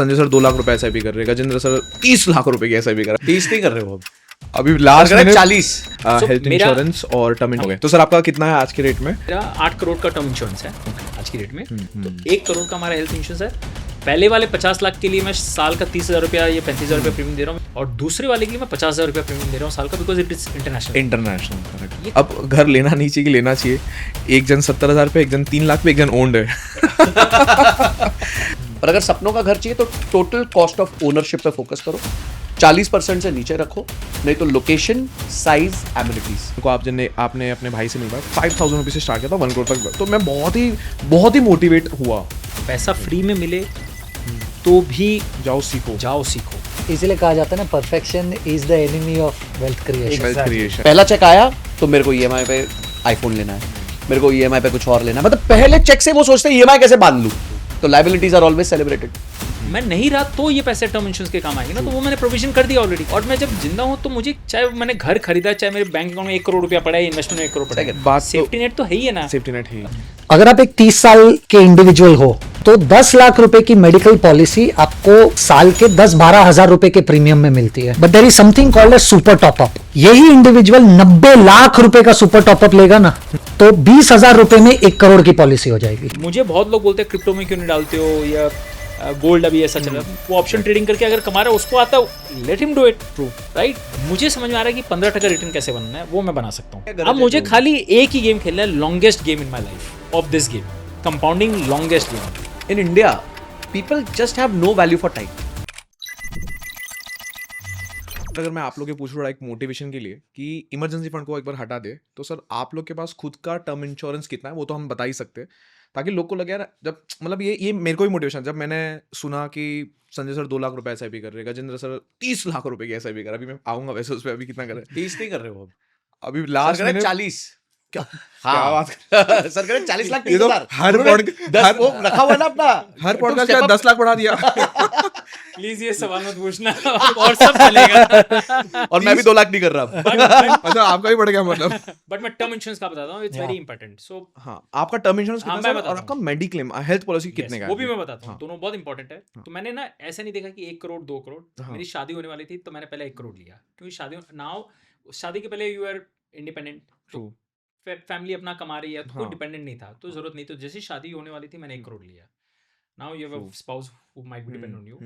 Sanjay sir 2 lakh रुपए SIP कर रहे हैं, गजेंद्र सर 30 लाख रुपए की SIP कर रहे 30 नहीं कर रहे हो अब, हैं। अभी लास्ट में 40 हेल्थ इंश्योरेंस और टर्म हो गए। तो सर आपका कितना है आज के रेट में? मेरा 8 करोड़ का टर्म इंश्योरेंस है आज की डेट में। तो 1 करोड़ का हमारा हेल्थ इंश्योरेंस है। पहले वाले 50 लाख के लिए मैं साल का 30,000 रुपया या 35,000 रुपया प्रीमियम दे रहा हूँ, और दूसरे वाले के लिए मैं 50,000 रुपया प्रीमियम दे रहा हूँ साल का, because it is international. Correct. अब घर लेना नहीं चाहिए कि लेना चाहिए? एक जन 70,000 पे, एक जन 3 लाख पे, एक जन ओन्ड है। पर अगर सपनों का घर चाहिए तो टोटल कॉस्ट ऑफ ओनरशिप पे फोकस करो, 40% से नीचे रखो, नहीं तो लोकेशन, साइज, एमिनिटीज। को आपने अपने भाई से मिलवाया 5,000 रुपये से स्टार्ट किया था 1 करोड़ तक, तो मैं बहुत ही मोटिवेट हुआ। पैसा फ्री में मिले तो भी जाओ सीखो। इसीलिए कहा जाता है ना, perfection is the enemy of wealth creation. पहला चेक आया तो मेरे को EMI पे आईफोन लेना है, मेरे को EMI पे कुछ और लेना है, मतलब पहले चेक से वो सोचते हैं EMI कैसे बांध लूं, तो लायबिलिटीज आर ऑलवेज सेलिब्रेटेड। मैं नहीं रहा तो ये पैसे टर्म इंश्योरेंस के काम आएंगे ना, तो वो मैंने प्रोविजन कर दिया ऑलरेडी। और मैं जब जिंदा हूँ तो मुझे, चाहे मैंने घर खरीदा, चाहे मेरे बैंक अकाउंट में 1 करोड़ रुपया पड़ा है, इन्वेस्टमेंट में 1 करोड़ पड़ा है, बात सेफ्टी नेट तो है ही है ना। सेफ्टी नेट है। अगर आप एक 30 साल के इंडिविजुअल हो तो 10 लाख रुपए की मेडिकल पॉलिसी आपको साल के 10-12 हजार रुपए के प्रीमियम में मिलती है। But there is something called as super top up. यही इंडिविजुअल 90 लाख रुपए का सुपर टॉपअप लेगा ना, तो 20,000 रुपए में 1 करोड़ की पॉलिसी हो जाएगी। मुझे बहुत लोग बोलते हैं क्रिप्टो में क्यों नहीं डालते हो, या गोल्ड अभी ऐसा चल रहा है, वो ऑप्शन ट्रेडिंग करके अगर कमा रहा है, उसको आता है, let him do it. Right. मुझे समझ में आ रहा है कि 15% रिटर्न कैसे बनना है, वो मैं बना सकता हूँ। अब मुझे खाली एक ही गेम खेलना है, longest game in my life of this game, compounding longest game in India people just have no value for time. अगर मैं आप लोग के पूछ रहा एक मोटिवेशन के लिए कि इमरजेंसी फंड को एक बार हटा दे, तो सर आप लोग के पास खुद का टर्म इंश्योरेंस कितना है वो तो हम बता ही सकते हैं, ताकि लोग को लगे यार, जब मतलब ये मेरे को भी मोटिवेशन, जब मैंने सुना कि संजय सर 2 लाख रुपए SIP कर रहे हैं, गजेंद्र सर 30 लाख रुपए की SIP कर रहे हैं। अभी मैं आऊंगा वैसे उस पर, अभी कितना कर रहे हैं? 30 नहीं कर रहे हो अब, अभी लास्ट में 40। क्या हाँ बात सर कह रहे 40 लाख ये तो 30,000। हर वो रखा हुआ ना अपना, हर पॉडकास्ट का 10 लाख बढ़ा दिया। प्लीज ये सवाल मत पूछना और सब चलेगा। और मैं भी 2 लाख नहीं कर रहा। अच्छा आपका भी बढ़ गया मतलब। बट मैं टर्म इंश्योरेंस का बताता हूँ, इट्स वेरी इंपॉर्टेंट। सो हाँ, आपका टर्म इंश्योरेंस हाँ, कितना मैं है और बताता आपका मेडिक्लेम हेल्थ पॉलिसी कितने का है? वो भी मैं बताता हूँ, दोनों बहुत इंपॉर्टेंट है। तो मैंने ना ऐसा नहीं देखा कि 1 करोड़ 2 करोड़, मेरी शादी होने वाली थी तो मैंने पहले 1 करोड़ लिया, क्योंकि शादी के पहले यू आर इंडिपेंडेंट, फैमिली अपना कमा रही है, तो कोई डिपेंडेंट नहीं था, तो जरूरत नहीं। तो जैसे शादी होने वाली थी मैंने 1 करोड़ लिया। Now you have a spouse who might be depend on you,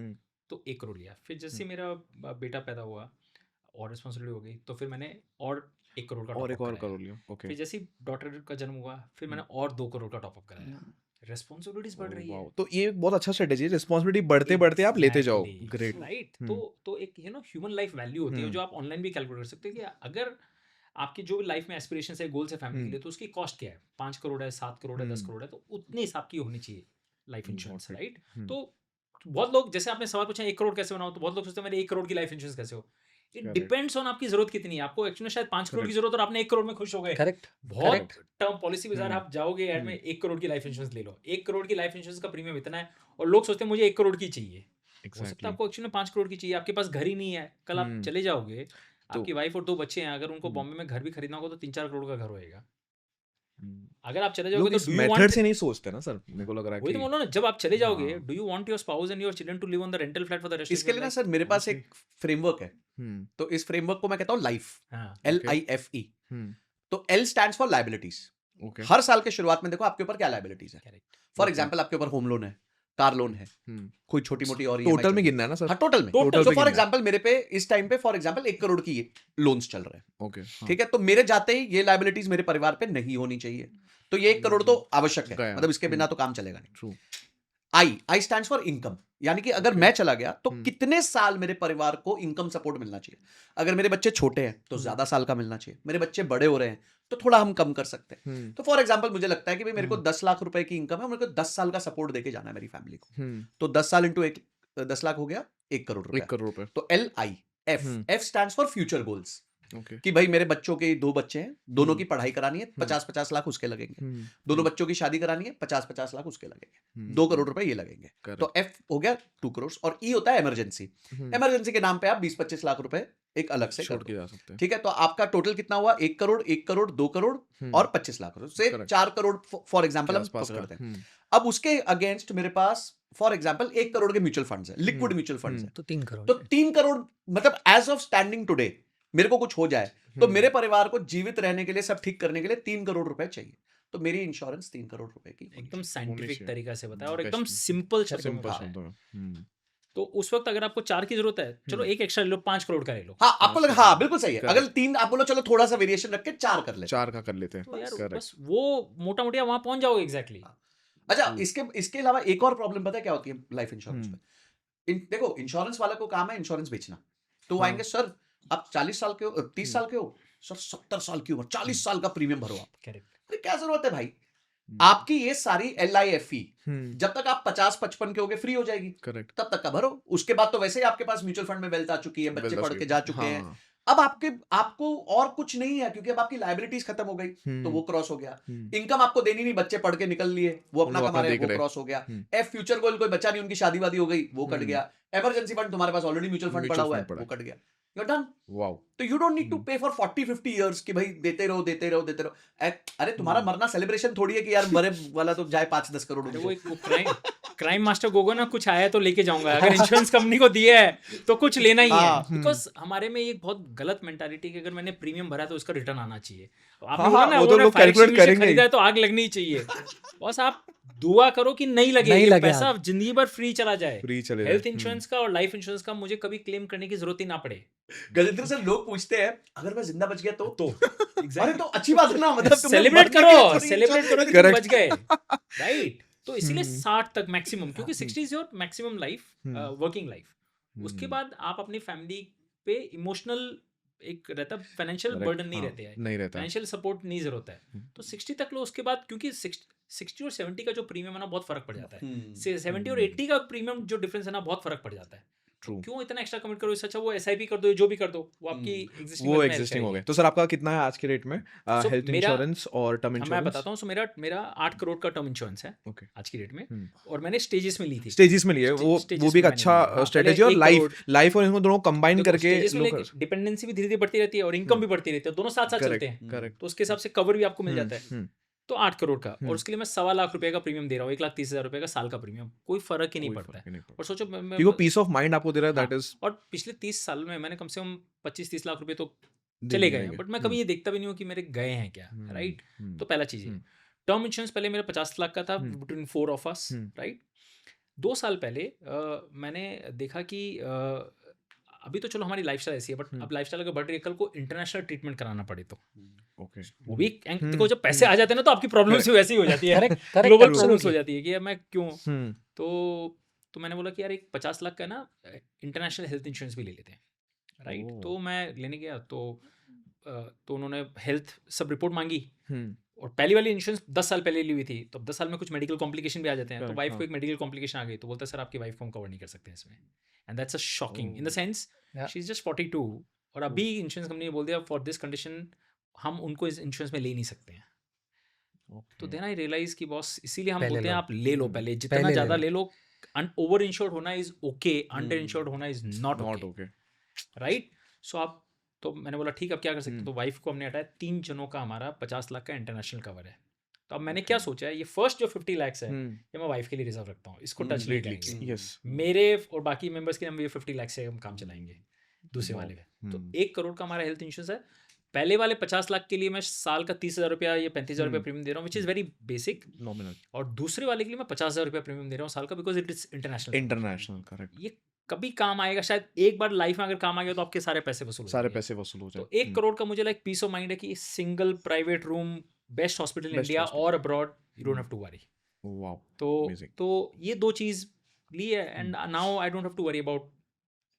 तो 1 करोड़ लिया। फिर जैसे मेरा बेटा पैदा हुआ और रिस्पॉन्सिबिलिटी हो गई, तो फिर मैंने और 1 करोड़ का और एक और कराया। करोड़ लिया। ओके। फिर जैसे डॉटर का जन्म हुआ, फिर मैंने और 2 करोड़ का टॉपअप कराया। रिस्पॉन्सिबिलिटीज बढ़ रही है। तो ये बहुत अच्छा स्ट्रेटेजी है, रिस्पॉन्सिबिलिटी बढ़ते बढ़ते आप लेते जाओ। ग्रेट। राइट। तो एक ह्यूमन लाइफ वैल्यू होती है जो आप ऑनलाइन भी कैलकुलेट कर सकते हैं, कि अगर आपकी जो लाइफ में एस्पिरेशन है, गोल्स है फैमिली के लिए, तो उसकी कॉस्ट क्या है, 5 करोड़ है, 7 करोड़ है, 10 करोड़ है, तो उतने हिसाब की होनी चाहिए लाइफ इंश्योरेंस। राइट। तो बहुत लोग, जैसे आपने सवाल पूछा 1 करोड़ कैसे बनाओ, तो बहुत लोग सोचते हैं मेरे 1 करोड़ की लाइफ इंश्योरेंस कैसे हो। इट डिपेंड्स ऑन आपकी जरूरत कितनी है। आपको एक्चुअली शायद 5 करोड़ की जरूरत और आपने 1 करोड़ में खुश हो गए। करेक्ट। बहुत टर्म पॉलिसी बाजार आप जाओगे ऐड में 1 करोड़ की लाइफ इंश्योरेंस ले लो, 1 करोड़ की लाइफ इंश्योरेंस का प्रीमियम इतना है, और लोग सोचते हैं मुझे 1 करोड़ की चाहिए। हो सकता है आपको एक्चुअली 5 करोड़ की चाहिए, आपके पास घर ही नहीं है, कल आप चले जाओगे, आपकी वाइफ और 2 बच्चे हैं, अगर उनको बॉम्बे में घर भी खरीदना होगा तो 3-4 करोड़ का घर होएगा। अगर आप चले जाओगे तो मेथड से नहीं सोचते ना सर, मेरे को लग रहा है वही तो बोलो ना, जब आप चले जाओगे, do you want your spouse and your children to live on the rental flat for the rest of इसके लिए ना सर मेरे पास एक फ्रेमवर्क है, तो इस फ्रेमवर्क को मैं कहता हूँ लाइफ, LIFE। तो L स्टैंड्स फॉर लायबिलिटीज। हर साल के शुरुआत में देखो आपके ऊपर क्या लायबिलिटीज है। फॉर एग्जांपल आपके ऊपर होम लोन है, कार लोन है, कोई छोटी मोटी और टोटल में गिनना है ना सर? हाँ टोटल में। तो फॉर एग्जांपल मेरे पे इस टाइम पे फॉर एग्जांपल 1 करोड़ की लोन्स चल रहे हैं। ओके। ठीक है, तो मेरे जाते ही ये लायबिलिटीज मेरे परिवार पे नहीं होनी चाहिए, तो ये 1 करोड़ तो आवश्यक है, मतलब इसके बिना तो काम चलेगा नहीं। I स्टैंड्स फॉर इनकम, यानी कि अगर मैं चला गया तो कितने साल मेरे परिवार को इनकम सपोर्ट मिलना चाहिए। अगर मेरे बच्चे छोटे हैं तो ज्यादा साल का मिलना चाहिए, मेरे बच्चे बड़े हो रहे हैं तो थोड़ा हम कम कर सकते हैं। तो फॉर एग्जांपल मुझे लगता है कि भाई मेरे को 10 लाख रुपए की इनकम है, मेरे को 10 साल का सपोर्ट देके जाना है मेरी फैमिली को, तो 10 साल इंटू 10 लाख हो गया 1 करोड़ रुपए। 1 करोड़ रुपए। तो LIF stands for future goals, Okay. कि भाई मेरे बच्चों के 2 बच्चे हैं, दोनों की पढ़ाई करानी है, 50-50 लाख उसके लगेंगे, दोनों बच्चों की शादी करानी है, 50-50 लाख उसके लगेंगे, 2 करोड़ रुपए ये लगेंगे। तो F हो गया 2 करोड़, और E होता है इमरजेंसी। इमरजेंसी के नाम पे आप 20-25 लाख रुपए एक अलग से छोड़ के जा सकते हैं। ठीक है, तो आपका टोटल कितना हुआ? 1 करोड़, 1 करोड़, 2 करोड़ और 25 लाख से 4 करोड़ फॉर एग्जाम्पल हम करते हैं। अब उसके अगेंस्ट मेरे पास फॉर एग्जाम्पल 1 करोड़ के म्यूचुअल फंड्स है, लिक्विड म्यूचुअल फंड्स है, तो 3 करोड़ तो 3 करोड़ मतलब एज ऑफ स्टैंडिंग टुडे मेरे को कुछ हो जाए तो मेरे परिवार को जीवित रहने के लिए, सब ठीक करने के लिए 3 करोड़ रुपए चाहिए, तो मेरी इंश्योरेंस 3 करोड़ रुपए की होनी एकदम चाहिए। साइंटिफिक चाहिए। तरीका से बताया और Best एकदम में। सिंपल शब्दों में सिंपल बताया। शब्दों में। तो उस वक्त अगर आपको 4 की जरूरत है, चलो एक एक्स्ट्रा ले लो, 5 करोड़ का ले लो, हाँ, आपको लगा, हाँ बिल्कुल सही है। Correct. अगर 3 आप बोलो चलो थोड़ा सा वेरिएशन रख के 4 कर लेते हैं। 4 का कर लेते हैं। तो यार Correct. बस वो मोटा मोटी वहां पहुंच जाओगे एग्जैक्टली। अच्छा, इसके अलावा एक और प्रॉब्लम पता है क्या होती है लाइफ इंश्योरेंस में? देखो, इंश्योरेंस वाला को काम है इंश्योरेंस बेचना, तो वो हाँ। आएंगे, सर आप 40 साल के हो, 30 साल के हो सर, 70 साल की उम्र, 40 साल का प्रीमियम भरो आप। करेक्ट। अरे क्या जरूरत है भाई, आपकी ये सारी LIFE जब तक आप 50-55 के होगे फ्री हो जाएगी, करेक्ट। तब तक का भरो। उसके बाद तो वैसे ही आपके पास म्यूचुअल फंड में वेल्थ आ चुकी है, बच्चे पढ़ के जा चुके हैं, अब आपको और कुछ नहीं है, क्योंकि अब आपकी लाइबिलिटीज खत्म हो गई, तो वो क्रॉस हो गया। इनकम आपको देनी नहीं, बच्चे पढ़ के निकल लिए, वो अपना वो कमा अपना रहे, देख वो रहे। क्रॉस हो गया। फ्यूचर गोल कोई बच्चा नहीं, उनकी शादी वादी हो गई, वो कट गया। इमरजेंसी फंड तुम्हारे पास ऑलरेडी म्यूचुअल फंड Mutual पड़ा हुआ fund है, पड़ा वो कट गया, यू आर डन। वाओ। तो यू डोंट नीड टू पे फॉर 40-50 इयर्स कि भाई देते रहो देते रहो देते रहो। अरे तुम्हारा मरना सेलिब्रेशन थोड़ी है कि यार मरे वाला तो जाए 5-10 करोड़ अरे उनको। वो एक क्राइम मास्टर गोगो ना, कुछ आया तो लेके जाऊंगा, अगर इंश्योरेंस कंपनी को दिया है तो कुछ लेना ही है। हाँ, बिकॉज हमारे में एक बहुत गलत मेंटालिटी कि अगर मैंने प्रीमियम भरा तो उसका रिटर्न आना चाहिए। आपने हाँ, बोला हाँ, ना, वो वो तो ना लोग फायर calculate extinguisher करेंगे ही। खरीदा है तो आग लगनी चाहिए। बस आप दुआ करो कि नहीं लगे, नहीं ये लगे पैसा आग। जिंदगी भर फ्री चला जाए। फ्री चले हेल्थ जाए। इंश्योरेंस का और लाइफ इंश्योरेंस का मुझे कभी क्लेम करने की जरूरत ही ना पड़े। गजेंद्र सर, लोग पूछते हैं अगर मैं जिंदा बच गया तो Exactly. अरे तो अच्छी बात है ना, मतलब तुमने सेलिब्रेट मरने के लिए करो, थोड़ी सेलिब्रेट करो कि तुम Correct. बच गए, राइट? तो इसीलिए 60 तक मैक्सिमम, क्योंकि 60 is your maximum life, working life. उसके बाद आप अपनी फैमिली पे इमोशनल एक रहता, फाइनेंशियल Correct. बर्डन नहीं हाँ, रहते हैं, नहीं रहता है। फाइनेंशियल सपोर्ट नहीं जरूरत है। तो 60 तक लो, उसके बाद क्योंकि 60 और 70 का जो प्रीमियम है ना, बहुत फर्क पड़ जाता है। 70 और 80 का प्रीमियम जो डिफरेंस है ना, बहुत फर्क पड़ जाता है। True. क्यों इतना एक्स्ट्रा कमिट करो? इससे अच्छा वो SIP कर दो, जो भी कर दो, वो आपकी existing वो wealth में help एग्जिस्टिंग हो करेगी। गए। तो सर आपका कितना है आज के रेट में So, हेल्थ मेरा- इंश्योरेंस और टर्म मैं इंश्योरेंस? बताता हूँ। सो मेरा 8 करोड़ का टर्म इंश्योरेंस है ओके। आज की डेट में, और मैंने स्टेजेस में ली थी। स्टेजेस में लिए वो stages भी एक में मैंने अच्छा लिया। हाँ, स्ट्रेटेजी पहले और 1 लाइफ और इनको दोनों कंबाइन देखो, करके stages में लोग लेके डिपेंडेंसी भी धीरे धीरे बढ़ती रहती है और इनकम भी बढ़ती रहती है, दोनों साथ साथ चलते हैं। करेक्ट। तो उसके हिसाब से कवर भी आपको मिल जाता है। तो 8 करोड़ का, और उसके लिए मैं 1.25 लाख रुपए का प्रीमियम दे रहा हूँ, 1,30,000 रुपए का साल का प्रीमियम, कोई फर्क ही नहीं पड़ता है। और सोचो वो पीस ऑफ माइंड आपको दे रहा है, दैट इज और पिछले 30 साल में मैंने कम से कम 25-30 लाख रुपए तो चले गए हैं, बट मैं कभी ये देखता भी नहीं हूँ कि मेरे गए हैं क्या, राइट? तो पहला चीज है टर्म इंश्योरेंस। पहले मेरा 50 लाख का था बिटवीन 4 ऑफ अस, राइट? 2 साल पहले मैंने देखा कि अभी तो चलो हमारी लाइफस्टाइल ऐसी है, बट अब लाइफस्टाइल अगर बढ़ रही है, कल को इंटरनेशनल ट्रीटमेंट कराना पड़े तो ओके। वो भी देखो, जब पैसे आ जाते हैं ना, तो आपकी प्रॉब्लम्स भी वैसी हो जाती है, Correct, correct, global absolutely. Problems हो जाती है कि यार मैं क्यों। तो मैंने बोला कि यार एक 50 लाख का ना इंटरनेशनल हेल्थ इंश्योरेंस भी ले लेते हैं, राइट? तो मैं लेने गया तो उन्होंने हेल्थ सब रिपोर्ट मांगी, और पहली वाली इंश्योरेंस 10 साल पहले ली हुई थी, तो 10 साल में कुछ मेडिकल कॉम्प्लिकेशन भी आ जाते हैं। तो वाइफ को एक मेडिकल कॉम्प्लिकेशन आ गई, तो बोलता है सर आपकी वाइफ को हम कवर नहीं कर सकते इसमें, and that's a shocking in the sense she is just 42, और अभी इंश्योरेंस कंपनी ने बोल दिया फॉर दिस कंडीशन हम उनको इस इंश्योरेंस में ले नहीं सकते हैं। तो देन आई रियलाइज कि बॉस, इसीलिए हम बोलते हैं आप ले लो पहले, जितना ज़्यादा ले लो। ओवर इंश्योर्ड होना इज ओके, अंडर इंश्योर्ड होना इज नॉट ओके, राइट? सो आप, तो मैंने बोला ठीक, अब क्या कर सकते हैं? तो वाइफ को हमने हटाया, 3 जनों का हमारा 50 लाख का इंटरनेशनल कवर है। तो अब मैंने क्या सोचा है, ये फर्स्ट जो 50 लाख है ये मैं वाइफ के लिए रिजर्व रखता हूँ, इसको टच नहीं करेंगे। यस। मेरे और बाकी मेंबर्स के हम ये 50 लाख से हम काम चलाएंगे दूसरे वाले में। तो 1 करोड़ का हमारा हेल्थ इंश्योरेंस है। पहले वाले 50 लाख के लिए मैं साल का 30,000 रुपया या 35,000 रुपया प्रीमियम दे रहा हूँ, which is very basic nominal. और दूसरे वाले के लिए मैं 50,000 रुपया प्रीमियम दे रहा हूँ साल का, because it is international. Correct. ये कभी काम आएगा, शायद एक बार लाइफ में अगर काम आ गया तो आपके सारे पैसे वसूल हो सारे जाएंगे। पैसे वसूल हो जाए। तो 1 करोड़ का मुझे लाइक पीस ऑफ माइंड है कि single private room, best hospital in Best India hospital. और abroad, you don't have to worry. Wow. Amazing. तो ये 2 चीज ली है, and now I don't have to worry about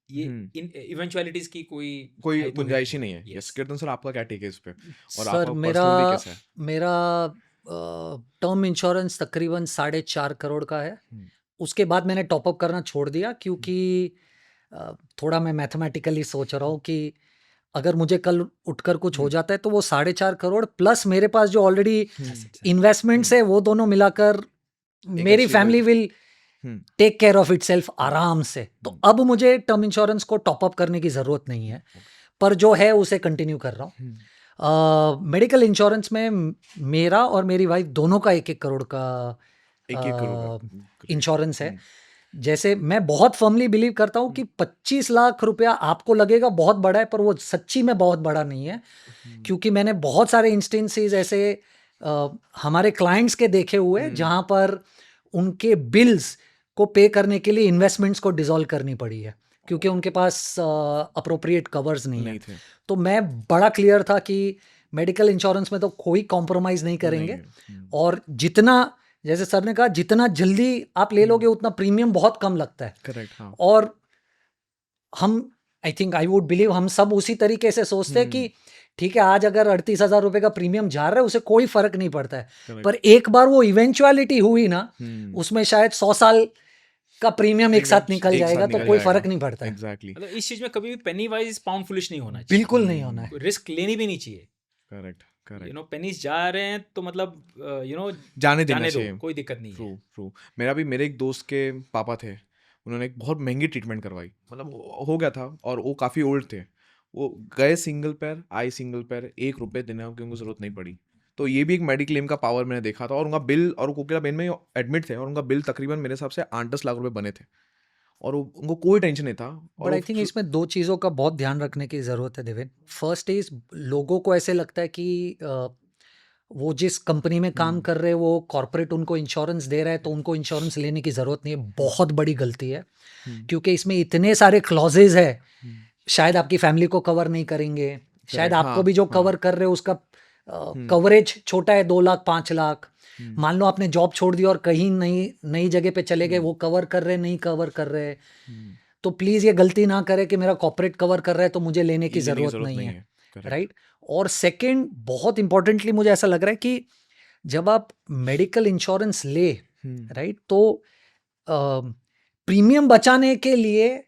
ये इन इवेंचुअलिटीज की कोई कोई है तो गुंजाइश ही नहीं है। Yes. यस, कीर्तन सर आपका क्या टेक है इस पे? और सर आपका मेरा पर्सनली कैसा है? मेरा टर्म इंश्योरेंस तकरीबन 4.5 करोड़ का है। उसके बाद मैंने टॉपअप करना छोड़ दिया, क्योंकि थोड़ा मैं मैथमेटिकली सोच रहा हूँ कि अगर मुझे कल उठकर कुछ हो जाता है तो वो 4.5 करोड़ प्लस मेरे पास जो ऑलरेडी इन्वेस्टमेंट्स है वो दोनों मिलाकर मेरी अच्छी family will take care of itself आराम से। तो अब मुझे टर्म इंश्योरेंस को टॉपअप करने की ज़रूरत नहीं है, पर जो है उसे कंटिन्यू कर रहा हूँ। मेडिकल इंश्योरेंस में मेरा और मेरी वाइफ दोनों का 1-1 करोड़ का एक करोड़ इंश्योरेंस है। जैसे मैं बहुत फर्मली बिलीव करता हूँ कि 25 लाख रुपया आपको लगेगा बहुत बड़ा है, पर वो सच्ची में बहुत बड़ा नहीं है, क्योंकि मैंने बहुत सारे इंस्टेंसेस ऐसे हमारे क्लाइंट्स के देखे हुए जहाँ पर उनके बिल्स को पे करने के लिए इन्वेस्टमेंट्स को डिसॉल्व करनी पड़ी है, क्योंकि उनके पास अप्रोप्रिएट कवर्स नहीं है। थे तो मैं बड़ा क्लियर था कि मेडिकल इंश्योरेंस में तो कोई कॉम्प्रोमाइज नहीं करेंगे, और जितना, जैसे सर ने कहा, जितना जल्दी आप ले लोगे उतना प्रीमियम बहुत कम लगता है। करेक्ट, हाँ। और हम, I think, I would believe, हम सब उसी तरीके से सोचते हैं कि ठीक है, आज अगर 38,000 रुपए का प्रीमियम जा रहा है उसे कोई फर्क नहीं पड़ता है, Correct. पर एक बार वो इवेंचुअलिटी हुई ना, उसमें शायद 100 साल का प्रीमियम एक साथ निकल जाएगा, तो कोई फर्क नहीं पड़ता है। एग्जैक्टली, मतलब इस चीज में कभी भी पेनी वाइज पाउंड फुलिश नहीं होना चाहिए, बिल्कुल नहीं होना है। रिस्क लेनी भी नहीं चाहिए। Correct, correct. You know pennies जा रहे हैं तो मतलब यू नो जाने देना जाने दो, चाहिए। कोई दिक्कत नहीं ट्रू, है। ट्रू। मेरे एक दोस्त के पापा थे, उन्होंने एक बहुत महंगी ट्रीटमेंट करवाई, मतलब हो गया था, और वो काफ़ी ओल्ड थे। वो गए सिंगल पैर, आए सिंगल पैर, 1 रुपये देने की उनको ज़रूरत नहीं पड़ी। तो ये भी एक मेडिक्लेम का पावर मैंने देखा था, और उनका बिल, और वो कोकिला बेन में एडमिट थे, और उनका बिल तकरीबन मेरे हिसाब से 8-10 लाख रुपए बने थे, और उनको कोई टेंशन नहीं था। और बट आई थिंक इसमें 2 चीज़ों का बहुत ध्यान रखने की ज़रूरत है देवेन। फर्स्ट इज, लोगों को ऐसे लगता है कि वो जिस कंपनी में काम कर रहे हैं वो कॉर्पोरेट उनको इंश्योरेंस दे रहा है तो उनको इंश्योरेंस लेने की ज़रूरत नहीं है। बहुत बड़ी गलती है, क्योंकि इसमें इतने सारे क्लॉजेज है, शायद आपकी फैमिली को कवर नहीं करेंगे, शायद आपको भी जो कवर कर रहे हो उसका कवरेज छोटा है, 2 लाख 5 लाख। मान लो आपने जॉब छोड़ दी और कहीं नई जगह पे चले गए, वो कवर कर रहे, नहीं कवर कर रहे, तो प्लीज़ ये गलती ना करे कि मेरा कॉर्पोरेट कवर कर रहा है तो मुझे लेने की ज़रूरत नहीं है, राइट। और सेकंड, बहुत इंपॉर्टेंटली मुझे ऐसा लग रहा है कि जब आप मेडिकल इंश्योरेंस ले, राइट, तो प्रीमियम बचाने के लिए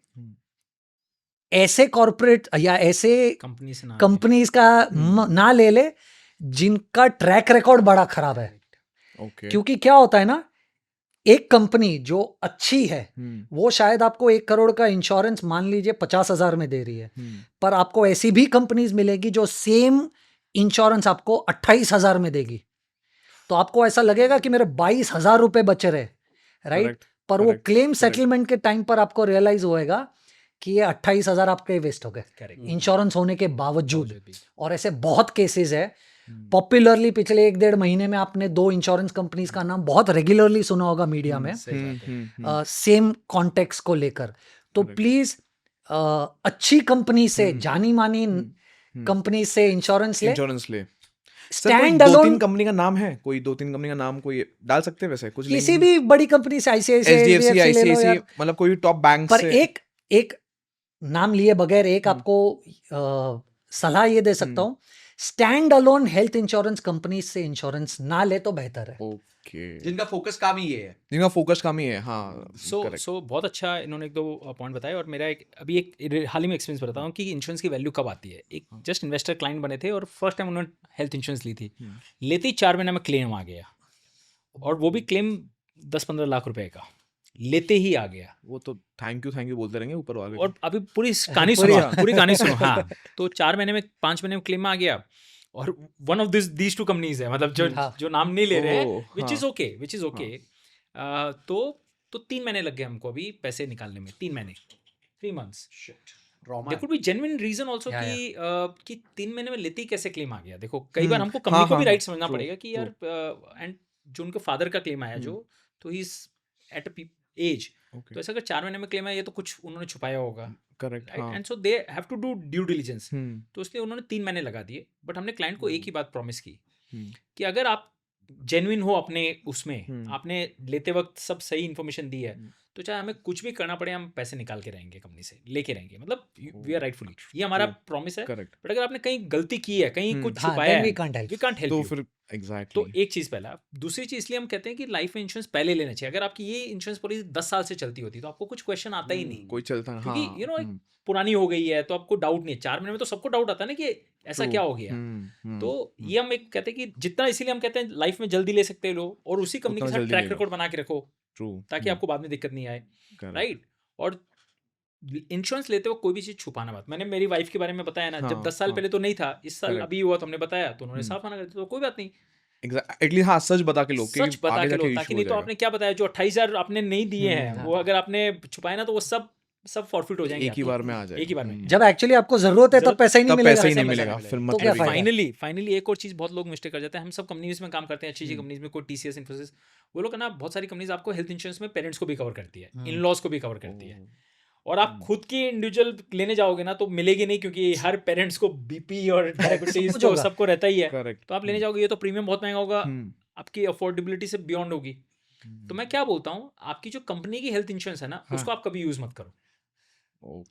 ऐसे कॉर्पोरेट या ऐसे कंपनीज का ना ले जिनका ट्रैक रिकॉर्ड बड़ा खराब है। क्योंकि क्या होता है ना, एक कंपनी जो अच्छी है वो शायद आपको 1 करोड़ का इंश्योरेंस मान लीजिए 50,000 में दे रही है, पर आपको ऐसी भी कंपनीज मिलेगी जो सेम इंश्योरेंस आपको 28,000 में देगी। तो आपको ऐसा लगेगा कि मेरे 22,000 रुपए बचे रहे, राइट, पर वो क्लेम सेटलमेंट के टाइम पर आपको रियलाइज होएगा कि ये 28,000 आपके वेस्ट हो गए इंश्योरेंस होने के बावजूद। और ऐसे बहुत केसेस है। पॉपुलरली पिछले 1-1.5 महीने में आपने 2 इंश्योरेंस कंपनीज का नाम बहुत रेगुलरली सुना होगा मीडिया में, सेम कॉन्टेक्स्ट को लेकर। तो प्लीज अच्छी कंपनी से, जानी मानी कंपनी से इंश्योरेंस ले। स्टैंड अलोन 2-3 कंपनी का नाम है, कोई 2-3 कंपनी का नाम कोई डाल सकते हैं वैसे कुछ? किसी भी बड़ी कंपनी से, ICICI, मतलब कोई टॉप बैंक पर से। एक नाम लिए बगैर एक आपको सलाह ये दे सकता हूँ, stand alone health insurance company से इंश्योरेंस ना ले तो बेहतर है। ओके, जिनका फोकस काम ही है। हाँ, सो बहुत अच्छा इन्होंने 1-2 पॉइंट बताए। और मेरा अभी एक हाल ही में एक्सपीरियंस बताता हूँ कि इंश्योरेंस की वैल्यू कब आती है। एक जस्ट इन्वेस्टर क्लाइंट बने थे और फर्स्ट टाइम उन्होंने हेल्थ इंश्योरेंस ली थी। लेते ही 4 महीने में क्लेम आ गया, और वो भी क्लेम 10-15 लाख रुपए का लेते ही आ गया। वो तो थैंक यू बोलते रहेंगे ऊपर वाले। और अभी पूरी कहानी सुनो। हाँ, तो 4 महीने में 5 महीने में क्लेम आ गया, और वन ऑफ दीज 2 कंपनीज है, मतलब जो नाम नहीं ले रहे हैं, विच इज ओके। तो 3 महीने लग गए हमको अभी पैसे निकालने में। 3 महीने, 3 months। There could be genuine reason also कि 3 महीने में लेते ही कैसे क्लेम आ गया। देखो, कई बार हमको कंपनी को भी राइट समझना पड़ेगा कि यार, एंड जो उनके फादर का क्लेम आया, जो तो he is at a age, तो ऐसा अगर 4 महीने में क्लेम आया, ये तो कुछ उन्होंने छुपाया होगा, correct. And so they have to do due diligence. तो इसलिए उन्होंने 3 महीने लगा दिए। बट हमने क्लाइंट को एक ही बात प्रॉमिस की कि अगर आप जेन्युइन हो अपने उसमें, आपने लेते वक्त सब सही इन्फॉर्मेशन दी है, तो चाहे हमें कुछ भी करना पड़े, हम पैसे निकाल के रहेंगे कंपनी से, लेके रहेंगे, मतलब वी आर राइटफुली, ये हमारा प्रॉमिस है। बट अगर आपने कहीं गलती की है, कहीं कुछ छुपाया है, we can't help you. Exactly. तो एक चीज पहला। दूसरी चीज इसलिए हम कहते हैं कि लाइफ में इंश्योरेंस पहले लेना चाहिए। अगर आपकी ये इंश्योरेंस पॉलिसी 10 साल से चलती होती तो आपको कुछ क्वेश्चन आता ही नहीं, कोई चलता, क्योंकि यू नो पुरानी हो गई है तो आपको डाउट नहीं है। 4 महीने में तो सबको डाउट आता है ना कि ऐसा क्या हो गया। तो ये हम एक कहते हैं कि जितना, इसीलिए हम कहते हैं लाइफ में जल्दी ले सकते हैं लोग, और उसी कंपनी के साथ ट्रैक रिकॉर्ड बना के रखो, ताकि आपको बाद में दिक्कत नहीं आए, राइट। और इंश्योरेंस लेते वक्त कोई भी चीज छुपाना मत। मैंने मेरी वाइफ के बारे में बताया ना, जब 10 साल पहले तो नहीं था, इस साल अभी हुआ तो हमने बताया, तो उन्होंने साफ मना कर दिया, तो कोई बात नहीं, एटलीस्ट हाँ सच बता के लोग सच बता आगे के जाके लो, ताकि इशू हो नहीं तो जाएगा। आपने क्या बताया, जो 28,000 आपने नहीं दिए हैं वो अगर आपने छुपाए ना तो वो सब फॉरफिट हो जाएंगे एक ही आपके। बार में आ जाएगा। एक ही बार में। जब एक्चुअली आपको जरूरत है तब जरूरत- पैसा ही नहीं तब मिलेगा। पैसा ही नहीं पैसा मिलेगा, मिलेगा। फिर तो मतलब क्या ही फायदा? नहीं। फाइनली एक और चीज बहुत लोग मिस्टेक कर जाते हैं। हम सब कंपनीज में काम करते हैं, अच्छी कंपनीज में, कोई टीसीएस, इन्फोसिस, वो लोग ना बहुत सारी कंपनीज आपको हेल्थ इंश्योरेंस में पेरेंट्स को भी कवर करती है, इन लॉज को भी कवर करती है। और आप खुद की इंडिविजुअल लेने जाओगे ना तो मिलेगी नहीं, क्योंकि हर पेरेंट्स को बीपी और डायबिटीज कुछ तो होगा। सबको रहता ही है। करेक्ट। तो आप लेने जाओगे, ये तो प्रीमियम बहुत महंगा होगा, आपकी अफोर्डेबिलिटी से बियॉन्ड होगी। तो मैं क्या बोलता हूँ, आपकी जो कंपनी की हेल्थ इंश्योरेंस है ना, उसको आप कभी यूज मत करो।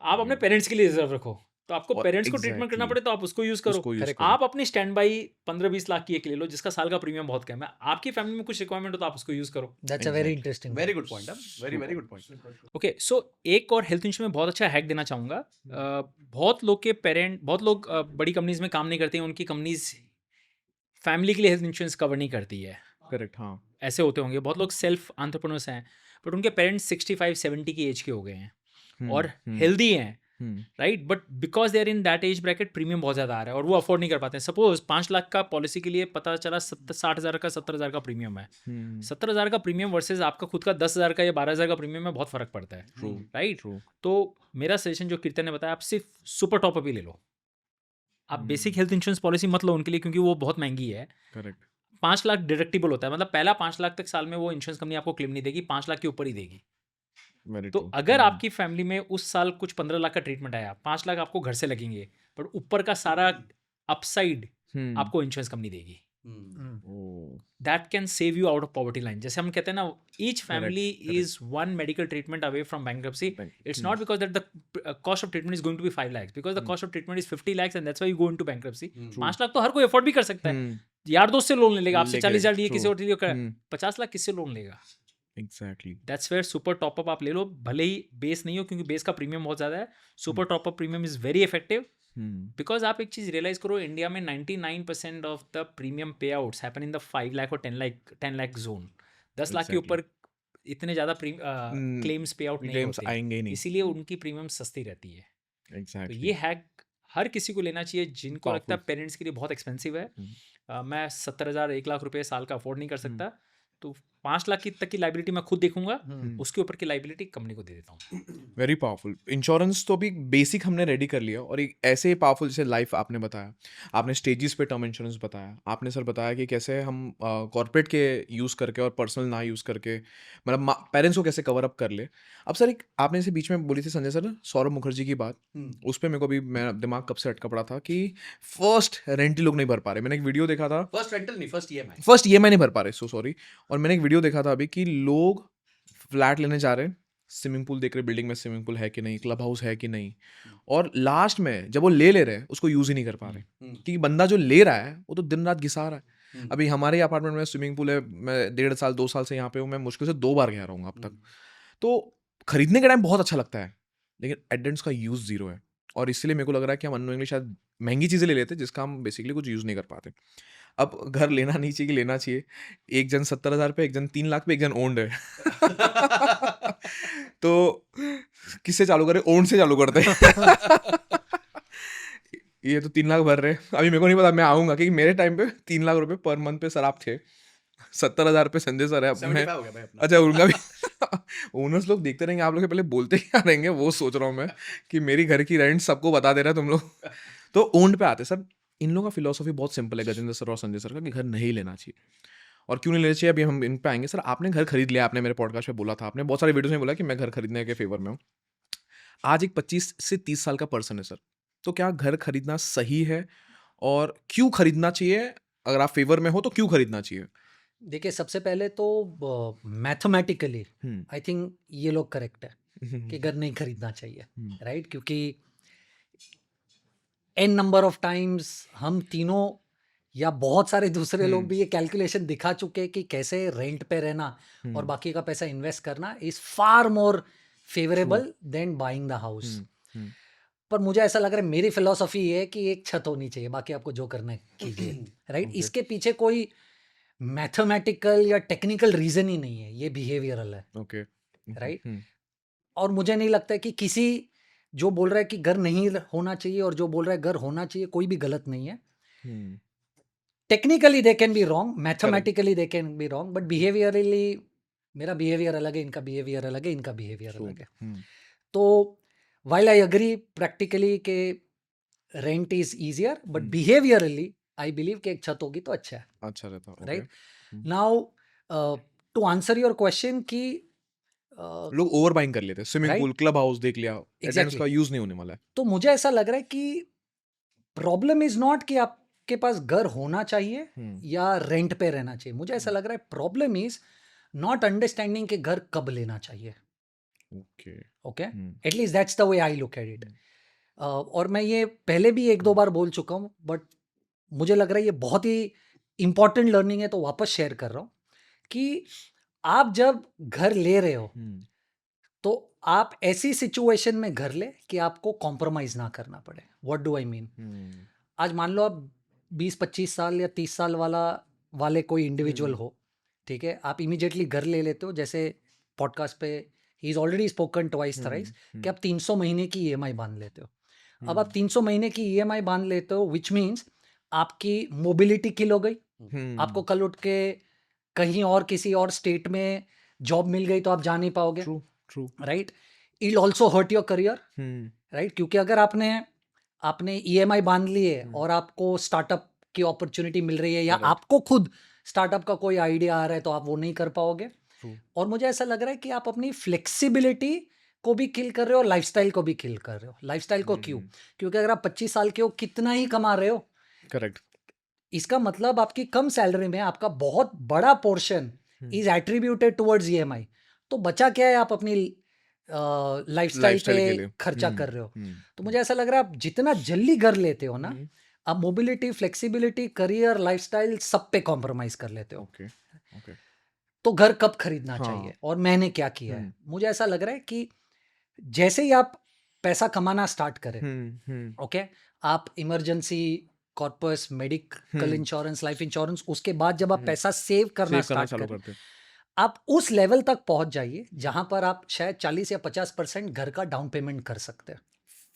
आप अपने पेरेंट्स के लिए रिजर्व रखो। तो आपको और पेरेंट्स को ट्रीटमेंट करना exactly, पड़े तो आप उसको यूज करो। उसको use Correct. करो। आप अपनी स्टैंड बाई 15-20 लाख की एक ले लो, जिसका साल का प्रीमियम बहुत कम है। आपकी फैमिली में कुछ रिक्वायरमेंट हो तो आप उसको यूज करो। That's a very interesting. Very good point, very very good point. Okay, so एक और हेल्थ इंश्योरेंस में बहुत अच्छा हैक देना चाहूँगा। बहुत लोग के पेरेंट, बहुत लोग बड़ी कंपनीज में काम नहीं करते हैं, उनकी कंपनीज फैमिली के लिए हेल्थ इंश्योरेंस कवर नहीं करती है। करेक्ट, हाँ। ऐसे होते होंगे बहुत लोग, सेल्फ एंटरप्रेन्योर्स हैं, बट उनके पेरेंट्स 65-70 की एज के हो गए हैं और हेल्दी हैं, right, but because they are in that age bracket, premium बहुत ज़्यादा आ रहा है और वो अफोर्ड नहीं कर पाते हैं। सपोज 5 लाख का पॉलिसी के लिए पता चला 60,000 का 70,000 का प्रीमियम है। 70,000 का प्रीमियम वर्सेज आपका खुद का 10,000 का या 12,000 का प्रीमियम में बहुत फर्क पड़ता है, राइट। तो मेरा सजेशन जो कीर्तन ने बताया, आप सिर्फ सुपर टॉप अप ही ले लो। आप बेसिक हेल्थ इंश्योरेंस पॉलिसी मत लो उनके लिए, क्योंकि वो बहुत महंगी है। करेक्ट। 5 लाख डिडक्टिबल होता है, मतलब पहला 5 लाख तक साल में वो इंश्योरेंस कंपनी आपको क्लेम नहीं देगी, 5 लाख के ऊपर ही देगी। तो अगर आपकी फैमिली में उस साल कुछ 15 लाख का ट्रीटमेंट आया, 5 लाख आपको घर से लगेंगे, पर ऊपर का सारा अपसाइड आपको इंश्योरेंस कंपनी देगी। That can save you out of poverty line. जैसे हम कहते हैं ना, each family is one medical treatment away from bankruptcy. It's not because that the cost of treatment is going to be 5 lakh, because the cost of treatment is 50 lakh and that's why you go into bankruptcy. 5 lakh तो हर कोई afford भी कर सकता है। यार दोस्त से लोन ले लेगा, आपसे 40,000 लिए किसी और लिए 50 लाख किससे लोन लेगा? Exactly. That's where super top up आप ले लो, भले ही बेस नहीं हो, क्योंकि बेस का प्रीमियम बहुत ज़्यादा है। Super top up premium is very effective, because आप एक चीज़ रियलाइज करो, इंडिया में 99% ऑफ द प्रीमियम पे outs happen in the 5 lakh और 10 लाख जोन। 10 लाख के ऊपर इतने ज़्यादा क्लेम्स पे आउट नहीं होते, आएंगे नहीं, इसीलिए उनकी प्रीमियम सस्ती रहती है। एग्जैक्टली। तो ये हैक हर किसी को लेना चाहिए जिनको लगता है पेरेंट्स के लिए बहुत एक्सपेंसिव है। मैं 70,000 1 लाख रुपए साल का अफोर्ड नहीं कर सकता, तो 5 लाख तक की लाइबिलिटी मैं खुद देखूंगा, उसके ऊपर की लाइबिलिटी कंपनी को दे देता हूँ। Very powerful. इंश्योरेंस तो भी बेसिक हमने रेडी कर लिया, और एक ऐसे पावरफुल जैसे लाइफ आपने बताया, आपने स्टेजेस पे टर्म इंश्योरेंस बताया, आपने सर बताया कि कैसे हम कॉर्पोरेट के यूज़ करके और पर्सनल ना यूज़ करके मतलब पेरेंट्स को कैसे कवर अप कर ले। अब सर एक आपने जैसे बीच में बोली थी संजय सर, सौरभ मुखर्जी की बात, उस पर मेरे को भी मेरा दिमाग कब से अटका पड़ा था कि फर्स्ट रेंट ही लोग नहीं भर पा रहे। मैंने एक वीडियो देखा था, फर्स्ट रेंटल नहीं, फर्स्ट ईएमआई नहीं भर पा रहे, सो सॉरी। और मैंने एक वीडियो देखा था अभी कि लोग फ्लैट लेने जा रहे हैं, स्विमिंग पूल देख रहे, बिल्डिंग में स्विमिंग पूल है कि नहीं, क्लब हाउस है कि नहीं, और लास्ट में जब वो ले रहे हैं उसको यूज ही नहीं कर पा रहे, क्योंकि बंदा जो ले रहा है वो तो दिन रात घिसा रहा है। अभी हमारे अपार्टमेंट में स्विमिंग पूल है, मैं 1.5 साल 2 साल से यहाँ पे हूँ, मैं मुश्किल से 2 बार गया रहूँगा अब तक। तो खरीदने के टाइम बहुत अच्छा लगता है, लेकिन एडेंट्स का यूज जीरो है, और इसलिए मेरे को लग रहा है कि हम अननोइंगली शायद महंगी चीज़ें ले लेते हैं जिसका हम बेसिकली कुछ यूज़ नहीं कर पाते। अब घर लेना नहीं चाहिए कि लेना चाहिए, एक जन 70,000 पे, एक जन 3 लाख पे, एक जन ओन्ड है। तो किससे चालू करें? ओन्ड से चालू करते हैं। ये तो 3 लाख भर रहे, अभी मेरे को नहीं पता, मैं आऊँगा, क्योंकि मेरे टाइम पे 3 लाख रुपए पर मंथ पे सर आप थे, 70,000 पे संजय सर है अपने। अच्छा, उनका भी ओनर्स लोग देखते रहेंगे, आप लोग पहले बोलते क्या रहेंगे, वो सोच रहा हूँ मैं कि मेरी घर की रेंट सबको बता दे रहा है तुम लोग। तो ओन्ड पे आते सर, इन लोगों का फिलोसॉफी बहुत सिंपल है, गजेंद्र सर और संजय सर का, कि घर नहीं लेना चाहिए। और क्यों नहीं लेना चाहिए, अभी हम इन पे आएंगे। सर आपने घर खरीद लिया, आपने मेरे पॉडकास्ट में बोला था, आपने बहुत सारे वीडियोस में बोला कि मैं घर खरीदने के फेवर में हूँ। आज एक 25 से 30 साल का पर्सन है सर, तो क्या घर खरीदना सही है, और क्यों खरीदना चाहिए? अगर आप फेवर में हो तो क्यों खरीदना चाहिए? देखिए, सबसे पहले तो मैथमेटिकली आई थिंक ये लोग करेक्ट है कि घर नहीं खरीदना चाहिए, राइट? क्योंकि एन नंबर ऑफ टाइम्स हम तीनों या बहुत सारे दूसरे लोग भी ये कैलकुलेशन दिखा चुके हैं कि कैसे रेंट पे रहना और बाकी का पैसा इन्वेस्ट करना is far more favourable then buying the house. पर मुझे ऐसा लग रहा है, मेरी फिलॉसफी ये है कि एक छत होनी चाहिए, बाकी आपको जो करना है कीजिए, राइट? इसके पीछे कोई मैथमेटिकल या टेक्निकल रीजन ही नहीं है, ये बिहेवियरल है, ओके, राइट? और मुझे नहीं लगता है कि किसी जो बोल रहा है कि घर नहीं होना चाहिए और जो बोल रहा है घर होना चाहिए, कोई भी गलत नहीं है। Technically they can be wrong, mathematically they can be wrong, but behaviourally मेरा बिहेवियर अलग है, इनका बिहेवियर अलग है, इनका बिहेवियर अलग है. तो while I agree practically के rent is easier, but behaviorally I believe कि एक छत होगी तो अच्छा है. अच्छा रहता है. Right? Now to answer your question कि लोग ओवर बाइंग कर लेते हैं. Swimming Right? Pool, club house देख लिया, Exactly. उसका यूज नहीं होने वाला है. तो मुझे ऐसा लग रहा है कि प्रॉब्लम इज नॉट कि आपके पास घर होना चाहिए या रेंट पे रहना चाहिए. मुझे ऐसा लग रहा है प्रॉब्लम इज नॉट अंडरस्टैंडिंग कि घर कब लेना चाहिए. Okay, at least that's the way I look at it. और मैं ये पहले भी एक दो बार बोल चुका हूँ, बट मुझे लग रहा है ये बहुत ही इंपॉर्टेंट लर्निंग है, तो वापस शेयर कर रहा हूँ कि आप जब घर ले रहे हो तो आप ऐसी सिचुएशन में घर ले कि आपको कॉम्प्रोमाइज ना करना पड़े. What do I mean? आज मान लो आप 20-25 साल या 30 साल वाले कोई इंडिविजुअल हो, ठीक है, आप इमीडिएटली घर ले लेते हो. जैसे पॉडकास्ट पे he is already spoken twice thrice कि आप 300 महीने की ईएमआई बांध लेते हो. अब आप 300 महीने की ईएमआई बांध लेते हो, विच मीन्स आपकी मोबिलिटी किल हो गई. आपको कल उठ के कहीं और किसी और स्टेट में जॉब मिल गई तो आप जा नहीं पाओगे. True. Right? It also hurt your career. Right? क्योंकि अगर आपने ईएमआई बांध ली है और आपको स्टार्टअप की अपॉर्चुनिटी मिल रही है या आपको खुद स्टार्टअप का कोई आइडिया आ रहा है तो आप वो नहीं कर पाओगे. और मुझे ऐसा लग रहा है कि आप अपनी फ्लेक्सिबिलिटी को भी किल कर रहे हो और लाइफस्टाइल को भी किल कर रहे हो. लाइफस्टाइल को क्यों? क्योंकि अगर आप 25 साल के हो, कितना ही कमा रहे हो, करेक्ट, इसका मतलब आपकी कम सैलरी में आपका बहुत बड़ा portion is attributed towards EMI. तो बचा क्या है? आप अपनी लाइफस्टाइल पे खर्चा कर रहे हो. तो मुझे ऐसा लग रहा है आप जितना जल्दी घर लेते हो ना, आप मोबिलिटी, फ्लेक्सिबिलिटी, करियर, लाइफस्टाइल सब पे कॉम्प्रोमाइज कर लेते हो. ओके. तो घर कब खरीदना चाहिए और मैंने क्या किया है? मुझे ऐसा लग रहा है कि जैसे ही आप पैसा कमाना स्टार्ट करें, ओके, आप emergency, corpus, medical insurance, life insurance, उसके बाद जब आप पैसा सेव करना स्टार्ट करें, आप उस लेवल तक पहुंच जाइए जहां पर आप शायद 40 या 50% घर का डाउन पेमेंट कर सकते हैं.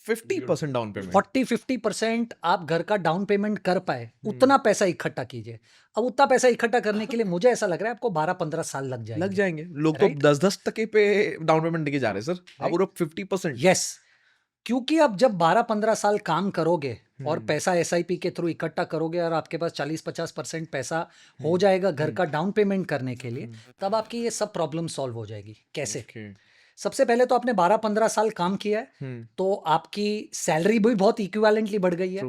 50% डाउन पेमेंट, 40-50% आप घर का डाउन पेमेंट कर पाए, उतना पैसा इकट्ठा कीजिए. अब उतना पैसा इकट्ठा करने के लिए मुझे ऐसा लग रहा है आपको 12-15 साल लग जाएंगे. लोग तो 10-10 टके पे डाउन पेमेंट देके जा रहे हैं सर. आप पूरा 50%. यस, क्योंकि आप जब 12-15 साल काम करोगे और पैसा एसआईपी के थ्रू इकट्ठा करोगे और आपके पास 40-50% पैसा हो जाएगा घर का डाउन पेमेंट करने के लिए, तब आपकी ये सब प्रॉब्लम सॉल्व हो जाएगी. कैसे? सबसे पहले तो आपने 12-15 साल काम किया है, तो आपकी सैलरी भी बहुत इक्विवेलेंटली बढ़ गई है.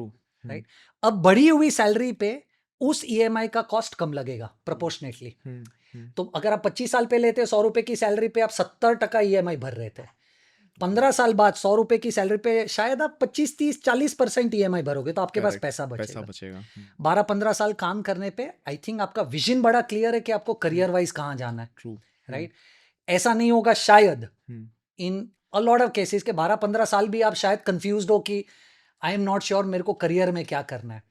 राइट? अब बढ़ी हुई सैलरी पे उस ईएमआई का कॉस्ट कम लगेगा प्रोपोर्शनेटली. तो अगर आप 25 साल पे लेते 100 रुपए की सैलरी पे आप 70% ईएमआई भर रहे थे, 15 साल बाद 100 रुपए की सैलरी पे शायद आप 25-30-40% ईएमआई भरोगे, तो आपके पास पैसा बचेगा. 12-15 साल काम करने पे आई थिंक आपका विजन बड़ा क्लियर है कि आपको करियर वाइज कहाँ जाना है. राइट? ऐसा नहीं होगा शायद इन अ लॉट ऑफ केसेस के 12-15 साल भी आप शायद कंफ्यूज्ड हो कि आई एम नॉट श्योर मेरे को करियर में क्या करना है.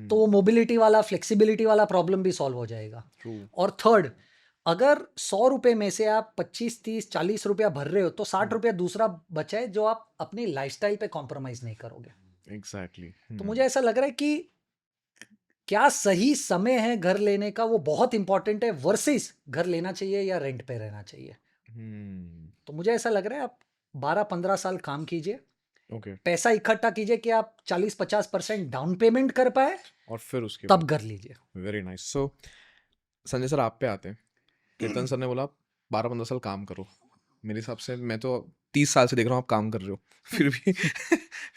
तो वो मोबिलिटी वाला, फ्लेक्सिबिलिटी वाला प्रॉब्लम भी सॉल्व हो जाएगा. और थर्ड, अगर 100 रुपए में से आप 25-30-40 रुपया भर रहे हो तो 60 रुपया दूसरा बचा है जो आप अपनी लाइफस्टाइल पे कॉम्प्रोमाइज नहीं करोगे. एग्जैक्टली. तो मुझे ऐसा लग रहा है कि क्या सही समय है घर लेने का, वो बहुत इंपॉर्टेंट है, वर्सेस घर लेना चाहिए या रेंट पे रहना चाहिए. तो मुझे ऐसा लग रहा है आप 12-15 साल काम कीजिए, पैसा इकट्ठा कीजिए कि आप 40-50% डाउन पेमेंट कर पाए और फिर उसके तब घर लीजिए. Very nice. So Sanjay sir आप पे आते हैं. कीर्तन सर ने बोला 12-15 साल काम करो. मेरे हिसाब से मैं तो 30 साल से देख रहा हूँ आप काम कर रहे हो, फिर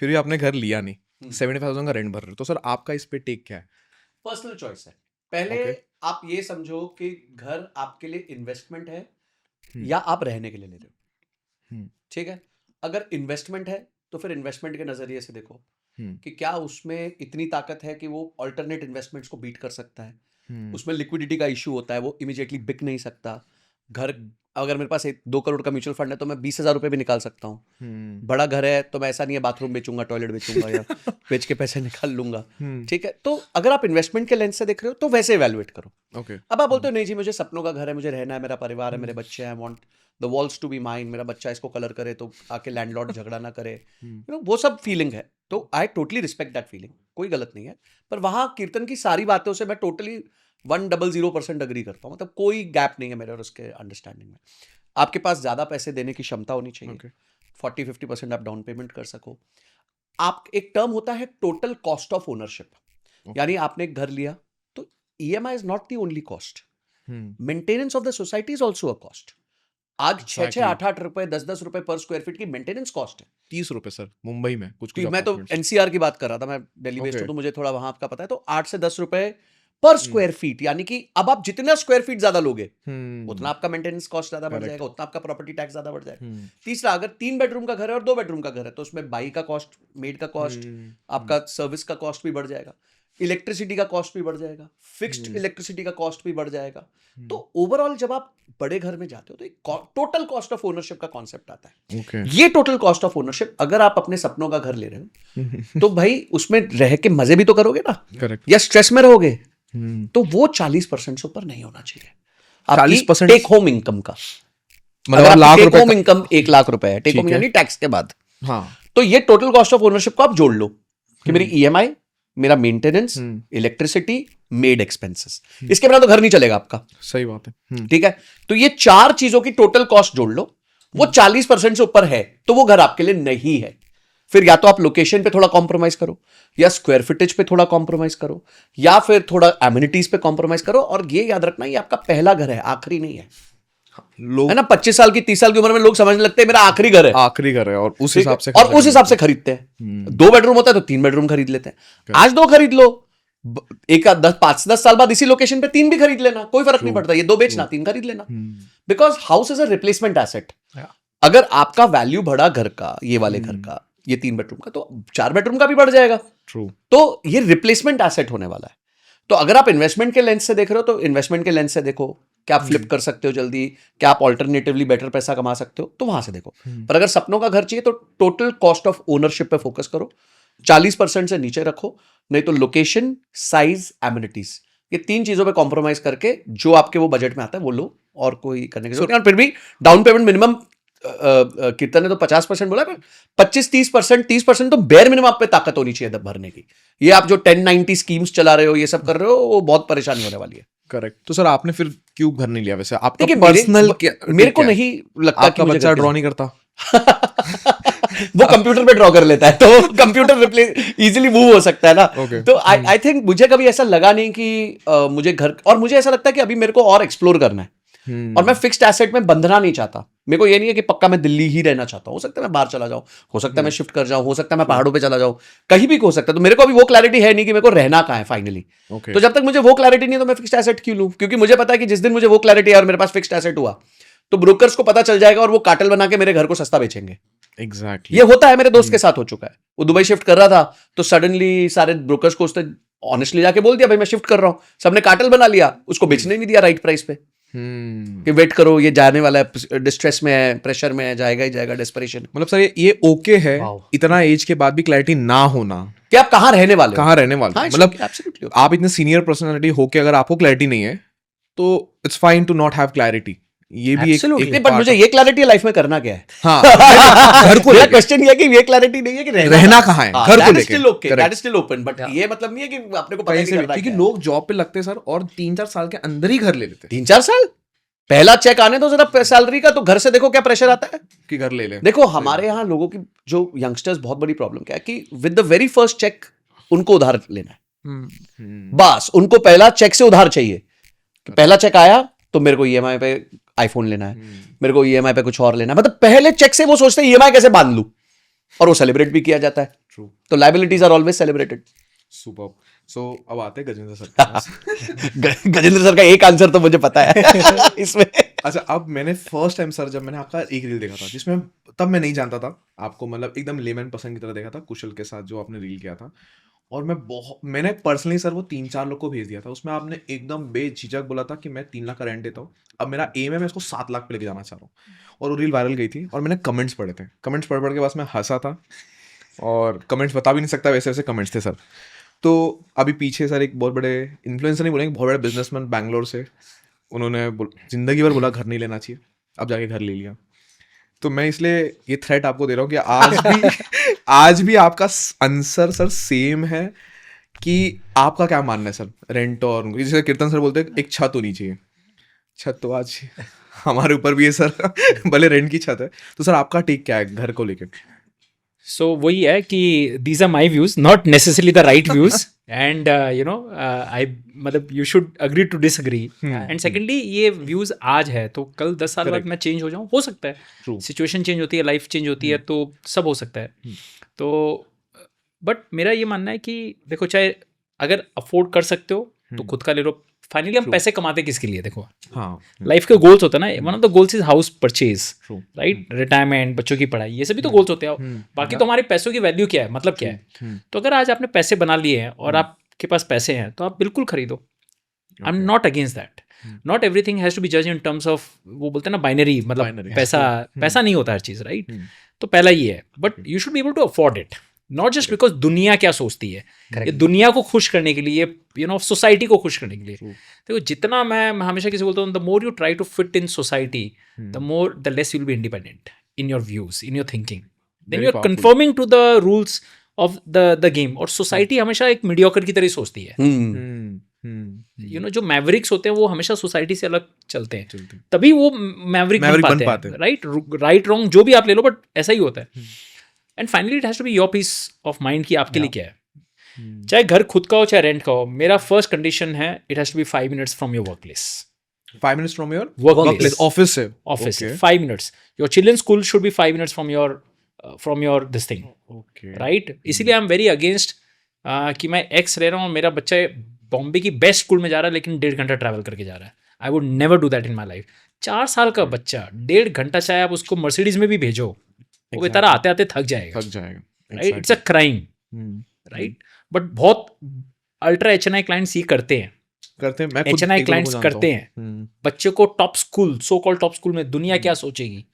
भी आपने घर लिया नहीं. 75,000 का रेंट भर रहे हो. तो सर आपका इस पे टेक क्या है? पर्सनल चॉइस है. पहले आप ये समझो कि घर आपके लिए इन्वेस्टमेंट है या आप रहने के लिए ले रहे हो. ठीक है? अगर इन्वेस्टमेंट है तो फिर इन्वेस्टमेंट के नजरिए से देखो कि क्या उसमें इतनी ताकत है कि वो अल्टरनेट इन्वेस्टमेंट्स को बीट कर सकता है. उसमें लिक्विडिटी का इशू होता है, वो इमीडिएटली बिक नहीं सकता. घर अगर मेरे पास 2 करोड़ का म्यूचुअल फंड है तो मैं 20,000 रुपए भी निकाल सकता हूँ. बड़ा घर है तो मैं ऐसा नहीं है बाथरूम बेचूंगा, टॉयलेट बेचूंगा या बेच के पैसे निकाल लूंगा. ठीक है? तो अगर आप इन्वेस्टमेंट के लेंस से देख रहे हो तो वैसे इवैल्यूएट करो. अब आप बोलते हो नहीं जी मुझे सपनों का घर है, मुझे रहना है, मेरा परिवार है, मेरे बच्चे हैं, I want the walls to be mine, मेरा बच्चा इसको कलर करे तो आके लैंडलॉर्ड झगड़ा ना करे. वो सब फीलिंग है. तो I totally respect that feeling, कोई गलत नहीं है। पर वहां कीर्तन की सारी बातों से मैं टोटली 100% अग्री करता हूँ। मतलब कोई गैप नहीं है मेरे और उसके अंडरस्टैंडिंग में। आपके पास ज्यादा पैसे देने की क्षमता होनी चाहिए, 40-50% आप डाउन पेमेंट कर सको। आप एक टर्म होता है टोटल कॉस्ट ऑफ ओनरशिप, यानी आपने एक घर लिया तो EMI is not the only cost, maintenance of the society is also a cost. आज 6-8 रुपए 10 रुपए पर स्क्वायर फीट की मेंटेनेंस कॉस्ट है। 30 रुपए सर मुंबई में कुछ मैं तो apartments। NCR की बात कर रहा था, मैं दिल्ली बेस्ड हूं Okay। तो मुझे थोड़ा वहां का पता है। तो 8 से 10 रुपए पर स्क्वायर फीट, यानी कि अब आप जितना स्क्वायर फीट ज्यादा लोगे उतना आपका मेंटेनेंस कॉस्ट ज्यादा बढ़ जाएगा, उतना आपका प्रॉपर्टी टैक्स ज्यादा बढ़ जाएगा। तीसरा, अगर 3 बेडरूम का घर है और 2 बेडरूम का घर है तो उसमें बाई का कॉस्ट, मेड का कॉस्ट, आपका सर्विस का कॉस्ट भी बढ़ जाएगा, इलेक्ट्रिसिटी का कॉस्ट भी बढ़ जाएगा, फिक्स्ड इलेक्ट्रिसिटी का कॉस्ट भी बढ़ जाएगा। तो ओवरऑल जब आप बड़े घर में जाते हो तो एक टोटल कॉस्ट ऑफ ओनरशिप का कॉन्सेप्ट आता है। Okay। ये टोटल कॉस्ट ऑफ ओनरशिप, अगर आप अपने सपनों का घर ले रहे हो तो भाई उसमें रह के मजे भी तो करोगे ना, करेक्ट। या स्ट्रेस में रहोगे, तो वो 40% से ऊपर नहीं होना चाहिए। 40% टेक होम इनकम का, मतलब लाख टेक रुपए होम इनकम 1 लाख रुपए है, टेक ठीक होम है। यानी टैक्स के बाद, हाँ। तो ये टोटल कॉस्ट ऑफ ओनरशिप को आप जोड़ लो कि मेरी EMI, मेरा मेंटेनेंस, इलेक्ट्रिसिटी, मेड एक्सपेंसेस, इसके बिना तो घर नहीं चलेगा आपका। सही बात है। ठीक है, तो ये 4 चीजों की टोटल कॉस्ट जोड़ लो, वो 40% से ऊपर है तो वो घर आपके लिए नहीं है। फिर या तो आप लोकेशन पे थोड़ा कॉम्प्रोमाइज करो, या स्क्वायर फीटेज पे थोड़ा कॉम्प्रोमाइज करो, या फिर थोड़ा एमिनिटीज पे कॉम्प्रोमाइज करो। और ये याद रखना, ये आपका पहला घर है, आखिरी नहीं है। लोग है ना, 25 साल की 30 साल की उम्र में लोग समझने लगते हैं मेरा आखिरी घर है, आखिरी घर है और उस हिसाब से और उस हिसाब से खरीदते हैं। 2 बेडरूम होता है तो 3 बेडरूम खरीद लेते हैं। आज 2 खरीद लो, एक 5-10 साल बाद इसी लोकेशन पे 3 भी खरीद लेना, कोई फर्क नहीं पड़ता। ये 2 बेचना, 3 खरीद लेना, because house is a replacement asset. अगर आपका वैल्यू बढ़ा घर का, ये वाले घर का, ये 3 बेडरूम का, तो 4 बेडरूम का भी बढ़ जाएगा। ट्रू। तो ये रिप्लेसमेंट एसेट होने वाला है। तो अगर आप इन्वेस्टमेंट के लेंस से देख रहे हो तो इन्वेस्टमेंट के लेंस से देखो, क्या आप फ्लिप कर सकते हो जल्दी, क्या आप ऑल्टरनेटिवली बेटर पैसा कमा सकते हो, तो वहां से देखो। पर अगर सपनों का घर चाहिए तो टोटल कॉस्ट ऑफ ओनरशिप पे फोकस करो, 40% से नीचे रखो, नहीं तो लोकेशन, साइज, एमिनिटीज, ये 3 चीजों पे कॉम्प्रोमाइज करके जो आपके वो बजट में आता है वो लो, और कोई करने की जरूरत नहीं। और फिर भी डाउन पेमेंट मिनिमम, कीर्तन ने तो 50% बोला, पर 25-30%, 30% तो बेयर मिनिमम आप पे ताकत होनी चाहिए भरने की। ये आप जो 1090 स्कीम्स चला रहे हो, ये सब कर रहे हो, वो बहुत परेशानी होने वाली है। करेक्ट। तो सर आपने फिर क्यों घर नहीं लिया वैसे? आपका देखिए, पर्सनल मेरे को नहीं लगता कि आपका मुझे बच्चा घर ड्रॉ नहीं करता? वो कंप्यूटर पे ड्रॉ कर लेता है, तो कंप्यूटर रिप्लेस इजीली मूव हो सकता है ना। Okay। तो आई थिंक मुझे कभी ऐसा लगा नहीं कि मुझे घर, और मुझे ऐसा लगता है कि अभी मेरे को और एक्सप्लोर करना है, और मैं फिक्स्ड एसेट में बंधना नहीं चाहता। मेरे को ये नहीं है कि पक्का मैं दिल्ली ही रहना चाहता हूँ, हो सकता है मैं बाहर चला जाऊँ, हो सकता है मैं शिफ्ट कर जाऊँ, हो सकता है मैं पहाड़ों पे चला जाऊँ, कहीं भी हो सकता है। तो मेरे को अभी वो क्लैरिटी है नहीं कि मेरे को रहना कहाँ है फाइनली। Okay। तो जब तक मुझे वो क्लैरिटी नहीं है तो मैं फिक्स्ड एसेट क्यों लूँ? क्योंकि मुझे पता है कि जिस दिन मुझे वो क्लैरिटी है और मेरे पास फिक्स्ड एसेट हुआ तो ब्रोकर्स को पता चल जाएगा और वो कार्टेल बना के मेरे घर को सस्ता बेचेंगे। एग्जैक्टली। ये होता है, मेरे दोस्त के साथ हो चुका है। वो दुबई शिफ्ट कर रहा था तो सडनली सारे ब्रोकर्स को उसने ऑनेस्टली जाके बोल दिया भाई मैं शिफ्ट कर रहा हूँ, सबने कार्टेल बना लिया, उसको बेचने ही नहीं दिया राइट प्राइस पे कि वेट करो, ये जाने वाला है, डिस्ट्रेस में है, प्रेशर में है, जाएगा ही जाएगा, डेस्परेशन। मतलब सर ये ओके है इतना एज के बाद भी क्लैरिटी ना होना कि आप कहाँ रहने वाले हो, कहाँ रहने वाले हाँ, हो। मतलब absolutely। आप इतने सीनियर पर्सनालिटी होके अगर आपको क्लैरिटी नहीं है तो it's fine to not have clarity. ये भी एक नहीं, बट मुझे ये क्लैरिटी लाइफ में करना क्या है। हाँ घर को मेरा क्वेश्चन ये है कि ये क्लैरिटी नहीं है कि रहना कहाँ है, घर को लेके। That is still open, but ये मतलब नहीं है कि अपने को पता नहीं करना, क्योंकि लोग जॉब पे लगते हैं सर और 3-4 साल के अंदर ही घर ले लेते हैं। 3-4 साल पहला चेक आने दो जरा सैलरी का, तो घर से देखो क्या प्रेशर आता है कि घर ले ले। देखो हमारे यहाँ लोगों की जो यंगस्टर्स, बहुत बड़ी प्रॉब्लम क्या है कि with the very first check उनको उधार लेना है। बस उनको पहला चेक से उधार चाहिए। पहला चेक आया तो मेरे को EMI पे आईफोन लेना है, मेरे को EMI पे कुछ और लेना है, मतलब पहले चेक से वो सोचते हैं EMI कैसे बांध लूं, और वो सेलिब्रेट भी किया जाता है। True। तो liabilities are always celebrated. Super. So अब आते हैं गजेंद्र सर के पास। गजेंद्र सर का एक आंसर तो मुझे पता है इसमें। अच्छा, अब मैंने फर्स्ट टाइम सर जब मैंने आपका एक रील देखा था जिसमें, तब मैं नहीं जानता था आपको, मतलब एकदम लेमैन पर्सन की तरह देखा था कुशल के साथ जो आपने रील किया था, और मैंने पर्सनली सर वो 3-4 लोग को भेज दिया था। उसमें आपने एकदम बेझिझक बोला था कि मैं 3 लाख का रेंट देता हूँ, अब मेरा एम है मैं इसको 7 लाख पे लेके जाना चाह रहा हूँ। और वो रील वायरल गई थी और मैंने कमेंट्स पढ़े थे, कमेंट्स पढ़ के बस मैं हंसा था, और कमेंट्स बता भी नहीं सकता वैसे वैसे कमेंट्स थे सर। तो अभी पीछे सर एक बहुत बड़े इन्फ्लुएंसर नहीं बोलेंगे, बहुत बड़े बिजनेसमैन बैंगलोर से, उन्होंने जिंदगी भर बोला घर नहीं लेना चाहिए, अब जाके घर ले लिया। तो मैं इसलिए ये थ्रेट आपको दे रहा हूँ कि आज भी आपका आंसर सर सेम है कि आपका क्या मानना है सर रेंट और जैसे कीर्तन सर बोलते हैं एक छत होनी चाहिए, छत तो आज हमारे ऊपर भी है सर भले रेंट की छत है, तो सर आपका टेक क्या है घर को लेकर? सो वही है कि these are my views, not necessarily the right views, and you know I मतलब you should agree to disagree, and secondly ये व्यूज आज है तो कल 10 साल बाद मैं चेंज हो जाऊँ, हो सकता है, सिचुएशन चेंज होती है, लाइफ चेंज होती है, तो सब हो सकता है। तो बट मेरा ये मानना है कि देखो, चाहे अगर अफोर्ड कर सकते हो तो खुद का ले लो। फाइनली हम पैसे कमाते किसके लिए? देखो, हाँ, लाइफ के गोल्स होता है ना, one of the goals is house purchase, right, retirement, बच्चों की पढ़ाई, ये सभी तो गोल्स होते हैं। बाकी तो हमारे पैसों की वैल्यू क्या है, मतलब क्या है। तो अगर आज आपने पैसे बना लिए हैं और आपके पास पैसे हैं तो आप बिल्कुल खरीदो। I am not against that. Not everything has to be जज इन टर्म्स ऑफ, वो बोलते हैं ना बाइनरी, मतलब पैसा नहीं होता हर चीज, राइट। तो पहला ये है, but you should be able to afford it, not just because दुनिया क्या सोचती है, ये दुनिया को खुश करने के लिए, यू नो, सोसाइटी को खुश करने के लिए। देखो, जितना मैं हमेशा किसी बोलता हूँ, the more you try to fit in society, the more the less you will be independent in your views, in your thinking, then you are conforming to the rules of the game. और society हमेशा एक mediocre की तरह सोचती है, you know, जो Mavericks होते हैं वो हमेशा सोसाइटी से अलग चलते हैं, तभी वो मैवरिक बन पाते हैं, राइट रॉन्ग जो भी आप ले लो, बट ऐसा ही होता है। And finally it has to be your peace of mind कि आपके लिए क्या है। चाहे घर खुद का हो चाहे रेंट का हो, मेरा फर्स्ट कंडीशन है it has to be 5 minutes from your work place. 5 minutes from your work place, office से? ऑफिस से 5 minutes। Your children school should be 5 minutes from your this thing, right. इसीलिए I am very against कि मैं x रह रहा हूँ, मेरा बच्चा बॉम्बे की बेस्ट स्कूल में जा रहा है लेकिन 1.5 घंटा ट्रैवल करके जा रहा है। I would never do that in my life. 4 साल का बच्चा 1.5 घंटा, चाहे आप उसको मर्सिडीज में भी भेजो, वो बेचारा आते आते थक जाएगा, right. It's a crime, right. But बहुत अल्ट्रा HNI क्लाइंट्स ये करते हैं, मैं खुद HNI क्लाइंट्स करते हैं। बच्चे को top school, so called top school में, दुनिया क्या सोचेगी,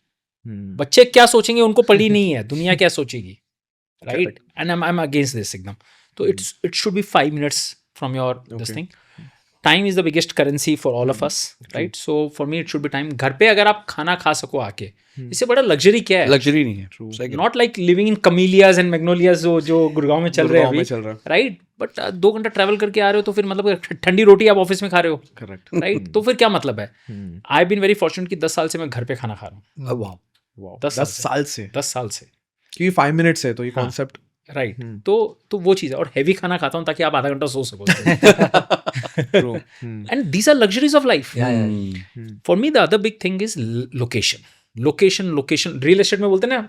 बच्चे क्या सोचेंगे उनको पड़ी नहीं है, दुनिया क्या सोचेगी, right. And I am against this एकदम। तो it should be 5 minutes from your this thing. Time is the biggest currency for all of us, right. So for me it should be time. घर पे अगर आप खाना खा सको आके, इससे बड़ा लग्जरी क्या है? लग्जरी नहीं है, not like living in camellias and magnolias जो गुड़गांव में चल रहे हैं, राइट। बट 2 घंटा ट्रैवल करके आ रहे हो तो फिर मतलब ठंडी रोटी आप ऑफिस में खा रहे हो, करेक्ट, राइट। तो फिर क्या मतलब है? आई बीन वेरी फॉर्चुनेट कि 10 साल से मैं घर पे खाना खा रहा हूँ। 10 साल से क्योंकि 5 minutes है तो ये कॉन्सेप्ट, राइट। तो वो चीज़ है। और हैवी खाना खाता हूँ ताकि आप आधा घंटा सो सको। And these are luxuries of life. For me the other big thing is location. Real estate में बोलते हैं ना,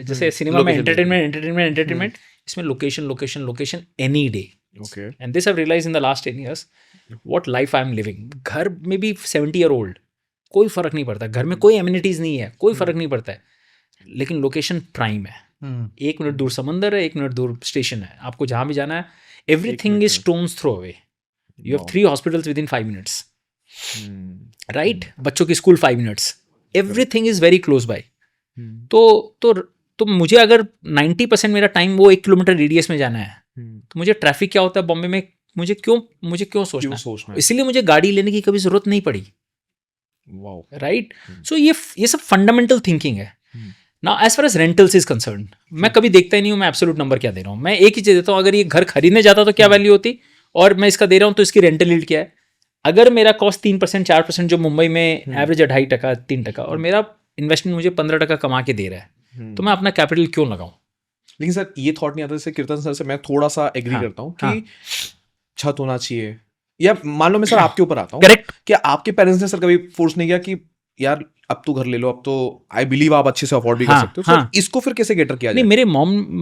जैसे सिनेमा में एंटरटेनमेंट, इसमें location any day. And this I realise in the last 10 years what life I am living. घर में भी 70 year old, कोई फर्क नहीं पड़ता, घर में कोई एमिनिटीज नहीं है, कोई फर्क नहीं पड़ता है, लेकिन लोकेशन प्राइम है। 1 minute दूर समंदर है, 1 minute दूर स्टेशन है, आपको जहां भी जाना है, everything is stone's throw away. You have 3 hospitals within 5 minutes, right. बच्चों की school 5 minutes, everything is very close by. तो मुझे अगर 90% मेरा टाइम वो 1 किलोमीटर रेडियस में जाना है, तो मुझे ट्रैफिक क्या होता है बॉम्बे में, मुझे क्यों सोचना है? इसलिए मुझे गाड़ी लेने की कभी जरूरत नहीं पड़ी, राइट। सो ये सब फंडामेंटल थिंकिंग है। Now as far as rentals is concern, मैं कभी देखता ही नहीं हूँ मैं एब्सोल्यूट नंबर क्या दे रहा हूँ। मैं एक ही चीज देता हूँ, अगर ये घर खरीदने जाता तो क्या वैल्यू होती, और मैं इसका दे रहा हूँ तो इसकी रेंटल यील्ड क्या है। अगर मेरा कॉस्ट 3% 4% जो मुंबई में एवरेज है 2.5% 3%, और मेरा इन्वेस्टमेंट मुझे 15% कमा के दे रहा है, तो मैं अपना कैपिटल क्यों लगाऊं? लेकिन सर ये थॉट नहीं आता, जैसे कीर्तन सर से मैं थोड़ा सा एग्री करता हूँ कि छत होना चाहिए, या मान लो मैं सर आपके ऊपर आता हूँ, करेक्ट। क्या आपके पेरेंट्स ने सर कभी फोर्स नहीं किया कि यार अब तो घर ले लो, अब तो आई बिलीव आप अच्छे से अफोर्ड भी कर सकते हो, सर इसको फिर कैसे कैटर किया जाए? नहीं,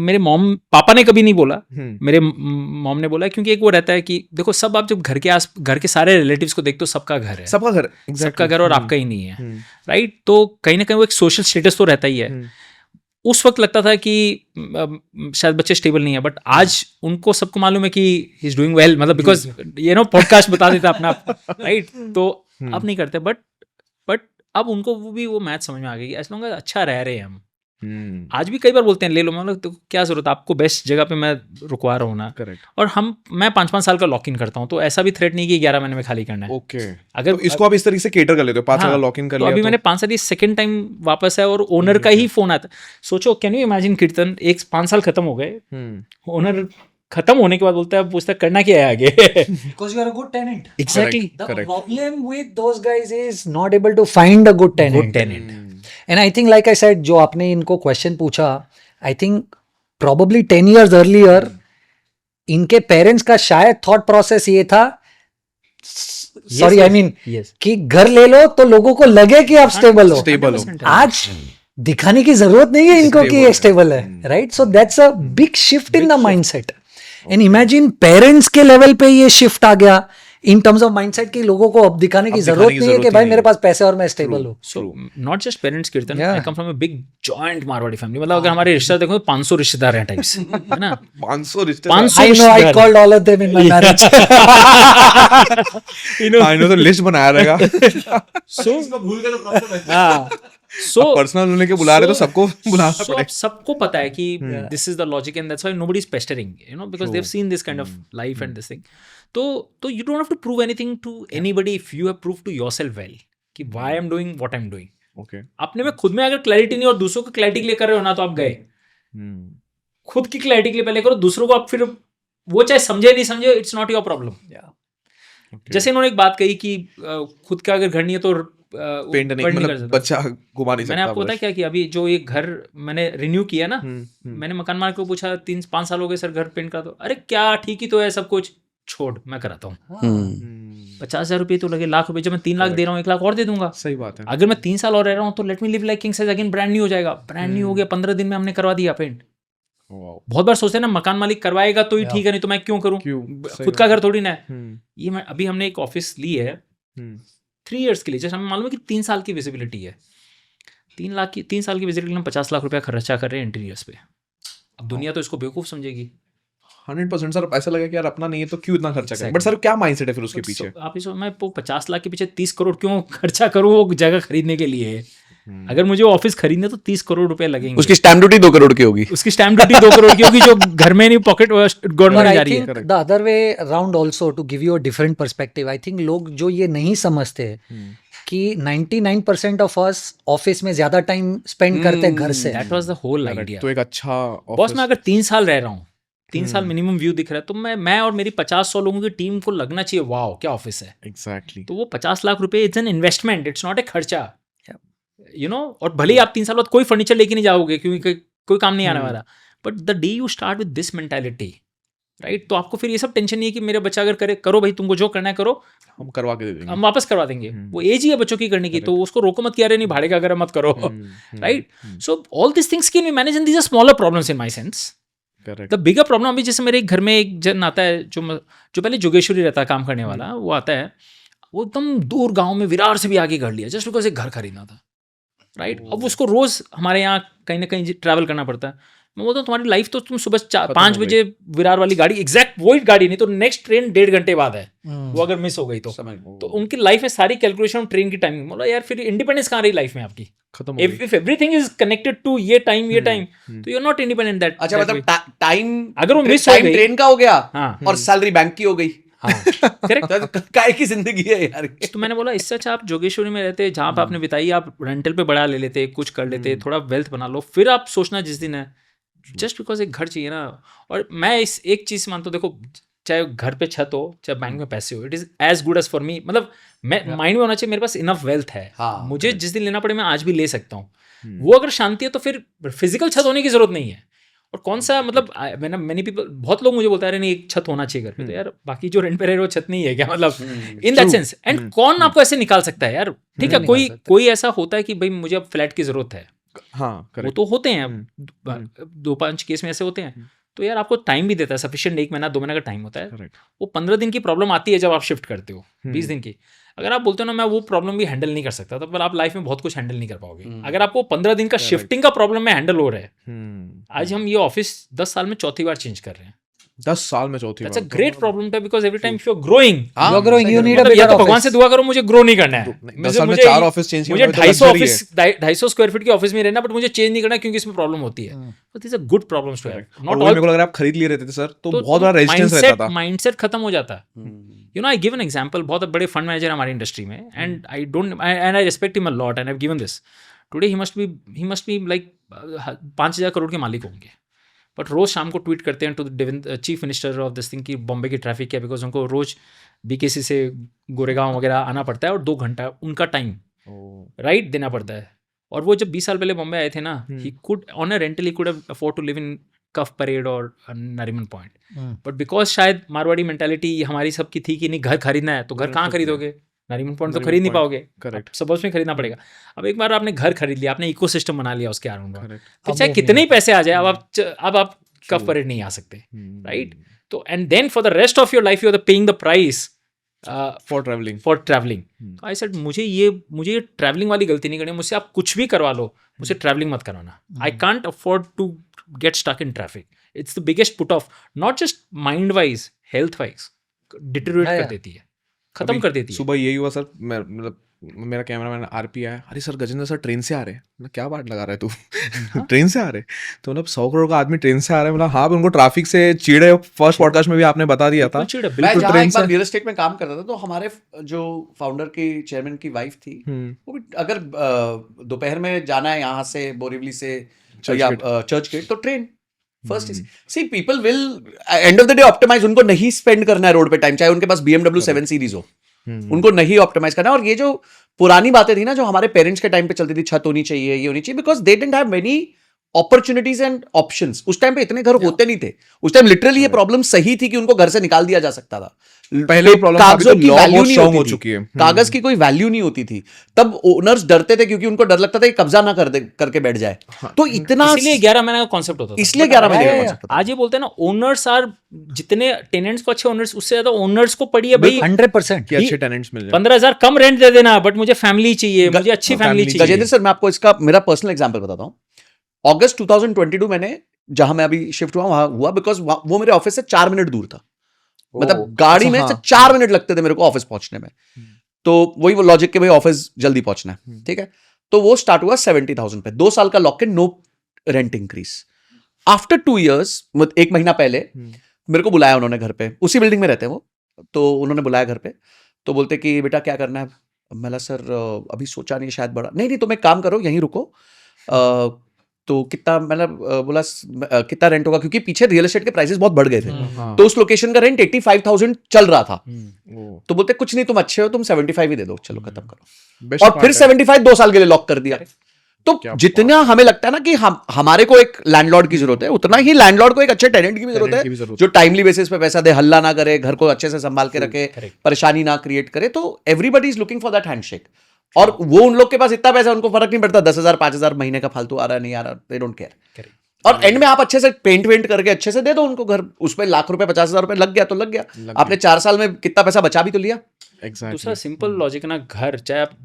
मेरे मॉम पापा ने कभी नहीं बोला, मेरे मॉम ने बोला, क्योंकि एक वो रहता है कि देखो, सब आप जब घर के सारे रिलेटिव्स को देखते हो, सबका घर है, सबका घर और आपका ही नहीं है, राइट। तो कहीं ना कहीं वो एक सोशल स्टेटस तो रहता ही है। उस वक्त लगता था कि शायद बच्चे स्टेबल नहीं है, बट आज उनको सबको मालूम है कि ही इज डूइंग वेल, मतलब बिकॉज यू नो पॉडकास्ट बता देता अपना, राइट। तो अब नहीं करते, बट अब उनको वो मैथ समझ में आ गई कि एज लॉन्ग एज अच्छा रह रहे हैं हम, आज भी कई बार बोलते हैं ले लो, मैं बोला तो क्या जरूरत, आपको बेस्ट जगह पे मैं रुकवा रहा हूँ ना। करेक्ट। और मैं 5-5 साल का लॉक इन करता हूँ, तो ऐसा भी थ्रेट नहीं कि 11 महीने में खाली करना है। ओके, अगर तो इसको आप इस तरीके से केटर कर लेते हो, 5 साल का हाँ, लॉक इन कर तो लिया अभी मैंने 5 साल, ये सेकंड टाइम वापस है, और ओनर का ही फोन आता। सोचो, कैन यू इमेजिन कीर्तन, 5 साल खत्म हो गए, ओनर खत्म होने के बाद बोलता है, पूछता है करना क्या है आगे। Because you are a good tenant. Exactly. The Correct. problem with those guys is not able to find a good tenant. Good tenant. And I think, like I said, जो आपने इनको क्वेश्चन पूछा, I think probably 10 years earlier, इनके parents का शायद thought process ये था, sorry I mean, कि घर ले लो तो लोगों को लगे कि आप स्टेबल हो। स्टेबल हो। आज दिखाने की जरूरत नहीं है इनको कि ये स्टेबल है, right? So that's a big shift in the mindset. And imagine parents के लेवल पे ये शिफ्ट आ गया इन टर्म्स ऑफ माइंडसेट कि लोगों को अब दिखाने की जरूरत नहीं है कि भाई मेरे पास पैसे और मैं स्टेबल हूँ। So not just parents, कीर्तन, I come from a big joint Marwari family. मतलब अगर हमारे रिश्तेदार देखो 500 रिश्तेदार हैं टाइप्स, है ना? 500 रिश्तेदार। 500 I know, I called all of them in my marriage. I know, तो लिस्ट बनाया रहेगा। पर्सनल होने के बुला रहे तो सबको बुलाना पड़ेगा। सबको पता है कि this is the logic, and that's why nobody is pestering, you know, because they have seen this kind of life and this thing. तो you don't have to prove anything to anybody if you have prove to yourself well कि why I am doing what I am doing. Okay, अपने में खुद में अगर clarity नहीं और दूसरों को क्लैरिटी के लिए कर रहे हो ना, तो आप गए। खुद की क्लैरिटी के लिए पहले करो, दूसरों को आप फिर वो चाहे समझे नहीं समझे, इट्स नॉट योर प्रॉब्लम। जैसे इन्होंने एक बात कही कि खुद का अगर घर नहीं है तो पेंट नहीं, मतलब बच्चा घुमा नहीं सकता। मैंने आपको पता क्या कि अभी जो ये घर मैंने रिन्यू किया ना, मैंने मकान मालिक को पूछा 3-5 साल हो गए सर घर पेंट करा दो। अरे क्या ठीक ही तो है सब कुछ, छोड़ मैं कराता हूँ। 50,000 रुपये तो लगे, लाख रुपए, जब मैं 3 लाख दे रहा हूँ 1 लाख और दे दूंगा। सही बात है। अगर मैं 3 साल और रह रहा हूँ तो let me live like king size, again brand new हो जाएगा। ब्रांड न्यू हो गया, 15 दिन में हमने करवा दिया पेंट। बहुत बार सोचते हैं ना मकान मालिक करवाएगा तो ही ठीक है, नहीं तो मैं क्यों करूं, खुद का घर थोड़ी ना है। ये मैं अभी हमने एक ऑफिस ली है 3 इयर्स के लिए, जैसे हमें मालूम है कि 3 साल की विजिबिलिटी है। 3 साल की विजिबिलिटी में 50 लाख रुपया खर्चा कर रहे हैं इंटीरियर्स पे। अब दुनिया तो इसको बेवकूफ समझेगी। 100% सर, ऐसा लगा कि यार अपना नहीं है तो क्यों इतना खर्चा करें। बट सर क्या माइंडसेट है फिर उसके पीछे? आप इस मैं 50 लाख के पीछे 30 करोड़ क्यों खर्चा करूं वो जगह खरीदने के लिए? अगर मुझे ऑफिस खरीदने तो 30 करोड़ रुपए लगेंगे। उसकी स्टैम्प ड्यूटी 2 करोड़ की होगी। उसकी स्टैम्प ड्यूटी 2 करोड़ की होगी, जो घर में नहीं पॉकेट गवर्नमेंट जा रही है। The other way around also, to give you a different perspective, I think लोग जो ये नहीं समझते कि 99% ऑफ अस ऑफिस में ज्यादा टाइम स्पेंड करते हैं घर से। That was the whole idea. तो एक अच्छा बॉस, मैं अगर 3 साल रह रहा हूँ, 3 साल मिनिमम व्यू दिख रहा है, तो मैं और मेरी 50-100 लोगों की टीम को लगना चाहिए वाओ क्या ऑफिस है। एग्जैक्टली। तो वो 50 लाख रुपए it's an investment, it's not a खर्चा, यू नो। और भले ही आप 3 साल बाद कोई फर्नीचर लेके नहीं जाओगे क्योंकि कोई काम नहीं आने वाला, but the day you start with this mentality, right, तो आपको फिर ये सब टेंशन नहीं है कि मेरे बच्चा अगर करो भाई, तुमको जो करना है करो, हम करवा के दे देंगे, हम वापस करवा देंगे। वो एज ही है बच्चों की करने की, तो उसको रोको मत, किया रहे नहीं भाड़े का अगर मत करो, right. So all this things can be manage and these are smaller problems in my sense. The bigger problem, अभी जैसे मेरे एक घर में एक जन आता है जो पहले जोगेश्वरी रहता है काम करने वाला, वो आता है, वो एकदम दूर गाँव में विरार से भी आगे कर लिया जस्ट बिकॉज एक घर खरीदना था, राइट। अब उसको रोज हमारे यहाँ कहीं ना कहीं ट्रैवल करना पड़ता है। मैं बोलता हूँ तुम्हारी लाइफ तो तुम सुबह 5 बजे विरार वाली गाड़ी, एग्जैक्ट वही गाड़ी, नहीं तो नेक्स्ट ट्रेन 1.5 घंटे बाद है, वो अगर मिस हो गई तो उनकी लाइफ में सारी कैलकुलेशन ट्रेन की टाइमिंग। बोला यार फिर इंडिपेंडेंस कहाँ रही लाइफ में आपकी? खत्म। If everything is connected to ये टाइम तो you are not independent that. अच्छा, मतलब टाइम अगर वो मिस हो गई, ट्रेन का हो गया और सैलरी बैंक की हो गई, करेक्ट, काय की जिंदगी है यार। तो मैंने बोला इससे अच्छा आप जोगेश्वरी में रहते, जहाँ पे आपने बिताई, आप रेंटल पे बढ़ा ले लेते, कुछ कर लेते, थोड़ा वेल्थ बना लो, फिर आप सोचना जिस दिन है, जस्ट बिकॉज एक घर चाहिए ना। और मैं इस एक चीज मानता हूँ, देखो चाहे घर पे छत हो चाहे बैंक में पैसे हो, it is as good as for me. मतलब मैं माइंड में होना चाहिए मेरे पास इनफ वेल्थ है, मुझे जिस दिन लेना पड़े मैं आज भी ले सकता हूँ। वो अगर शांति है तो फिर फिजिकल छत होने की जरूरत नहीं है। और कौन सा, मतलब मैनी पीपल, बहुत लोग मुझे बोलते हैं नहीं एक छत होना चाहिए घर पे, तो यार बाकी जो रेंट पे रह रहे हो छत नहीं है क्या, मतलब इन दैट सेंस। एंड कौन आपको ऐसे निकाल सकता है यार? ठीक है, कोई ऐसा होता है कि भाई मुझे अब फ्लैट की जरूरत है, हाँ, वो तो होते हैं, 2-5 केस में ऐसे होते हैं। तो यार आपको टाइम भी देता है, सफिशिएंट 1 महीना 2 महीने का टाइम होता है। वो 15 दिन की प्रॉब्लम आती है जब आप शिफ्ट करते हो, 20 दिन की। अगर आप बोलते हो ना मैं वो प्रॉब्लम भी हैंडल नहीं कर सकता, तो फिर आप लाइफ में बहुत कुछ हैंडल नहीं कर पाओगे। अगर आपको 15 दिन का शिफ्टिंग का प्रॉब्लम में हैंडल हो रहा है, आज हम ये ऑफिस 10 साल में 4थी बार चेंज कर रहे हैं, 10 साल में चौथी दैट्स अ बार ग्रेट प्रॉब्लम था because every time you are growing You are growing, you need a मतलब या bigger तो भगवान office. से दुआ करो मुझे ग्रो नहीं करना है 10 साल में 4 ऑफिस चेंज मुझे 250 ऑफिस 250 स्क्वायर फीट के ऑफिस में रहना बट मुझे चेंज नहीं करना क्योंकि इसमें प्रॉब्लम होती है but this a good problems to have और नॉट वही मेरे को लग रहा है आप खरीद लिए रहते थे सर तो बहुत बड़ा रेजिस्टेंस रहता था माइंडसेट खत्म हो जाता है you know I give an example बहुत बड़े फंड मैनेजर हमारी इंडस्ट्री में and I don't and I respect him a lot and I have given this today he must be like 5,000 crore के मालिक होंगे बट रोज शाम को ट्वीट करते हैं to the chief minister of this thing की बॉम्बे की ट्रैफिक क्या बिकॉज उनको रोज बीकेसी से गोरेगांव वगैरह आना पड़ता है और 2 घंटा उनका टाइम राइट देना पड़ता है और वो जब 20 साल पहले बॉम्बे आए थे ना he could on a rental he could afford to live in Cuff Parade और नरीमन पॉइंट बट बिकॉज शायद मारवाड़ी मेंटालिटी हमारी सबकी थी कि नहीं घर खरीदना है तो घर कहाँ खरीदोगे नरीमन पॉइंट तो खरीद नहीं पाओगे करेक्ट सबस में खरीदना पड़ेगा अब एक बार आपने घर खरीद लिया आपने इकोसिस्टम बना लिया उसके अराउंड फिर चाहे कितने ही पैसे आ जाए अब आप कफ परेड नहीं आ सकते राइट तो and then for the rest of your life you are paying the price for travelling I said मुझे ट्रैवलिंग वाली गलती नहीं करनी मुझसे आप कुछ भी करवा लो मुझे ट्रैवलिंग मत करवाना I can't afford to get stuck in traffic it's the biggest put off not just mind wise health wise deteriorate कर देती है खत्म कर देती है सुबह यही हुआ सर मतलब मेरा कैमरामैन आरपी आया अरे सर गजेंद्र सर ट्रेन से आ रहे हैं मतलब क्या बात लगा रहा है तू ट्रेन से आ रहे तो मतलब 100 करोड़ का आदमी ट्रेन से आ रहा है मतलब हाँ उनको ट्रैफिक से चिड़े फर्स्ट पॉडकास्ट में भी आपने बता दिया था मैं जहाँ एक बार रियल एस्टेट में काम करता था तो हमारे जो फाउंडर की चेयरमैन की वाइफ थी वो भी अगर दोपहर में जाना है यहाँ से बोरीवली से या चर्च गेट तो train first see people will end of the day optimise उनको नहीं स्पेंड करना है रोड पे टाइम चाहे उनके पास BMW 7 सीरीज हो उनको नहीं ऑप्टिमाइज करना और ये जो पुरानी बातें थी ना जो हमारे पेरेंट्स के टाइम पे चलती थी छत होनी चाहिए ये होनी चाहिए because they didn't have many opportunities and options उस टाइम पे इतने घर होते नहीं थे उस टाइम लिटरली ये प्रॉब्लम सही थी कि उनको घर से निकाल दिया जा सकता था पहले प्रॉब्लम कागजों की वैल्यू नहीं हो होती चुकी है कागज की कोई वैल्यू नहीं होती थी तब ओनर्स डरते थे क्योंकि उनको डर लगता था कि कब्जा ना करके बैठ जाए तो इतना इसलिए 11 महीने का कॉन्सेप्ट होता था इसलिए 11 महीने का concept था। आज ये बोलते हैं ना ओनर्स आर जितने टेनेंट्स को अच्छे ओनर्स उससे ज्यादा ओनर्स को पड़ी है भाई 100%. कि अच्छे टेनेंट्स मिल जाए 15,000 कम रेंट दे देना बट मुझे फैमिली चाहिए मुझे अच्छी फैमिली चाहिए गजेंद्र सर मैं आपको इसका मेरा पर्सनल एग्जांपल बताता हूँ अगस्त 2022 मैंने जहां मैं अभी शिफ्ट हुआ वहां हुआ बिकॉज वो मेरे ऑफिस से 4 मिनट दूर था मतलब गाड़ी में से 4 मिनट लगते थे मेरे को ऑफिस पहुंचने में तो वही वो लॉजिक के भाई ऑफिस जल्दी पहुंचना है ठीक है तो वो स्टार्ट हुआ 70,000 पे 2 साल का lock in no rent increase after 2 years 1 महीना पहले मेरे को बुलाया उन्होंने घर पे उसी बिल्डिंग में रहते हैं वो तो उन्होंने बुलाया घर पे तो बोलते कि बेटा क्या करना है मैंने सर अभी सोचा नहीं शायद बड़ा नहीं तुम एक काम करो यहीं रुको तो कितना मतलब बोला कितना रेंट होगा क्योंकि पीछे रियल एस्टेट के प्राइसेस बहुत बढ़ गए थे तो उस लोकेशन का रेंट 85,000 चल रहा था तो बोलते कुछ नहीं तुम अच्छे हो तुम 75 ही दे दो चलो खत्म करो और फिर 75 2 साल के लिए लॉक कर दिया तो जितना हमें लगता है ना कि हमारे को एक लैंडलॉर्ड की जरूरत है उतना ही लैंडलॉर्ड को एक अच्छे टेनेंट की भी जरूरत है जो टाइमली बेसिस पे पैसा दे हल्ला ना करे घर को अच्छे से संभाल के रखे परेशानी ना क्रिएट करे तो everybody is looking for that handshake और वो उन लोग के पास इतना पैसा उनको फर्क नहीं पड़ता 10,000 5,000 महीने का फालतू आ रहा है नहीं आ रहा दे डोंट केयर और एंड में आप अच्छे से पेंट वेंट करके अच्छे से दे दो उनको घर उसमें लाख रुपए 50,000 रुपए लग गया तो लग गया आपने 4 साल में कितना पैसा बचा भी तो लिया दूसरा सिंपल लॉजिक ना घर चाहे आप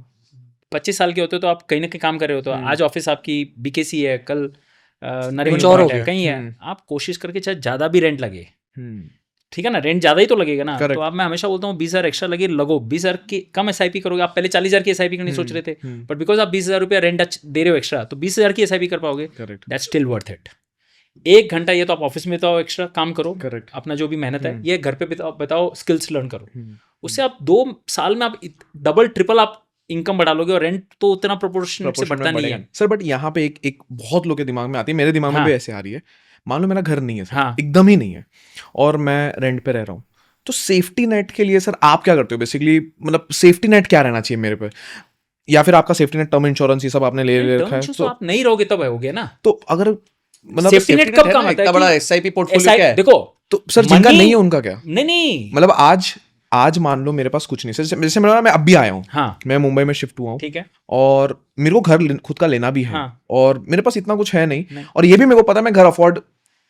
25 साल के होते हो तो आप कहीं ना कहीं काम कर रहे हो तो आज ऑफिस आपकी BKC है कल नरीमन पॉइंट है कहीं है आप कोशिश करके चाहे ज्यादा भी रेंट लगे ठीक है ना रेंट ज्यादा ही तो लगेगा ना तो आप मैं हमेशा बोलता हूँ 20,000 एक्स्ट्रा लगे लगो 20,000 की कम SIP करोगे आप पहले 40,000 की SIP करनी सोच रहे थे बट बिकॉज आप 20,000 रुपया रेंट दे रहे हो एक्स्ट्रा तो 20,000 की SIP कर पाओगे दैट्स स्टिल वर्थ इट 1 घंटा ये तो आप ऑफिस में बताओ एक्स्ट्रा काम करो अपना जो भी मेहनत है ये घर पे बताओ स्किल्स लर्न करो उससे आप 2 साल में आप डबल ट्रिपल आप इनकम बढ़ा लोगे और रेंट तो उतना प्रोपोर्शन से बढ़ता नहीं है सर बट यहाँ पे एक बहुत लोग के दिमाग में आती है मेरे दिमाग में भी ऐसे आ रही है मान लो मेरा घर नहीं है सर एकदम ही नहीं है और मैं रेंट पे रह रहा हूँ तो सेफ्टी नेट के लिए सर आप क्या करते हो बेसिकली मतलब सेफ्टी नेट क्या रहना चाहिए मेरे पे या फिर आपका सेफ्टी नेट टर्म इंश्योरेंस ये सब आपने ले रखा है तो आप नहीं रहोगे तब होगे ना तो अगर मतलब सेफ्टी नेट कब काम आता है बड़ा SIP पोर्टफोलियो क्या है देखो तो सर जिनका नहीं है उनका क्या नहीं मतलब आज मान लो मेरे पास कुछ नहीं सर जैसे मैं अब भी आया हूँ मैं मुंबई में शिफ्ट हुआ हूँ ठीक है और मेरे को घर खुद का लेना भी है और मेरे पास इतना कुछ है नहीं और ये भी मेरे को पता है मैं घर अफोर्ड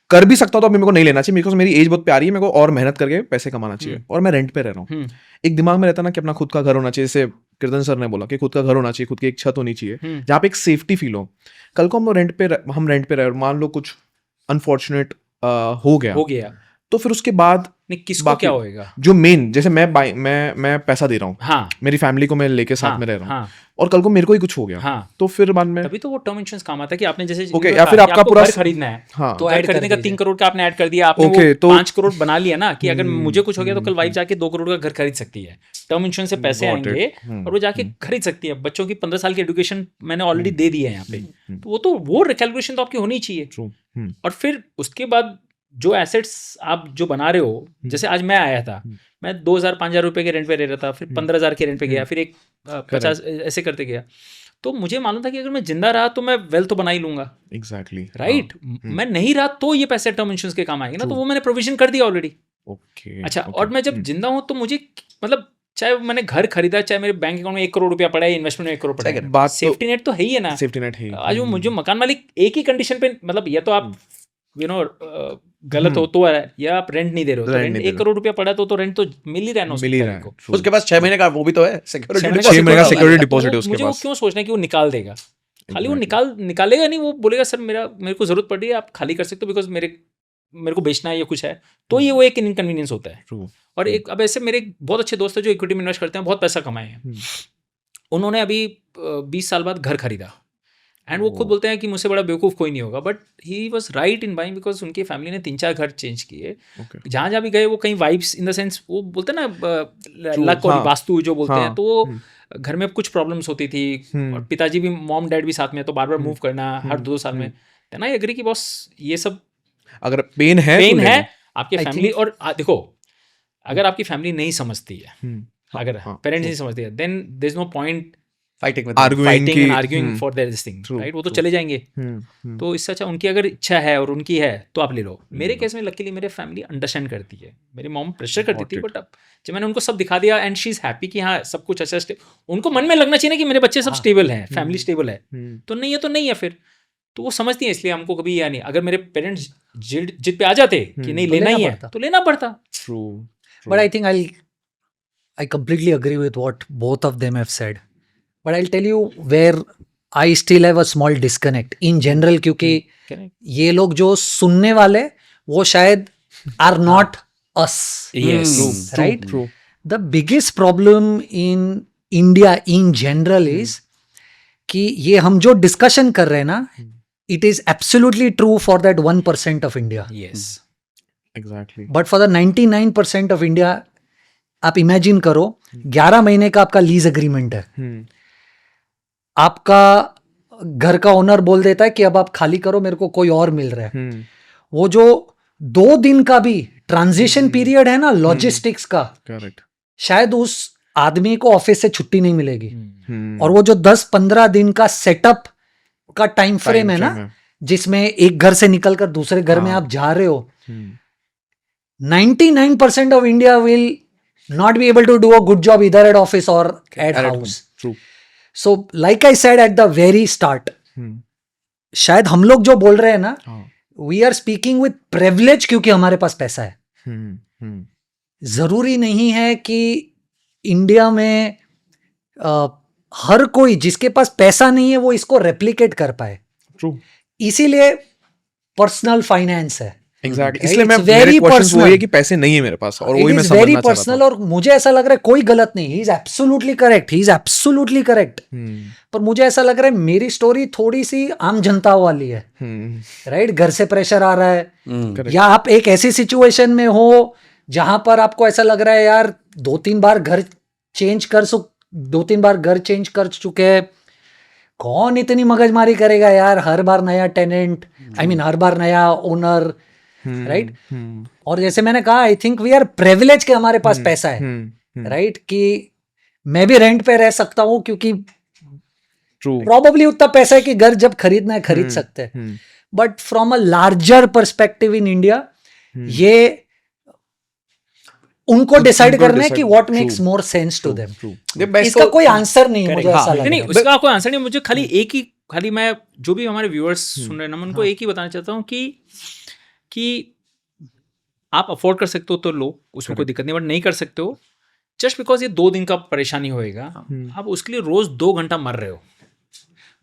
कर भी सकता हूँ तो अभी मेरे को नहीं लेना चाहिए बिकॉज मेरी एज बहुत प्यारी है मेरे को और मेहनत करके पैसे कमाना चाहिए और मैं रेंट पे रह रहा हूँ एक दिमाग में रहता ना कि अपना खुद का घर होना चाहिए जैसे कीर्तन सर ने बोला कि खुद का घर होना चाहिए खुद की एक छत होनी चाहिए जहाँ पे एक सेफ्टी फील हो कल को हम रेंट पे रह रहे मान लो कुछ अनफॉर्चुनेट हो गया तो फिर उसके बाद नहीं, किसको बाकी- क्या होएगा? जो मेन, जैसे मैं पैसा दे रहा हूँ, हाँ मेरी फैमिली को मैं लेके साथ हाँ में रह रहा हूँ, हाँ और कल को मेरे को ही कुछ हो गया, हाँ, तो फिर बाद में तभी तो वो टर्म इंश्योरेंस काम आता है कि आपने जैसे Okay, कहा या फिर कि आपका आपको पूरा घर खरीदना है, हाँ तो घर ऐड कर खरीदने का दीजिए। 3 करोड़ का आपने ऐड कर दिया, आपने Okay, वो तो 5 करोड़ बना लिया ना कि अगर मुझे कुछ हो गया तो कल वाइफ जाके 2 करोड़ का घर खरीद सकती है, टर्म इंश्योरेंस से पैसे Got it. आएंगे और वो जाके खरीद सकती है। बच्चों की 15 साल की एजुकेशन मैंने ऑलरेडी दे दी है यहाँ पे, तो वो कैलकुलेशन तो आपकी होनी चाहिए। True. और फिर उसके बाद जो एसेट्स आप जो बना रहे हो, जैसे आज मैं आया था, मैं 2,000-5,000 रुपए के रेंट पे रह रहा था, फिर 15,000 के रेंट पे गया, फिर एक 50 ऐसे करते गया। तो मुझे मालूम था कि अगर मैं जिंदा रहा तो मैं वेल्थ तो बना ही लूंगा, Exactly. राइट? मैं नहीं रहा तो ये पैसे टर्म इंश्योरेंस के काम आएंगे ना, तो वो मैंने प्रोविजन कर दिया ऑलरेडी। Okay. अच्छा, और मैं जब जिंदा हूँ तो मुझे मतलब चाहे मैंने घर खरीदा, चाहे मेरे बैंक अकाउंट में 1 करोड़ रुपया पड़ा है, इन्वेस्टमेंट में 1 करोड़ पड़ा है, बात तो सेफ्टी नेट तो है ही है ना। सेफ्टी नेट है। आज वो मुझे मकान मालिक एक ही कंडीशन पे, मतलब या तो आप गलत हो तो है, या आप रेंट नहीं दे रहे हो, तो Rent रेंट नहीं दे 1 करोड़ रुपया पड़ा तो रेंट तो मिल ही रहा है ना उस मिल ही बेचारे रहा है। को। True. उसके पास 6 महीने का वो भी तो है 6 सिक्योरिटी महीने छह महीने का security security है। deposit तो है उसके मुझे वो पास। क्यों सोचना है कि वो निकाल देगा, खाली वो निकालेगा नहीं, वो बोलेगा सर मेरे को जरूरत पड़ रही है, आप खाली कर सकते हो बिकॉज मेरे को बेचना है या कुछ है, तो ये वो एक इनकन्वीनियंस होता है। True. और एक अब ऐसे मेरे एक बहुत अच्छे दोस्त है जो इक्विटी में इन्वेस्ट करते हैं, बहुत पैसा कमाए हैं, उन्होंने अभी 20 साल बाद घर खरीदा, एंड वो खुद बोलते हैं कि मुझसे बड़ा बेवकूफ़ कोई नहीं होगा, but he was right in buying because उनकी फैमिली ने 3-4 घर चेंज किए। Okay. जहाँ जहाँ भी गए वो कहीं वाइब्स इन द सेंस, वो बोलते हैं ना लक और हाँ, वास्तु जो बोलते हैं, हाँ, तो वो घर में कुछ प्रॉब्लम्स होती थी, और पिताजी भी मॉम डैड भी साथ में, तो बार बार मूव करना हर 2 साल में, देन आई एग्री कि बॉस ये सब अगर पेन है पेन तो है ले लो। आपके I फैमिली। और देखो, अगर आपकी फैमिली नहीं समझती है, अगर हाँ, पेरेंट्स नहीं समझते हैं, then there is no point fighting with Arguing fighting की- and arguing for there this thing, True, right? वो तो true. चले जाएंगे। हम्म, तो इससे अच्छा उनकी अगर इच्छा है और उनकी है तो आप ले लो। मेरे केस में लकीली मेरे फैमिली अंडरस्टैंड करती है, मेरी मॉम प्रेशर करती थी, बट अब जब मैंने उनको सब दिखा दिया एंड शी इज हैप्पी कि हाँ सब कुछ अच्छा, उनको मन में लगना चाहिए ना कि मेरे बच्चे सब स्टेबल हैं, फैमिली स्टेबल है, तो नहीं है तो नहीं है, फिर तो वो समझती है, इसलिए हमको कभी या नहीं। अगर मेरे पेरेंट्स जिद पे आ जाते कि नहीं तो लेना लेना ही है पड़ता। तो लेना पड़ता। True. But I think I completely agree with what both of them have said. But I'll tell you where I still have a small disconnect in general, क्योंकि Correct. ये लोग जो सुनने वाले वो शायद are not us. Yes. Right? True. The biggest problem in India in general is कि ये हम जो डिस्कशन कर रहे हैं ना, it is absolutely true for that 1% of India. Yes. Exactly. But for the 99% of India, आप इमेजिन करो 11 महीने का आपका लीज एग्रीमेंट है, आपका घर का ओनर बोल देता है कि अब आप खाली करो, मेरे को कोई और मिल रहा है। वो जो 2 दिन का भी ट्रांजिशन पीरियड है ना लॉजिस्टिक्स का, Correct. शायद उस आदमी को ऑफिस से छुट्टी नहीं मिलेगी। हम्म, और वो जो 10-15 दिन का सेटअप का टाइम फ्रेम है frame ना, है। जिसमें एक घर से निकलकर दूसरे घर में हाँ। आप जा रहे हो, हम्म, 99% of India will not be able to do a good job either at office or at at house. home. True. So, like I said at the very start, हम्म, शायद हम लोग जो बोल रहे हैं ना, हाँ, we are speaking with privilege क्योंकि हमारे पास पैसा है। हम्म, जरूरी नहीं है कि इंडिया में हर कोई जिसके पास पैसा नहीं है वो इसको रेप्लिकेट कर पाए। True. इसीलिए पर्सनल फाइनेंस है। Exactly. Right? इसलिए मैं It's मेरे very क्वेश्चंस वही है personal. कि पैसे नहीं है मेरे पास, और वही It मैं is very समझना चाह personal, रहा और मुझे ऐसा लग रहा है कोई गलत नहीं, he is absolutely correct, he is absolutely correct. था। पर मुझे ऐसा लग रहा है मेरी स्टोरी थोड़ी सी आम जनता वाली है, राइट? घर से प्रेशर आ रहा है, Correct. या आप एक ऐसी सिचुएशन में हो जहां पर आपको ऐसा लग रहा है यार 2-3 बार घर चेंज कर चुके हैं, कौन इतनी मगजमारी करेगा यार, हर बार नया टेनेंट, हर बार नया ओनर, राइट? और जैसे मैंने कहा, I think we are privilege के हमारे पास पैसा है, राइट? कि मैं भी रेंट पे रह सकता हूँ क्योंकि True. प्रॉबेबली उतना पैसा है कि घर जब खरीदना है खरीद सकते हैं। But from a larger perspective in India, ये उनको डिसाइड उनको करना है कि decide- what true, makes more sense to them. True. इसका कोई आंसर नहीं है, मुझे Correct. ऐसा नहीं लग नहीं, रहा है। उसका कोई आंसर नहीं। मुझे खाली एक ही, खाली मैं जो भी हमारे व्यूअर्स सुन रहे हैं ना, मैं उनको एक ही बताना चाहता हूँ कि आप अफोर्ड कर सकते हो तो लो, उसमें कोई दिक्कत नहीं, बट नहीं कर सकते हो जस्ट बिकॉज ये 2 दिन का परेशानी होएगा, आप उसके लिए रोज 2 घंटा मर रहे हो।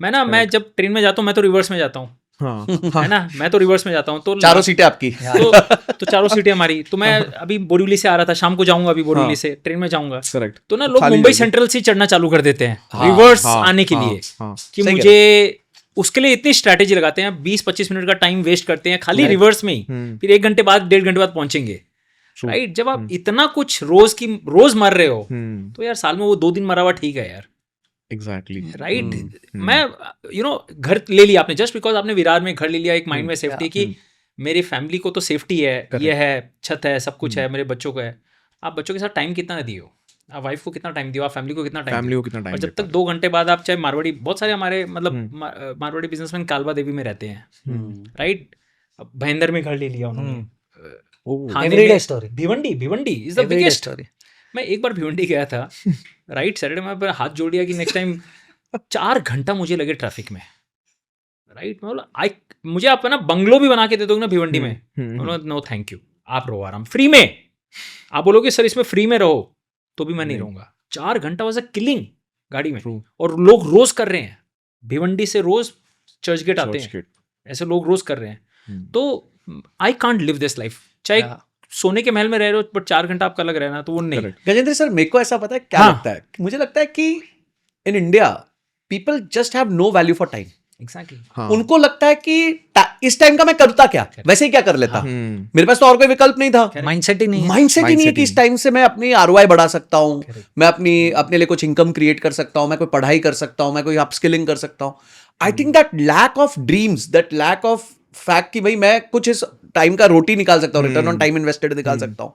मैं जब ट्रेन में जाता हूँ मैं तो रिवर्स में जाता हूँ, हाँ है ना, मैं तो रिवर्स में जाता हूँ, तो चारों सीटें आपकी। तो चारों सीटें हमारी। तो मैं अभी बोरीवली से आ रहा था, शाम को जाऊंगा, अभी बोरीवली से ट्रेन में जाऊंगा, करेक्ट। तो ना लोग खाली मुंबई जगह। सेंट्रल से चढ़ना चालू कर देते हैं हाँ, रिवर्स हाँ, आने के हाँ, लिए, हाँ, कि सही कह मुझे उसके लिए इतनी स्ट्रैटेजी लगाते हैं, 20-25 मिनट का टाइम वेस्ट करते हैं खाली रिवर्स में ही, फिर 1 घंटे बाद 1.5 घंटे बाद पहुंचेंगे, राइट। जब आप इतना कुछ रोज मर रहे हो, तो यार साल में वो 2 दिन मरा हुआ ठीक है यार, एग्जैक्टली। राइट। मैं घर ले लिया आपने, जस्ट बिकॉज आपने विरार में घर ले लिया, एक माइंड में सेफ्टी की मेरी फैमिली को तो सेफ्टी है, ये है, छत है, सब कुछ है, मेरे बच्चों को है। आप बच्चों के साथ टाइम कितना दिए हो, आप वाइफ को कितना टाइम दियो, आप फैमिली को कितना टाइम फैमिली को कितना टाइम और जब तक 2 घंटे बाद आप चाहे मारवाड़ी, बहुत सारे हमारे मतलब मारवाड़ी बिजनेसमैन कालबा देवी में रहते हैं, राइट। भयंदर में घर ले लिया उन्होंने, थाने एवरीडे में story, Bhiwandi is the everyday biggest. Story. मैं एक बार भिवंडी गया था, राइट, सैटरडे में पर हाथ जोड़ दिया कि नेक्स्ट टाइम 4 घंटा मुझे लगे ट्रैफिक में, राइट। मतलब मुझे आप ना बंगलो भी बना के दे दोगे ना भिवंडी में, नो थैंक यू, आप रहो आराम, फ्री में। आप बोलोगे सर इसमें फ्री में रहो, तो भी मैं नहीं रहूंगा। 4 घंटा वाज अ किलिंग गाड़ी में, और लोग रोज कर रहे हैं, भिवंडी से रोज चर्च गेट आते हैं, ऐसे लोग रोज कर रहे हैं। तो आई कांट लिव दिस लाइफ, चाहे सोने के महल में रह रहे हो, बट 4 घंटा आपका लग रहा है ना, तो वो नहीं। गजेंद्र सर, मेरे को ऐसा पता है क्या लगता है, मुझे लगता है कि in India people just have no value for time. Exactly. उनको लगता है कि इस टाइम का मैं करता क्या, वैसे ही क्या कर लेता, मेरे पास तो और कोई विकल्प नहीं था, माइंडसेट ही नहीं है। माइंडसेट ही नहीं है कि इस टाइम से मैं अपनी ROI बढ़ा सकता हूँ, मैं अपने लिए कुछ इनकम क्रिएट कर सकता हूँ, मैं कोई पढ़ाई कर सकता हूँ, मैं कोई अपस्किलिंग कर सकता हूँ। I think that lack of dreams, that lack of fact कि भाई मैं कुछ इस टाइम का रोटी निकाल सकता हूँ, रिटर्न ऑन टाइम इन्वेस्टेड निकाल सकता हूँ,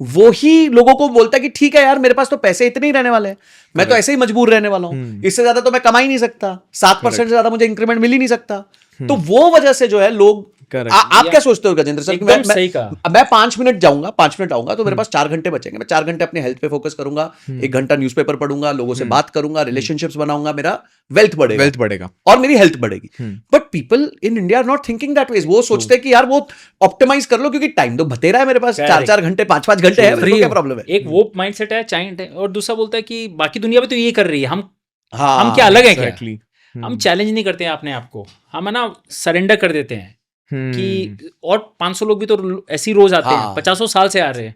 वो ही लोगों को बोलता है कि ठीक है यार, मेरे पास तो पैसे इतने ही रहने वाले हैं, मैं तो ऐसे ही मजबूर रहने वाला हूं, इससे ज्यादा तो मैं कमा ही नहीं सकता, 7% से ज्यादा मुझे इंक्रीमेंट मिल ही नहीं सकता। तो वो वजह से जो है लोग, आप क्या सोचते हो गजेंद्र सर? एकदम सही कहा। मैं 5 मिनट जाऊंगा, 5 मिनट आऊंगा, तो मेरे पास 4 घंटे बचेंगे, मैं 4 घंटे अपने हेल्थ पे फोकस करूंगा, 1 घंटा न्यूज़पेपर पढ़ूंगा, लोगों से बात करूंगा, रिलेशनशिप्स बनाऊंगा, मेरा वेल्थ बढ़ेगा और मेरी हेल्थ बढ़ेगी। But people in India are not thinking that way. वो सोचते हैं कि यार वो ऑप्टिमाइज कर लो, क्योंकि टाइम तो बतेरा है मेरे पास, 4-4 घंटे 5-5 घंटे है, तो क्या प्रॉब्लम है? एक वो माइंडसेट है चाइल्ड, और दूसरा बोलता है कि बाकी दुनिया में तो ये कर रही है, हम क्या अलग है क्या? हम चैलेंज नहीं करते हैं अपने आप को, हम है ना सरेंडर कर देते हैं कि और 500 लोग भी तो ऐसे ही रोज आते हैं, 50 साल से आ रहे हैं,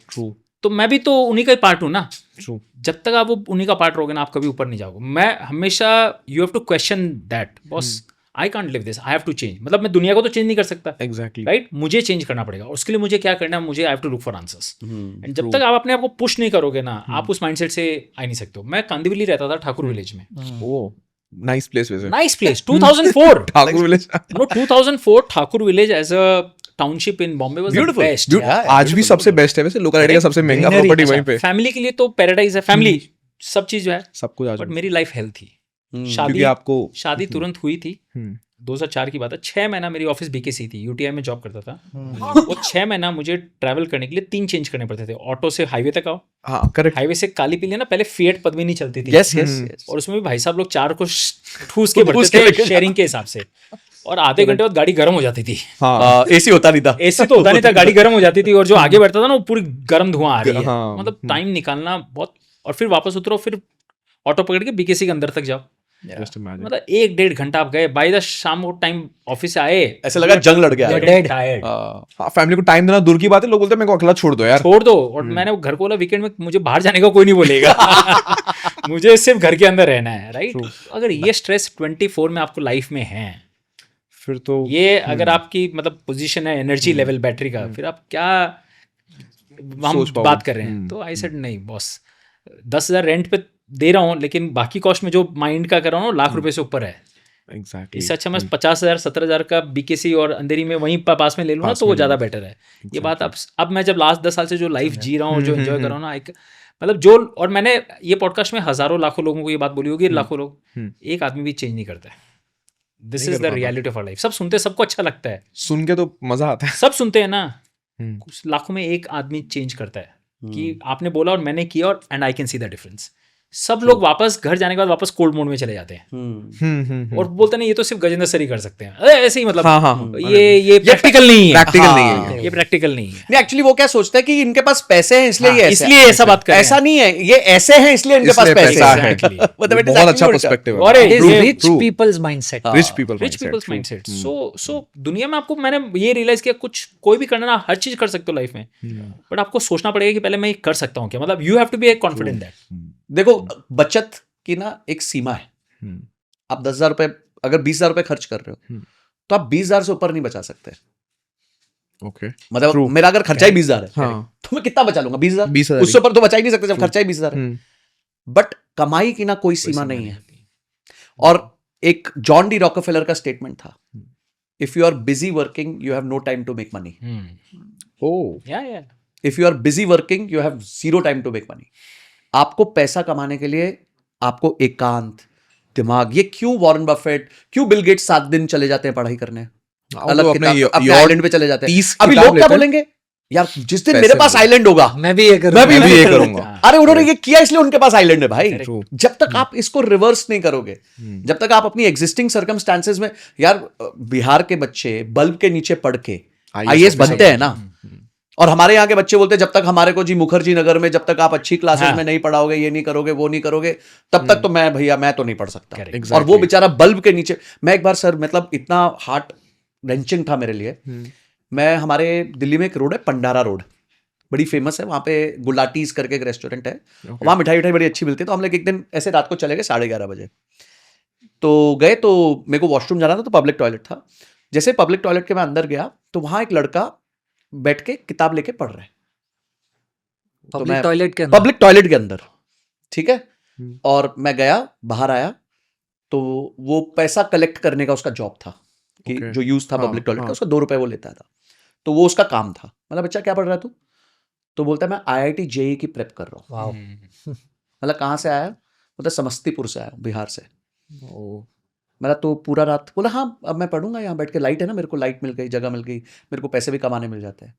तो मैं भी तो उन्हीं का ही पार्ट हूं ना। जब तक आप वो उन्हीं का पार्ट रहोगे ना, आप कभी ऊपर नहीं जाओगे। मैं हमेशा, you have to question that, boss I can't live this, I have to change. मतलब मैं दुनिया को तो चेंज नहीं कर सकता, एग्जैक्टली, राइट, मुझे चेंज करना पड़ेगा, और उसके लिए मुझे क्या करना है, मुझे I have to look for answers. And जब तक आप अपने आप को पुश नहीं करोगे ना, आप उस माइंडसेट से आ नहीं सकते हो। मैं कांदिवली रहता था, ठाकुर विलेज में। ओ नाइस प्लेस, वैसे nice place, 2004 Thakur Village. No 2004 Thakur Village as a township in Bombay was the best. आज भी सबसे बेस्ट है वैसे, लोकेलिटी का सबसे महंगा प्रॉपर्टी वहीं पे। फैमिली के लिए तो पैराडाइज है, फैमिली सब चीज जो है सब कुछ आज, बट मेरी लाइफ हेल्थ थी। क्योंकि आपको शादी तुरंत हुई थी, 2004 की बात है। 6 महीना मेरी ऑफिस BKC थी, UTI में जॉब करता था। वो 6 महीना मुझे ट्रैवल करने के लिए 3 चेंज करने पड़ते थे। ऑटो से हाईवे तक आओ, हाँ करेक्ट, हाईवे से काली पीली ना, पहले फिएट पद्मिनी चलती थी, यस यस, और उसमें भी भाई साहब लोग 4 को ठूस के भरते थे शेयरिंग के हिसाब से, और आधे घंटे बाद गाड़ी गर्म हो जाती थी। हाँ AC होता नहीं था, AC तो होता नहीं था, गाड़ी गर्म हो जाती थी, और जो आगे बैठता था ना वो पूरी गर्म धुआं आ रही है। हाँ, मतलब टाइम निकालना बहुत, और फिर वापस उतरो, फिर ऑटो पकड़ के BKC के अंदर तक जाओ। जस्ट इमेजिन, मतलब 1-1.5 घंटा आप गए, बाय द शाम को टाइम ऑफिस से आए, ऐसा लगा जंग लड़ गया, टायर्ड, हाँ फैमिली को टाइम देना दूर की बात है, लोग बोलते हैं मेरे को अकेला छोड़ दो यार, छोड़ दो। और मैंने वो घर को बोला वीकेंड में मुझे बाहर जाने का कोई नहीं बोलेगा मुझे सिर्फ घर के अंदर रहना है, राइट। अगर ये स्ट्रेस 24 में आपको लाइफ में है, फिर तो ये अगर आपकी मतलब पोजीशन है एनर्जी लेवल बैटरी का, फिर आप क्या हम बात कर रहे हैं। तो आई सेड नहीं बॉस, 10,000 रेंट पे दे रहा हूँ, लेकिन बाकी कॉस्ट में जो माइंड का कर रहा हूँ लाख रुपए से ऊपर है। एग्जैक्टली, इससे अच्छा मैं 50,000 17,000 का BKC और अंधेरी में वहीं पास में ले लूँ ना, तो वो ज़्यादा बेटर है। ये बात अब मैं जब लास्ट 10 साल से जो लाइफ जी रहा हूँ, जो एंजॉय कर रहा हूँ ना, मतलब जो, और मैंने ये पॉडकास्ट में हज़ारों लाखों लोगों को ये बात बोली होगी, लाखों लोग, एक आदमी भी चेंज नहीं करता है। This is the reality of our life. सब सुनते हैं, सबको अच्छा लगता है, सुन के तो मजा आता है, सब सुनते हैं ना, कुछ लाखों में एक आदमी चेंज करता है कि आपने बोला और मैंने किया, और and I can see the difference. सब लोग वापस घर जाने के बाद वापस कोल्ड मोड में चले जाते हैं और बोलते नहीं ये तो सिर्फ गजेंद्र सर ही कर सकते हैं। अरे ऐसे ही मतलब हाँ, हाँ, ये प्रैक्टिकल नहीं है, प्रैक्टिकल नहीं हाँ। है ये प्रैक्टिकल नहीं है। नहीं, एक्चुअली वो क्या सोचता है कि इनके पास पैसे हैं इसलिए ये ऐसे इसलिए ऐसा बात कर रहे हैं। ऐसा नहीं है, ये ऐसे हैं इसलिए इनके पास इसलिए पैसे पैसा हैं। है। Exactly. मतलब it is बहुत अच्छा actually उल्टा। पर्सपेक्टिव और है। ये It is True, rich people's mindset. Rich people rich people's mindset. So दुनिया में आपको मैंने ये रियलाइज किया कुछ कोई भी करना ना, हर चीज कर सकते हो लाइफ में, बट आपको सोचना पड़ेगा कि पहले मैं ये कर सकता हूँ क्या। मतलब you have to be confident that. देखो, बचत की ना एक सीमा है। आप 10,000 रुपए, अगर 20,000 रुपए खर्च कर रहे हो तो आप 20,000 से ऊपर नहीं बचा सकते। ओके, मतलब True. मेरा अगर खर्चा ही 20,000 है हाँ, तो मैं कितना बचा लूंगा? 20,000। 20,000 उससे ऊपर तो बचा ही नहीं सकते जब True. खर्चा ही 20,000 है। हम्म, बट कमाई की ना कोई सीमा नहीं है। और एक जॉन डी रॉकफेलर का स्टेटमेंट था, if you are busy working you have no time to make money. Oh, या if you are busy working you have zero time to make money. आपको पैसा कमाने के लिए आपको एकांत, दिमाग, ये क्यों वॉरेन बफेट, क्यों बिल गेट्स 7 दिन चले जाते हैं पढ़ाई करने, अलग अपने आइलैंड पे चले जाते हैं। 30 अभी किताब लोग क्या लेते हैं। बोलेंगे, यार जिस दिन पैसे मेरे पास मिले। आइलैंड होगा मैं भी ये करूंगा। मैं भी ये करूंगा। करूंगा। अरे उन्होंने ये किया इसलिए उनके पास आइलैंड है भाई। True. जब तक आप इसको रिवर्स नहीं करोगे, जब तक आप अपनी एग्जिस्टिंग सर्कमस्टांसेस में, यार बिहार के बच्चे बल्ब के नीचे पढ़ के आईएएस बनते हैं ना। और हमारे यहाँ के बच्चे बोलते हैं जब तक हमारे को जी मुखर्जी नगर में जब तक आप अच्छी क्लासेस में नहीं पढ़ाओगे, ये नहीं करोगे, वो नहीं करोगे, तब तक तो मैं भैया मैं तो नहीं पढ़ सकता। Correct. और वो बेचारा बल्ब के नीचे, मैं एक बार सर मतलब इतना हार्ट रेंचिंग था मेरे लिए। मैं हमारे दिल्ली में एक रोड है पंडारा रोड, बड़ी फेमस है, वहाँ पे गुलाटीज करके एक रेस्टोरेंट है, वहाँ मिठाई बड़ी अच्छी मिलती है। तो हम लोग एक दिन ऐसे रात को चले गए 11:30 बजे, तो गए तो मेरे को वॉशरूम जाना था, तो पब्लिक टॉयलेट था। जैसे पब्लिक टॉयलेट के मैं अंदर गया तो वहाँ एक लड़का बैठ के किताब लेके पढ़ रहा है। तो पब्लिक मैं टॉयलेट के अंदर। पब्लिक टॉयलेट के अंदर, ठीक है। और मैं गया, बाहर आया, तो वो पैसा कलेक्ट करने का उसका जॉब था कि Okay. जो यूज था हाँ, पब्लिक टॉयलेट का, हाँ। उसका 2 रुपए वो लेता था। तो वो उसका काम था। मतलब बच्चा क्या पढ़ रहा है तू? तो बोलता है मैं IIT JEE की प्रेप कर रहा हूँ। वाओ। मतलब कहाँ से आया? मतलब समस्तीपुर से आया, बिहार से। ओह, मतलब तो पूरा रात बोला हाँ अब मैं पढ़ूंगा, यहाँ बैठ के लाइट है ना, मेरे को लाइट मिल गई, जगह मिल गई, मेरे को पैसे भी कमाने मिल जाते हैं।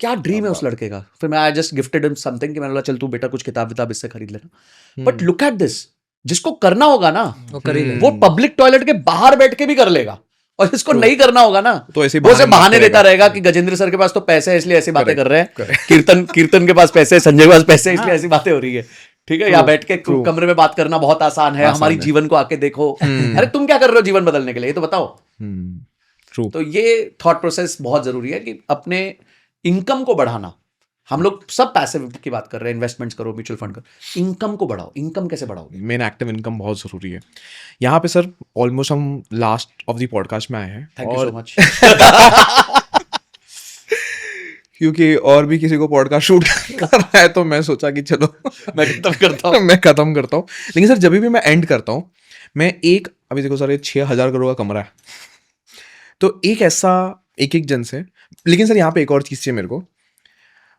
क्या ड्रीम है उस लड़के का। फिर मैं I just gifted him something कि मैंने बोला चल तू बेटा कुछ किताब विताब इससे खरीद लेना। बट लुक एट दिस, जिसको करना होगा ना वो कर ही वो पब्लिक टॉयलेट के बाहर बैठ के भी कर लेगा, और जिसको नहीं करना होगा ना तो ऐसे वो से बहाने मारते देता रहेगा कि गजेंद्र सर के पास तो पैसे है इसलिए ऐसी बातें Correct, कर रहे हैं, correct. कीर्तन के पास पैसे है, संजय के पास पैसे है इसलिए ऐसी बातें हो रही है। ठीक है, यहाँ बैठ के true. कमरे में बात करना बहुत आसान है, आसान हमारी है. जीवन को आके देखो। अरे तुम क्या कर रहे हो जीवन बदलने के लिए, ये तो बताओ। ट्रू। तो ये थॉट प्रोसेस बहुत जरूरी है कि अपने इनकम को बढ़ाना। हम लोग सब पैसिव की बात कर रहे हैं, इन्वेस्टमेंट्स करो, म्यूचुअल फंड करो, इनकम को बढ़ाओ। इनकम कैसे बढ़ाओगे? मेन एक्टिव इनकम बहुत ज़रूरी है। यहाँ पे सर ऑलमोस्ट हम लास्ट ऑफ द पॉडकास्ट में आए हैं। थैंक यू और सो मच। क्योंकि और भी किसी को पॉडकास्ट शूट कर रहा है तो मैं सोचा कि चलो मैं खत्म करता हूँ। मैं खत्म करता हूँ। लेकिन सर जब भी मैं एंड करता हूँ, मैं एक, अभी देखो सर ये 6,000 करोड़ का कमरा है, तो एक ऐसा एक जन से, लेकिन सर यहाँ पे एक और चीज़ चाहिए मेरे को,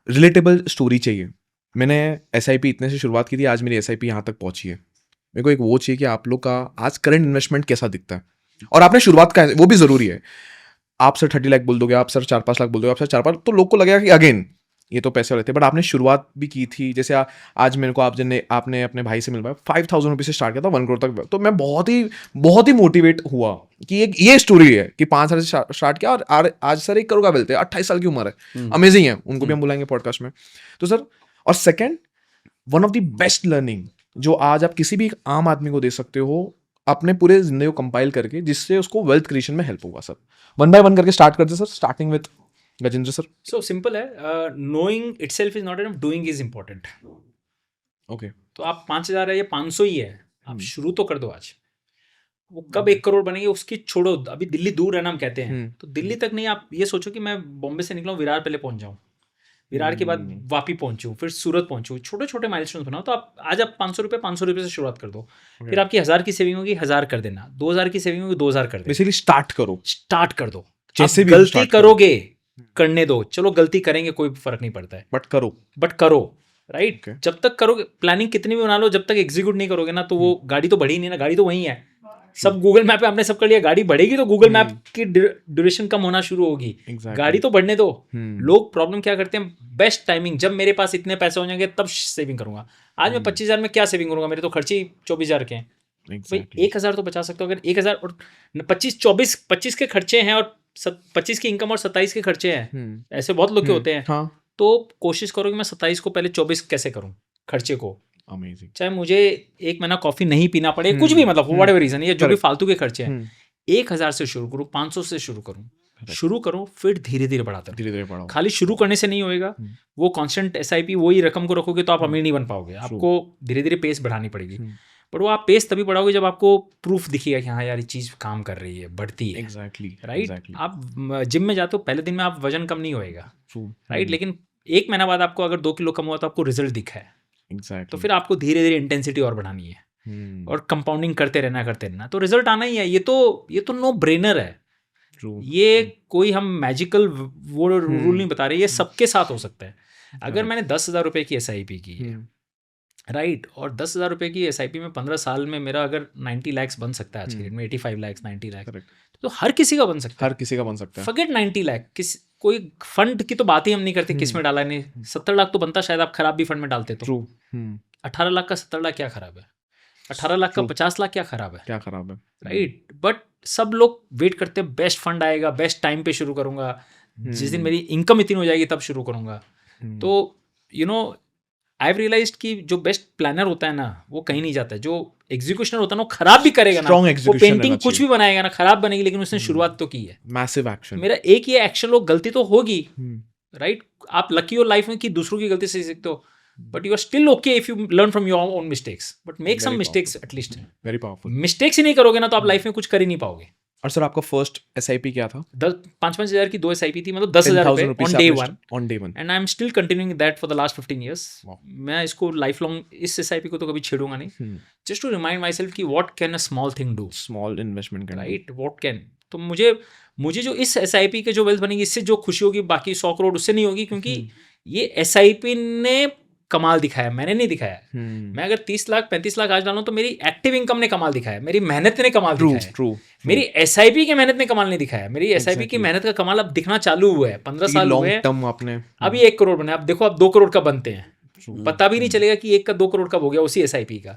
रिलेटेबल स्टोरी चाहिए। मैंने SIP इतने से शुरुआत की थी, आज मेरी SIP यहाँ तक पहुँची है। मेरे को एक वो चाहिए कि आप लोग का आज करंट इन्वेस्टमेंट कैसा दिखता है, और आपने शुरुआत का, वो भी ज़रूरी है। आप सर 30 लाख बोल दोगे, आप सर 4-5 लाख बोल दोगे, आप सर 4-5, तो लोग को लगेगा कि अगेन ये तो पैसे वाले थे, बट आपने शुरुआत भी की थी। जैसे आज मेरे को आपने अपने भाई से मिलवाया, 5,000 रुपये से स्टार्ट किया था 1 करोड़ तक, तो मैं बहुत ही मोटिवेट हुआ कि ये स्टोरी है कि 5 साल से स्टार्ट किया और आज सर 1 करोड़ का बिलते हैं, 28 साल की उम्र है, अमेजिंग है। उनको भी हम बुलाएंगे पॉडकास्ट में। तो सर, और second, one of the best learning जो आज आप किसी भी आम आदमी को दे सकते हो अपने पूरे जिंदगी को कंपाइल करके, जिससे उसको वेल्थ क्रिएशन में हेल्प होगा। सर 1 बाय 1 करके स्टार्ट करते sir, starting with Gajendra sir. So simple है, knowing itself is not enough, doing is important. Okay, तो आप 5,000 है या 500 ही है, आप शुरू तो कर दो आज। वो कब 1 करोड़ बनेगी उसकी छोड़ो, अभी दिल्ली दूर है ना हम कहते हैं, तो दिल्ली तक नहीं, आप ये सोचो कि मैं बॉम्बे से निकला हूँ, विरार पहले पहुंच जाऊँ, विरार के बाद वापी पहुंचूँ, फिर सूरत पहुंचूँ। छोटे छोटे माइलस्टोन्स बनाओ। तो आप आज आप 500 रुपये से शुरुआत कर दो, फिर आपकी 1,000 की सेविंग होगी, 1,000 कर देना, 2,000 की सेविंग होगी, 2,000 कर देना। बेसिकली स्टार्ट करो, स्टार्ट कर दो। जैसे आप भी गलती start करो। करोगे, करने दो, चलो गलती करेंगे, कोई फर्क नहीं पड़ता है, बट करो। बट करो। Right Okay. जब तक करोगे, प्लानिंग कितनी भी बना लो, जब तक एग्जीक्यूट नहीं करोगे ना, तो वो गाड़ी तो बढ़ी नहीं ना, गाड़ी तो वही है। सब गूगल मैप पे हमने सब कर लिया, गाड़ी बढ़ेगी तो गूगल मैप की ड्यूरेशन कम होना शुरू होगी। गाड़ी तो बढ़ने दो। लोग प्रॉब्लम क्या करते हैं, बेस्ट टाइमिंग, जब मेरे पास इतने पैसे हो जाएंगे तब सेविंग करूंगा। आज मैं 25,000 में क्या सेविंग करूंगा, मेरे तो खर्चे ही 24,000 के हैं। भाई 1,000 तो बचा सकते हो। अगर 1,000 और 25 के खर्चे हैं और 25 की इनकम और 27 के खर्चे हैं, ऐसे बहुत लोग के होते हैं। तो कोशिश करो कि मैं 27 को पहले 24 कैसे करूं खर्चे को। अमेजिंग। चाहे मुझे एक महीना कॉफी नहीं पीना पड़े, कुछ भी, मतलब व्हाट एवर रीजन, ये जो भी फालतू के खर्चे हैं, 1,000 से शुरू करूं, 500 से शुरू करूं, फिर धीरे धीरे बढ़ाओ। खाली शुरू करने से नहीं होएगा। वो कांस्टेंट SIP वही रकम को रखोगे तो आप अमीर नहीं बन पाओगे। आपको धीरे धीरे पेस बढ़ानी पड़ेगी। पर वो आप पेस तभी बढ़ाओगे जब आपको प्रूफ दिखेगा कि हाँ यार ये चीज काम कर रही है, बढ़ती है। राइट। आप जिम में जाते हो, पहले दिन में आप वजन कम नहीं होएगा, राइट, लेकिन 1 महीना बाद आपको अगर 2 किलो कम हुआ तो आपको रिजल्ट दिखा है। तो फिर आपको धीरे धीरे इंटेंसिटी और बढ़ानी है और कंपाउंडिंग करते रहना, तो रिजल्ट आना ही है। ये तो नो ब्रेनर है। ये कोई हम मैजिकल वो रूल नहीं बता रहे, ये सबके साथ हो सकता है। अगर मैंने 10,000 रुपए की SIP की है, राइट, और 10,000 रुपए की SIP में 15 साल में मेरा अगर 90 लाख बन सकता है आज के डेट में, 85 लाख 90 लाख, तो हर किसी का बन सकता है। फॉरगेट 90 लाख, कोई फंड की तो बात ही हम नहीं करते, किस में डाला नहीं। 70 लाख तो बनता शायद आप खराब भी फंड में डालते तो। 18 लाख का 70 लाख क्या खराब है, 18 लाख का 50 लाख क्या खराब है, राइट। बट सब लोग वेट करते हैं बेस्ट फंड आएगा, बेस्ट टाइम पे शुरू करूंगा, जिस दिन मेरी इनकम इतनी हो जाएगी तब शुरू करूंगा। तो you know I have realised कि जो बेस्ट प्लानर होता है ना, वो कहीं नहीं जाता है। जो एग्जीक्यूशनर होता है ना, वो खराब भी करेगा ना, वो पेंटिंग कुछ भी बनाएगा ना, खराब बनेगी, लेकिन उसने शुरुआत तो की है। Massive action. मेरा एक ये एक्शन लो, गलती तो होगी, राइट। आप लकी हो लाइफ में कि दूसरों की गलती से सीखते हो, but you are still okay if you learn from your own mistakes, but make some mistakes at least. Very powerful. Mistakes ही नहीं करोगे ना तो आप लाइफ में कुछ कर ही नहीं पाओगे। और सर आपका फर्स्ट SIP क्या था? 5-5 हज़ार की 2 SIP थी, मतलब 10,000 रुपए on day one, and I am still continuing that for the last 15 years। मैं इसको लाइफ लॉन्ग, इस SIP को तो कभी छेड़ूंगा नहीं, just to remind myself कि what can a small thing do, small investment, right, what can. तो मुझे जो इस SIP के जो वेल्थ बनेगी, इससे जो खुशी होगी बाकी 100 करोड़ उससे नहीं होगी, क्योंकि ये SIP ने कमाल दिखाया, मैंने नहीं दिखाया। मैं अगर 30 लाख 35 लाख आज डालूं तो मेरी एक्टिव इनकम ने कमाल दिखाया, मेरी मेहनत ने कमाल दिखाया। मेरी SIP की मेहनत ने कमाल नहीं दिखाया। मेरी SIP की मेहनत का कमाल अब दिखना चालू हुआ है। 15 साल हुए हैं, अभी 1 करोड़ बने। अब देखो, अब 2 करोड़ का बनते हैं, पता भी नहीं चलेगा कि 1 का 2 करोड़ कब हो गया उसी SIP का।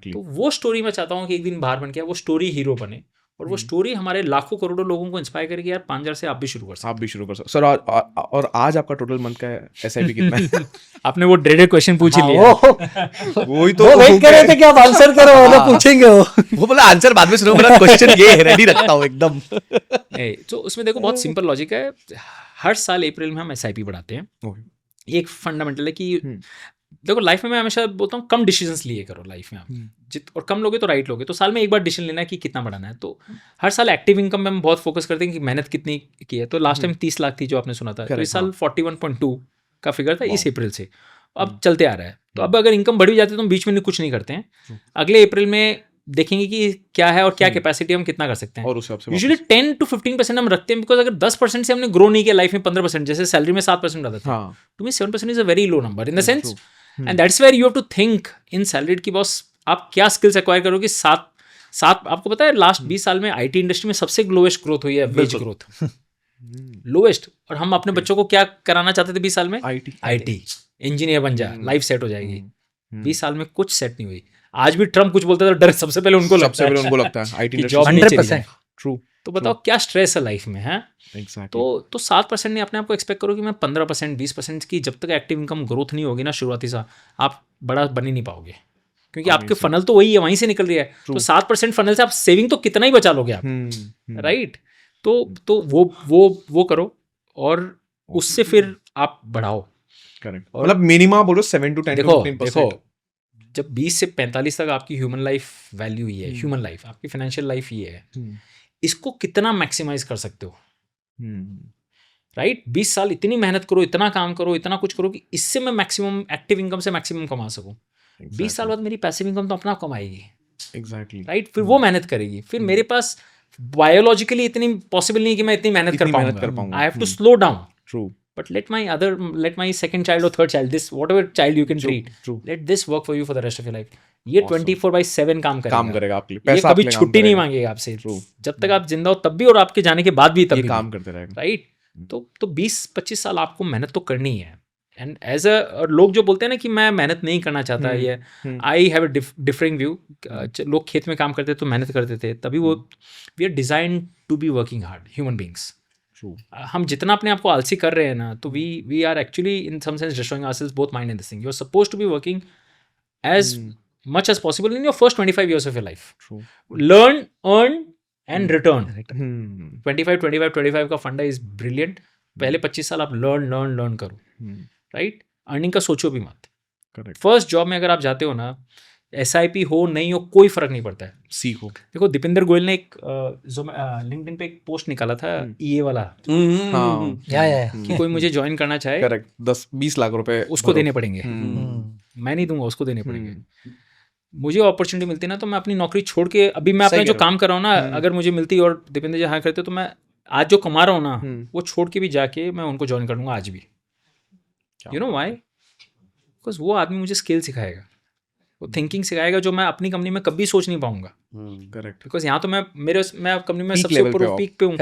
तो वो स्टोरी मैं चाहता हूँ कि एक दिन बाहर बन के वो स्टोरी हीरो बने, और वो स्टोरी हमारे लाखों करोड़ों लोगों को इंस्पायर करेगी। यार 5,000 से आप भी शुरू कर सकते। सर और आज आपका टोटल मंथ का SIP कितना है? आपने वो ड्रेडेड क्वेश्चन पूछ ही लिया। वही तो वेट कर रहे थे कि आप आंसर करो, वो पूछेंगे। वो बोला आंसर बाद में सुनो, मेरा क्वेश्चन ये है, रेडी रखता हूँ एकदम। तो उसमें देखो, बहुत सिंपल लॉजिक है। हर साल अप्रैल में हम SIP बढ़ाते हैं। एक फंडामेंटल है कि देखो, लाइफ में मैं हमेशा बोलता हूँ कम डिसीजंस लिए करो लाइफ में आप, और कम लोगे तो राइट लोगे। तो साल में एक बार डिसीजन लेना है कि कितना बढ़ाना है। तो हर साल एक्टिव इनकम में हम बहुत फोकस करते हैं कि मेहनत कितनी की है। तो लास्ट टाइम 30 लाख थी जो आपने सुना था, तो इस साल 41.2 का फिगर था इस अप्रैल से, अब चलते आ रहा है। तो अब अगर इनकम बढ़ भी जाती है तो हम बीच में कुछ नहीं करते हैं, अगले अप्रैल में देखेंगे कि क्या है और क्या कैपेसिटी हम कितना कर सकते हैं। और उस हिसाब से यूजुअली 10 to 15% हम रखते हैं, बिकॉज अगर 10% से हमने ग्रो नहीं किया लाइफ में, 15%, जैसे सैलरी में 7% रहता था, to me 7% is a very low number in the sense, and that's where you have to think in salaried की बॉस आप क्या स्किल्स एक्वायर करोगे। 7 आपको पता है लास्ट 20 साल में IT इंडस्ट्री में सबसे लोएस्ट ग्रोथ हुई है, वेज ग्रोथ लोएस्ट। और हम अपने बच्चों को क्या कराना चाहते थे 20 साल में? IT इंजीनियर बन जा, लाइफ सेट हो जाएगी। 20 साल में कुछ सेट नहीं हुई। आज भी ट्रम्प कुछ बोलता है तो डर सबसे पहले उनको लगता है IT जॉब 100%। ट्रू। तो बताओ क्या स्ट्रेस है लाइफ में, है? तो 7% नहीं, अपने आप को एक्सपेक्ट करो कि मैं 15% 20% की जब तक एक्टिव इनकम ग्रोथ नहीं होगी ना शुरुआती सा, आप बड़ा बन ही नहीं पाओगे, क्योंकि आपके फनल तो वही है, वहीं से निकल रही है। तो 7% फनल से आप सेविंग तो कितना ही बचा लोगे आप, राइट? तो वो करो और उससे फिर आप बढ़ाओ। मतलब मिनिमम बोलो 7 to 10 to 15%। देखो, जब 20 से 45 तक आपकी ह्यूमन लाइफ वैल्यू ही है, ह्यूमन लाइफ, आपकी फाइनेंशियल लाइफ ही है, इसको कितना मैक्सिमाइज कर सकते हो, राइट? 20 साल इतनी मेहनत करो, इतना काम करो, इतना कुछ करो कि इससे मैं मैक्सिमम एक्टिव इनकम से मैक्सिमम कमा सकूं। 20 साल बाद मेरी पैसिव इनकम तो अपना कमाएगी, राइट? फिर वो मेहनत करेगी। फिर मेरे पास बायोलॉजिकली इतनी पॉसिबल नहीं कि मैं इतनी मेहनत कर पाऊंगा। I have to slow down. but let my second child or third child, this whatever child you can treat, let this work for you for the rest of your life. ये 24/7 काम करेगा आपके लिए, ये पैसा कभी आपके लिए काम छुट्टी नहीं करेगा। मांगेगा आपसे, जब तक आप जिंदा हो तब भी और आपके जाने के बाद भी तब ये भी काम करते रहेगा। राइट। तो 20-25 साल आपको मेहनत तो करनी है। एंड एज अ लोग जो बोलते हैं ना कि मैं मेहनत नहीं करना चाहता, ये I have a differing view. लोग खेत में काम करते तो मेहनत करते थे, तभी वो we are design to be working hard human beings. हम जितना अपने आप को आलसी कर रहे हैं ना, तो we are actually in some sense destroying ourselves both mind and this thing. You are supposed to be working as much as possible in your first 25 years of your life. Learn, earn and return. 25 का फंडा is brilliant. पहले 25 साल आप learn करो, right. Earning का सोचो भी मत। फर्स्ट जॉब में अगर आप जाते हो ना, SIP हो नहीं हो कोई फर्क नहीं पड़ता है, सीखो। देखो दीपेंद्र गोयल ने एक लिंक्डइन पे एक पोस्ट निकाला था, EA वाला, कि कोई मुझे ज्वाइन करना चाहे, करेक्ट, 10-20 लाख रुपए उसको देने पड़ेंगे। मैं नहीं दूंगा, उसको देने पड़ेंगे। मुझे अपॉर्चुनिटी मिलती ना, तो मैं अपनी नौकरी छोड़ के, अभी मैं अपना जो काम कर रहा हूँ ना, अगर मुझे मिलती और दीपेंद्र जी हाँ करते, तो मैं आज जो कमा रहा हूँ ना, वो छोड़ के भी जाके मैं उनको ज्वाइन कर लूंगा आज भी। You know why? बिकॉज वो आदमी मुझे स्किल सिखाएगा, वो थिंकिंग सिखाएगा जो मैं अपनी कंपनी में कभी सोच नहीं पाऊंगा। करेक्ट। बिकॉज यहाँ तो मैं कंपनी में सबसे ऊपर पीक पे हूँ,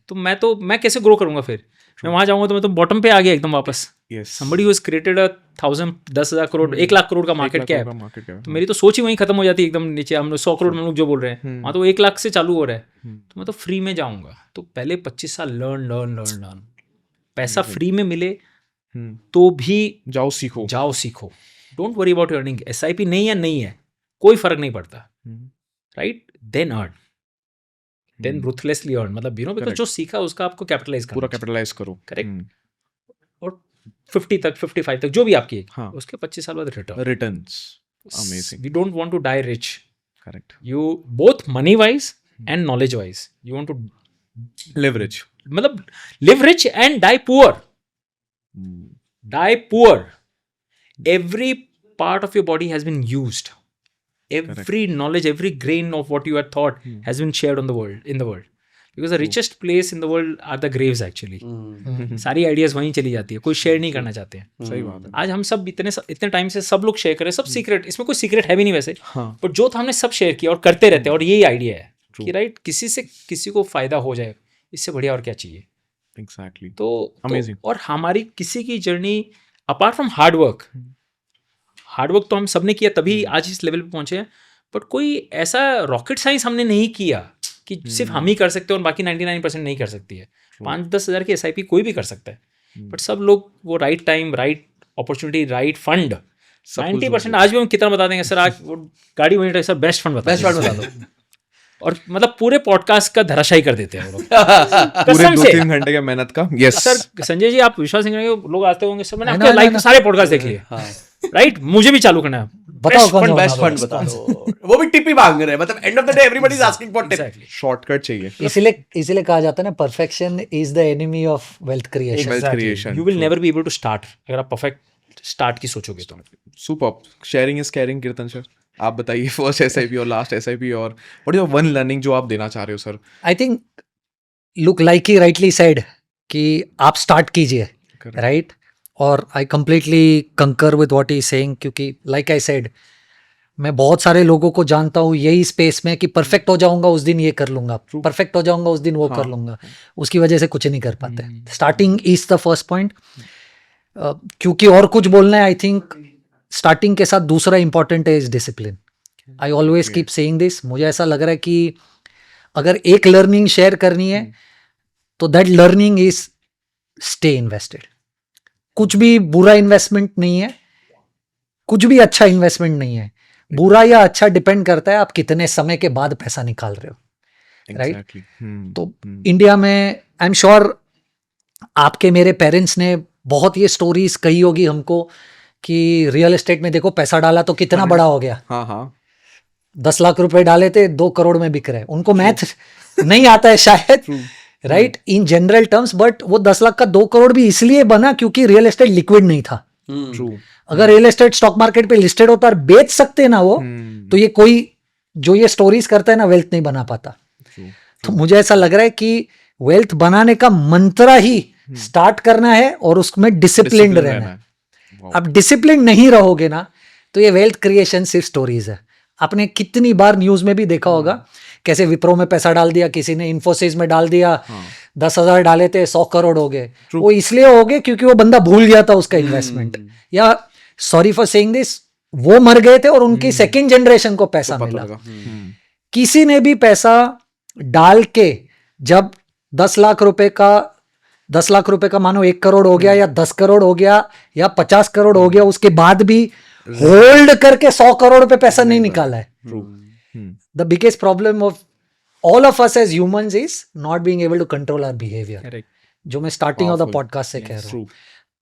तो मैं कैसे ग्रो करूंगा फिर? मैं वहां जाऊंगा तो मैं तो बॉटम पे आ गया एकदम वापस। somebody who has created 10,000 crore 1 lakh crore का मार्केट कैप, तो मेरी तो सोच ही वहीं खत्म हो जाती है एकदम नीचे। हम 100 करोड़ में लोग जो बोल रहे हैं, वहां तो 1 लाख से चालू हो रहा है, तो मैं तो फ्री में जाऊंगा। तो पहले 25 साल लर्न। पैसा फ्री में मिले तो भी जाओ सीखो। Don't worry about earning. SIP नहीं है कोई फर्क नहीं पड़ता, right. Then earn, then ruthlessly earn, मतलब बिकॉज जो सीखा उसका आपको पूरा कैपिटलाइज करो, करेक्ट। और 50 तक 55 तक जो भी आपकी उसके 25 साल बाद returns. Amazing. We don't want to die rich, correct. You both money wise and knowledge wise you want to live rich, मतलब live rich and die poor. Every part of your body has been used. Every knowledge, every grain of what you had thought has been shared in the world. Because the richest place in the world are the graves actually. सारी ideas वहीं चली जाती है, कोई share नहीं करना चाहते हैं। सही बात है। आज हम सब इतने टाइम से सब लोग शेयर करें, सब सीक्रेट, इसमें कोई सीक्रेट है भी नहीं वैसे, पर जो हमने सब शेयर किया और करते रहते हैं, और यही आइडिया है कि राइट, किसी को फायदा हो जाए, इससे बढ़िया और क्या चाहिए। एग्जैक्टली। तो और हमारी किसी की journey apart from hard work तो हम सब ने किया, तभी आज इस लेवल पे पहुंचे हैं। बट कोई ऐसा रॉकेट साइंस हमने नहीं किया कि सिर्फ हम ही कर सकते हैं और बाकी 99% नहीं कर सकती है। 5-10 हज़ार की SIP कोई भी कर सकता है, बट सब लोग वो right time, right opportunity, right fund, 90%। आज भी हम कितना बता देंगे सर, आज वो गाड़ी वहीं सर बेस्ट फंड बता दो और मतलब पूरे पॉडकास्ट का धराशायी कर देते हैं वो लोग पूरे 2-3 घंटे की मेहनत का। यस सर, संजय जी आप विश्वास नहीं करेंगे, लोग आते होंगे सर मैंने आपके लाइव के सारे पॉडकास्ट देख लिए, राइट, मुझे भी चालू करना है, बताओ बेस्ट फंड बता दो। वो भी टिप ही मांग रहे हैं, मतलब end of the day everybody is asking for tip, shortcut चाहिए। इसीलिए कहा जाता है ना, perfection is the enemy of wealth creation. You will never be able to start अगर आप परफेक्ट स्टार्ट की सोचोगे तो। Super, sharing is caring. Kirtan sir आप बताइए, फर्स्ट SIP और लास्ट SIP, और व्हाट इज वन लर्निंग जो आप देना चाह रहे हो sir? I think look like he rightly said कि आप स्टार्ट कीजिए, राइट। और आई कंप्लीटली कंकर with what he is saying, क्योंकि लाइक आई सेड, मैं बहुत सारे लोगों को जानता हूँ यही स्पेस में कि परफेक्ट हो जाऊंगा उस दिन ये कर लूंगा, परफेक्ट हो जाऊंगा उस दिन वो कर लूंगा, उसकी वजह से कुछ नहीं कर पाते। Starting is the first point. क्योंकि और कुछ बोलना है, आई थिंक स्टार्टिंग के साथ दूसरा इंपॉर्टेंट है is discipline. I always keep saying this. मुझे ऐसा लग रहा है कि अगर एक लर्निंग शेयर करनी है तो that learning is stay invested. कुछ भी बुरा इन्वेस्टमेंट नहीं है, कुछ भी अच्छा इन्वेस्टमेंट नहीं है। बुरा या अच्छा डिपेंड करता है आप कितने समय के बाद पैसा निकाल रहे हो, राइट। तो इंडिया में आई एम श्योर आपके मेरे पेरेंट्स ने बहुत ये स्टोरीज कही होगी हमको कि रियल एस्टेट में देखो पैसा डाला तो कितना बड़ा हो गया। 10 लाख रुपए डाले थे 2 करोड़ में बिक रहे। उनको मैथ नहीं आता है शायद, right, in general terms. But वो 10 लाख का 2 करोड़ भी इसलिए बना क्योंकि रियल एस्टेट लिक्विड नहीं था। अगर रियल एस्टेट स्टॉक मार्केट पे लिस्टेड होता और बेच सकते ना वो, तो ये कोई जो ये स्टोरीज करता है ना वेल्थ नहीं बना पाता। तो मुझे ऐसा लग रहा है कि वेल्थ बनाने का मंत्र ही स्टार्ट करना है और उसमें डिसिप्लिन Discipline रहना है। Wow. अब डिसिप्लिन नहीं रहोगे ना तो ये वेल्थ क्रिएशन सिर्फ स्टोरीज है। आपने कितनी बार न्यूज में भी देखा होगा कैसे विप्रो में पैसा डाल दिया, किसी ने इन्फोसिस में डाल दिया, 10,000 डाले थे 100 करोड़ हो गए। वो इसलिए हो गए क्योंकि वो बंदा भूल गया था उसका इन्वेस्टमेंट, या सॉरी फॉर सेइंग दिस, वो मर गए थे और उनकी सेकंड जनरेशन को पैसा मिला। किसी ने भी पैसा डाल के जब 10 लाख रुपए का मानो 1 करोड़ हो गया या 10 करोड़ हो गया या 50 करोड़ हो गया, उसके बाद भी होल्ड करके 100 करोड़ पे पैसा नहीं निकाला है। The biggest problem of all of us as humans is not being able to control our behaviour, जो मैं स्टार्टिंग ऑफ द पॉडकास्ट से कह रहा हूँ।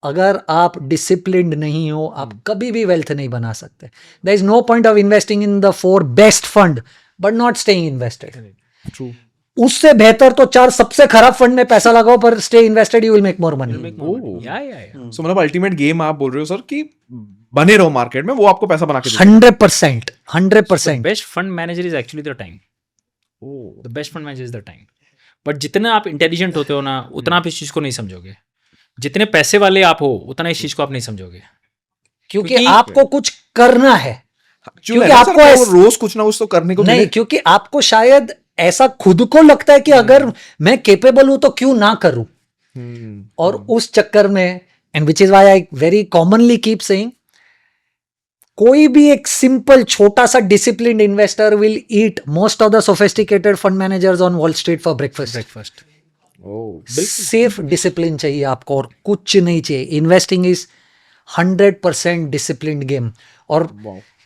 अगर आप डिसिप्लिन्ड नहीं हो, आप कभी भी वेल्थ नहीं बना सकते। There is no point of investing in the 4 best fund but not staying invested. उससे बेहतर तो 4 सबसे खराब फंड में पैसा लगाओ पर stay invested, you will make more money. So मतलब अल्टीमेट गेम आप बोल रहे हो सर कि बने रहो मार्केट में, वो आपको पैसा बना के 100%। Best fund manager is actually the time. The best fund manager is the time. But जितना आप इंटेलिजेंट होते हो ना, उतना आप इस चीज को नहीं समझोगे। जितने पैसे वाले आप हो उतना इस चीज को आप नहीं समझोगे, क्योंकि आपको कुछ करना है। क्योंकि आपको रोज कुछ ना कुछ तो करने को नहीं, क्योंकि आपको शायद ऐसा खुद को लगता है कि अगर मैं केपेबल हूं तो क्यों ना करूं। और उस चक्कर में, and which is why I very commonly keep saying, कोई भी एक सिंपल छोटा सा disciplined investor will eat most of the sophisticated fund managers on wall street for breakfast. सिर्फ डिसिप्लिन चाहिए आपको और कुछ नहीं चाहिए। Investing is 100% disciplined game. और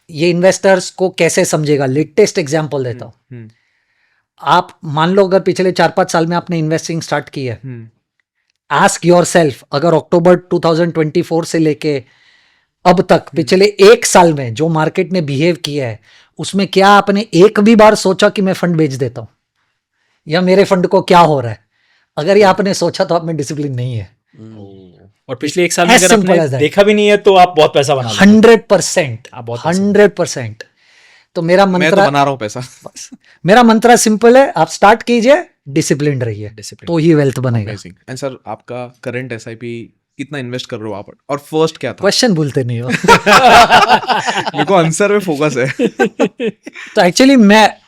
ये इन्वेस्टर्स को कैसे समझेगा, लेटेस्ट एग्जांपल देता हूं। आप मान लो अगर पिछले 4-5 साल में आपने इन्वेस्टिंग स्टार्ट की है, आस्क योरसेल्फ, अगर अक्टूबर 2024 से लेके अब तक पिछले 1 साल में जो मार्केट ने बिहेव किया है, उसमें क्या आपने एक भी बार सोचा कि मैं फंड बेच देता हूं या मेरे फंड को क्या हो रहा है? अगर ये आपने सोचा तो आप में डिसिप्लिन नहीं है। और पिछले 1 साल में अगर आपने देखा भी नहीं है तो आप बहुत पैसा बना 100%। तो मेरा मंत्र, मैं तो बना रहा हूं पैसा। मेरा मंत्र सिंपल है, आप स्टार्ट कीजिए, डिसिप्लिन रहिए, तो ही वेल्थ बनेगा। एंड सर, आपका करंट एसआईपी कितना इन्वेस्ट कर रहे हो आप, और फर्स्ट क्या था? क्वेश्चन भूलते नहीं हो। मेरे को आंसर में फोकस है। तो एक्चुअली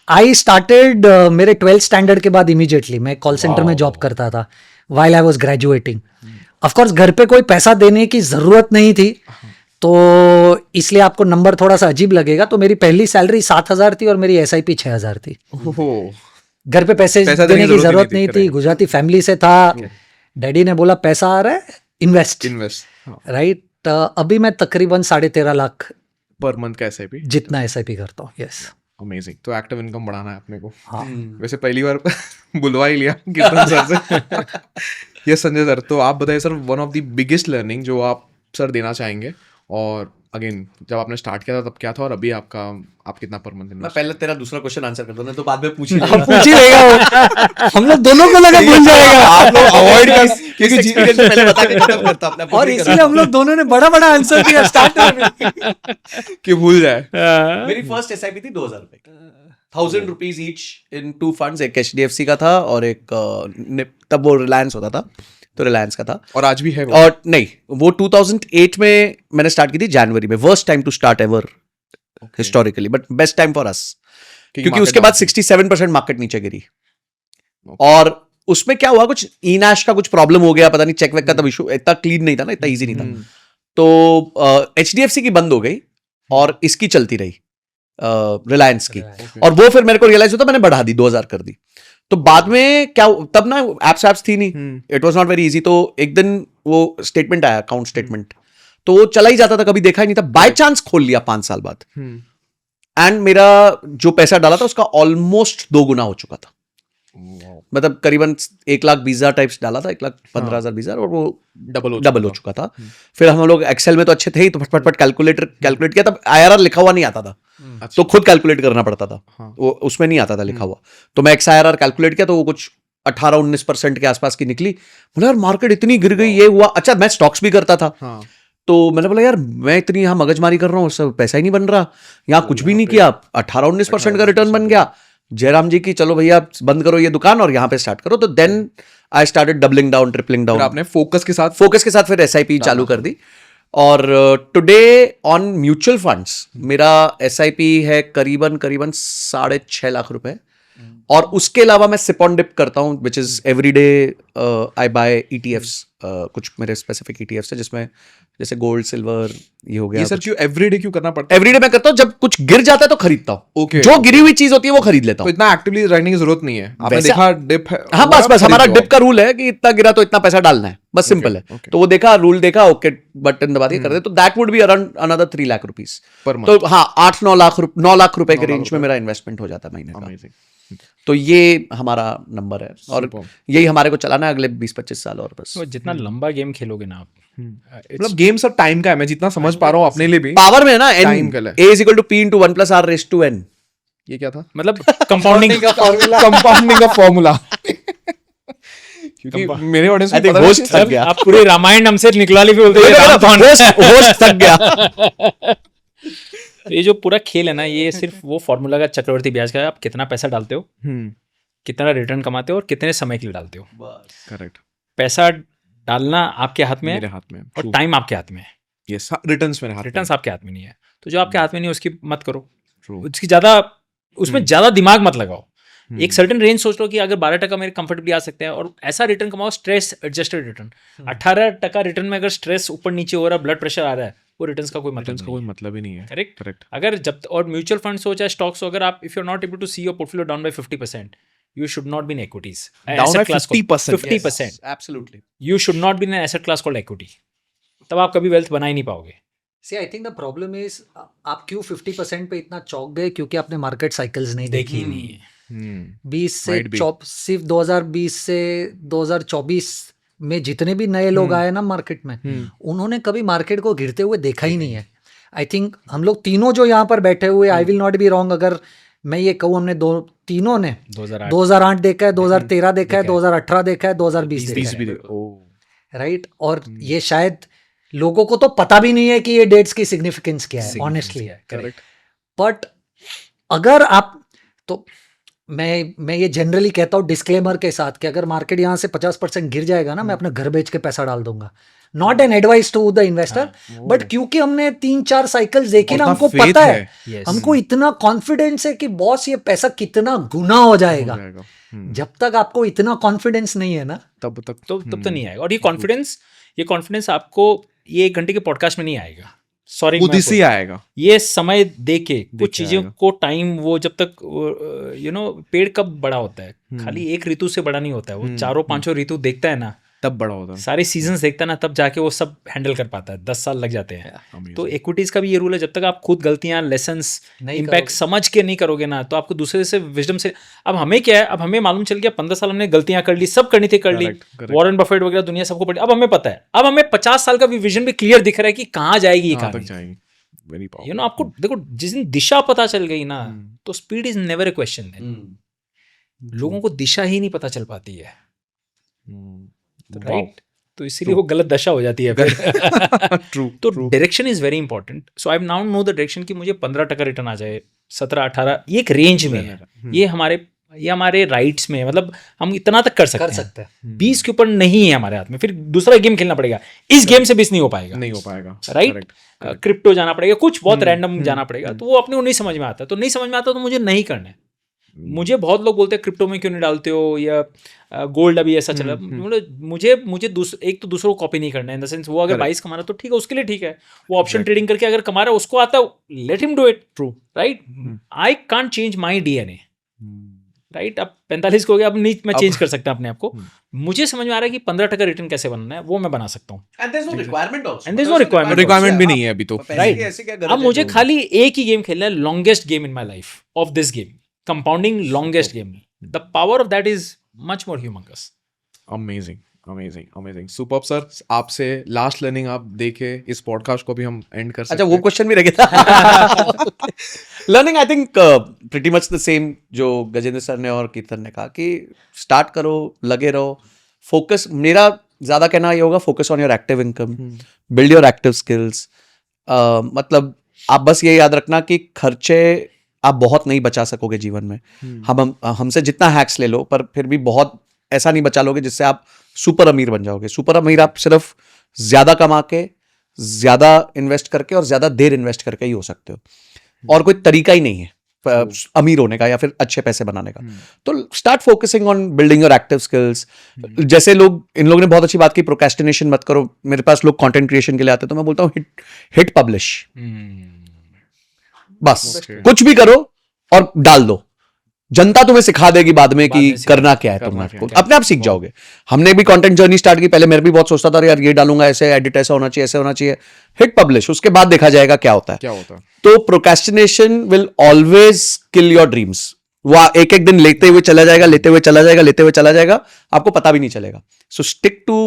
आई स्टार्टेड मेरे 12th स्टैंडर्ड के बाद इमीडिएटली मैं कॉल सेंटर में जॉब करता था while I was graduating. Of course घर पे कोई पैसा देने की जरूरत नहीं थी, तो इसलिए आपको नंबर थोड़ा सा अजीब लगेगा। तो मेरी पहली सैलरी 7,000 थी और मेरी एसआईपी 6,000 थी। घर पे पैसे देने की जरूरत नहीं थी, गुजराती फैमिली से था। डैडी ने बोला पैसा आ रहा है, इन्वेस्ट। राइट। अभी मैं तकरीबन 13.5 लाख पर मंथ का एसआईपी जितना एसआईपी करता हूँ। Yes, amazing. तो एक्टिव इनकम बढ़ाना है अपने को। हाँ। वैसे पहली बार बुलवा ही लिया कीर्तन सर से। यस संजय सर, तो आप बताइए sir, one of the biggest learning जो आप सर देना चाहेंगे, और अगेन जब आपने स्टार्ट किया था तब क्या था, और अभी आप कितना पर मंथ? मैं पहले तेरा दूसरा क्वेश्चन आंसर कर दूं, तो बाद में पूछ ही लेगा। हम लोग दोनों को लगा भूल जाएगा। आप लोग अवॉइड कर, क्योंकि एक्सपीरियंस पहले बता के खत्म करता अपना, और इसलिए हम लोग दोनों ने बड़ा आंसर दिया स्टार्ट में कि भूल जाए। मेरी फर्स्ट एसआईपी थी 2,000 रुपए, 1,000 रुपीज ईच इन 2 फंड्स। एक एचडीएफसी का था और एक तब वो रिलायंस होता था, तो रिलायंस का था। और आज भी है वो? और नहीं, वो 2008 में मैंने स्टार्ट की थी, जनवरी में। Worst time to start ever historically, but best time for us, क्योंकि उसके बाद 67% मार्केट नीचे गिरी। और उसमें क्या हुआ, कुछ इनैश का कुछ प्रॉब्लम हो गया, पता नहीं, चेक वेक का तब इशू, इतना क्लीन नहीं था ना, इतना ईजी नहीं था। तो एचडीएफसी की बंद हो गई और इसकी चलती रही, रिलायंस की। और वो फिर मेरे को रियलाइज होता, मैंने बढ़ा दी, 2,000 कर दी। तो बाद में क्या, तब ना एप्स थी नहीं, it was not very easy. तो एक दिन वो स्टेटमेंट आया, अकाउंट स्टेटमेंट, तो वो चला ही जाता था, कभी देखा ही नहीं था। बाय चांस खोल लिया 5 साल बाद, एंड मेरा जो पैसा डाला था उसका ऑलमोस्ट 2 गुना हो चुका था। मतलब करीबन 1,20,000 टाइप्स डाला था, 1,15,000 20,000, और वो डबल हो चुका था। फिर हम लोग एक्सेल में तो अच्छे थे ही, तो फटफट कैलकुलेट किया। तब IRR लिखा हुआ नहीं आता था, तो खुद कैलकुलेट करना पड़ता था। वो उसमें नहीं आता था लिखा हुआ, तो मैं XIRR कैलकुलेट किया, तो वो कुछ 18-19% के आसपास की निकली। बोला यार मार्केट इतनी गिर गई, ये हुआ। अच्छा, मैं स्टॉक्स भी करता था, तो मैंने बोला यार मैं इतनी यहाँ मगजमारी कर रहा हूँ, सब पैसा ही नहीं बन रहा, यहाँ कुछ भी नहीं किया, 18-19% का रिटर्न बन गया। जयराम जी की चलो भैया बंद करो ये दुकान और यहाँ पे स्टार्ट करो। तो then I started doubling down, tripling फिर डाउन, आपने फोकस के साथ फिर SIP चालू कर दी। और टुडे ऑन म्यूचुअल फंड्स मेरा SIP है करीबन 6.5 लाख रुपए, और उसके अलावा मैं सिप ऑन डिप करता हूँ, which is everyday I buy ETFs, कुछ मेरे स्पेसिफिक ETFs है जिसमें जैसे गोल्ड, सिल्वर, ये हो गया। ये सर क्यों एवरीडे क्यों करना पड़ता है? एवरीडे मैं करता हूँ, जब कुछ गिर जाता है तो खरीदता हूँ। Okay, जो गिरी हुई चीज होती है वो खरीद लेता तो हूँ। इतना एक्टिवली रहने की जरूरत नहीं है, आपने वैसा- देखा डिप है, हाँ हुआ, बस हमारा खरीद लो डिप का रूल है कि इतना गिरा तो इतना पैसा डालना है, बस सिंपल है। okay. तो वो देखा, रूल देखा, ओके बटन दबा दिया, कर दे, तो that would be around another 3 lakh rupees per month. तो हाँ 8-9 लाख 9 लाख रुपए के रेंज में मेरा इन्वेस्टमेंट हो जाता है महीने का। Amazing. तो ये हमारा नंबर है, और Superb. यही हमारे को चलाना है अगले 20-25 साल और बस। तो जितना लंबा गेम खेलोगे ना आप, मतलब गेम सर टाइम का है, मैं जितना समझ पा रहा हूँ अपने लिए भी। पावर में है ना, Time का है। A is equal to P into 1 plus R raised to N। ये क्या था? मतलब कंपाउंडिंग कंपाउंडिंग का फॉर्मूला। क्योंकि मेरे ऑडियंस I को think पता host नहीं- थक गया। आप पूरे रामायण हमसे निकलवा ली, फिर बोलते हैं राम कौन है? होस्ट थक गया। ये जो पूरा खेल है ना, ये सिर्फ वो फॉर्मूला का चक्रवर्ती ब्याज का है। आप कितना पैसा डालते हो, कितना रिटर्न कमाते हो, और कितने समय के लिए डालते हो। करेक्ट, पैसा डालना आपके हाथ में मेरे है, हाथ में है। और टाइम आपके हाथ में है। यस, रिटर्न्स मेरे हाथ में रिटर्न्स आपके हाथ में नहीं है, तो जो आपके हाथ में नहीं है उसकी मत करो। True. उसकी ज्यादा, उसमें ज्यादा दिमाग मत लगाओ। एक सर्टेन रेंज सोच लो कि अगर 12% मेरे कंफर्टेबली आ सकते हैं, और ऐसा रिटर्न कमाओ स्ट्रेस एडजस्टेड रिटर्न। 18% रिटर्न में अगर स्ट्रेस ऊपर नीचे हो रहा है, ब्लड प्रेशर आ रहा है, वो रिटर्न्स का कोई मतलब रिटर्न्स का नहीं कोई है। मतलब ही नहीं है। करेक्ट। करेक्ट। अगर जब, और म्यूचुअल फंड्स हो चाहे स्टॉक्स हो, अगर आप if you are not able to see your portfolio down by 50%, you should not be in equities. Down by 50%. 50%. Absolutely. You should not be in an asset class called equity. तब आप कभी wealth बना ही नहीं पाओगे। See, I think the problem is आप क्यों 50% पे इतना चौंक गए, क्योंकि आपने मार्केट साइकिल्स नहीं देखी। देखी नहीं है। 20 से Might be. सिर्फ 2020 से 2024 में जितने भी नए लोग आए ना मार्केट में, उन्होंने कभी मार्केट को गिरते हुए देखा ही नहीं है। आई थिंक हम लोग तीनों जो यहाँ पर बैठे हुए, I will not be wrong अगर मैं ये कहूँ, हमने तीनों ने 2008 देखा है, 2013 देखा है, 2018 देखा है, 2020 देखा है, राइट। और ये शायद लोगों को तो पता भी नहीं है कि ये डेट्स की सिग्निफिकेंस क्या है, ऑनेस्टली। करेक्ट। बट अगर आप, तो मैं ये जनरली कहता हूँ डिस्क्लेमर के साथ कि अगर मार्केट यहाँ से 50% गिर जाएगा ना, मैं अपना घर बेच के पैसा डाल दूंगा। Not an advice to the investor, but क्योंकि हमने 3-4 साइकिल्स देखी ना, हमको पता है, हमको इतना कॉन्फिडेंस है कि बॉस ये पैसा कितना गुना हो जाएगा। जब तक आपको इतना कॉन्फिडेंस नहीं है ना, तब तक तो नहीं आएगा। और ये कॉन्फिडेंस आपको ये 1 घंटे के पॉडकास्ट में नहीं आएगा। सॉरी, खुद ही आएगा। ये समय दे के कुछ चीजों को टाइम, वो जब तक पेड़ कब बड़ा होता है, खाली एक ऋतु से बड़ा नहीं होता है, वो 4-5 ऋतु देखता है ना, तब बड़ा होता है। सारे सीजन्स देखता है ना, तब जाके वो सब हैंडल कर पाता है। 10 साल लग जाते हैं। तो इक्विटीज का भी ये रूल है, जब तक आप खुद गलतियां, लेसन्स, इम्पैक्ट समझ के नहीं करोगे ना, तो आपको दूसरे से विजडम से। अब हमें क्या है, अब हमें मालूम चल गया 15 साल हमने गलतियां कर ली, सब करनी थी कर ली, वॉरेन बफेट वगैरह दुनिया सबको पड़ी। अब हमें पता है, अब हमें 50 साल का भी विजन भी क्लियर दिख रहा है कि कहाँ जाएगी ये कहानी। यू नो, आपको देखो, जिस दिन दिशा पता चल गई ना, तो speed is never a question. लोगों को दिशा ही नहीं पता चल पाती है, राइट। तो इसीलिए वो गलत दशा हो जाती है फिर। ट्रू। तो direction is very important. So I now know the direction कि मुझे 15% रिटर्न आ जाए, 17-18, ये एक रेंज में है। ये हमारे राइट्स में है, मतलब हम इतना तक कर सकते हैं। 20 के ऊपर नहीं है हमारे हाथ में, फिर दूसरा गेम खेलना पड़ेगा। इस गेम से 20 नहीं हो पाएगा, राइट। क्रिप्टो जाना पड़ेगा, कुछ बहुत रैंडम जाना पड़ेगा, तो वो अपने को नहीं समझ में आता। तो नहीं समझ में आता तो मुझे नहीं करना है। मुझे बहुत लोग बोलते हैं क्रिप्टो में क्यों नहीं डालते हो, या गोल्ड अभी ऐसा चला। मुझे एक तो दूसरों को कॉपी नहीं करना है, इन द सेंस वो अगर 22 कमा रहा है तो ठीक है, उसके लिए ठीक है। वो ऑप्शन ट्रेडिंग करके अगर कमा रहा है, उसको आता है, let him do it. True, right. I can't change my DNA, right. अब 45 हो गया, अब नहीं मैं चेंज कर सकता अपने आप को। मुझे समझ में आ रहा है कि 15% रिटर्न कैसे बनना है, वो मैं बना सकता हूँ। And there's no requirement also. And there's no requirement. Requirement भी नहीं है अभी तो, राइट। अब मुझे खाली एक ही गेम खेलना है, longest game in my life of this game, compounding longest game. The power of that is much more humongous. Amazing superb sir. आपसे लास्ट लर्निंग आप देखे इस पॉडकास्ट को भी हम एंड कर सकते अच्छा, वो क्वेश्चन भी रह गया था। Learning I think pretty much the same जो गजेंद्र सर ने और कीर्तन ने कहा कि स्टार्ट करो, लगे रहो, फोकस। मेरा ज्यादा कहना ये होगा, focus on your active income, build your active skills. मतलब आप बस ये याद रखना कि खर्चे आप बहुत नहीं बचा सकोगे जीवन में। हमसे जितना हैक्स ले लो, पर फिर भी बहुत ऐसा नहीं बचा लोगे जिससे आप सुपर अमीर बन जाओगे। सुपर अमीर आप सिर्फ ज्यादा कमा के, ज्यादा इन्वेस्ट करके और ज्यादा देर इन्वेस्ट करके ही हो सकते हो, और कोई तरीका ही नहीं है अमीर होने का या फिर अच्छे पैसे बनाने का। तो start focusing on building your active skills. जैसे लोग, इन लोगों ने बहुत अच्छी बात की, प्रोक्रेस्टिनेशन मत करो। मेरे पास लोग कंटेंट क्रिएशन के लिए आते हैं तो मैं बोलता हूँ हिट पब्लिश, बस कुछ भी करो और डाल दो। जनता तुम्हें सिखा देगी बाद में कि करना क्या है, तुम अपने आप सीख जाओगे। हमने भी कंटेंट जर्नी स्टार्ट की, पहले मैं भी बहुत सोचता था यार ये डालूंगा, ऐसे एडिट ऐसा होना चाहिए, ऐसे होना चाहिए। हिट पब्लिश, उसके बाद देखा जाएगा क्या होता है। तो procrastination will always kill your dreams. वो एक एक दिन लेते हुए चला जाएगा, लेते हुए चला जाएगा, लेते हुए चला जाएगा, आपको पता भी नहीं चलेगा। So stick to,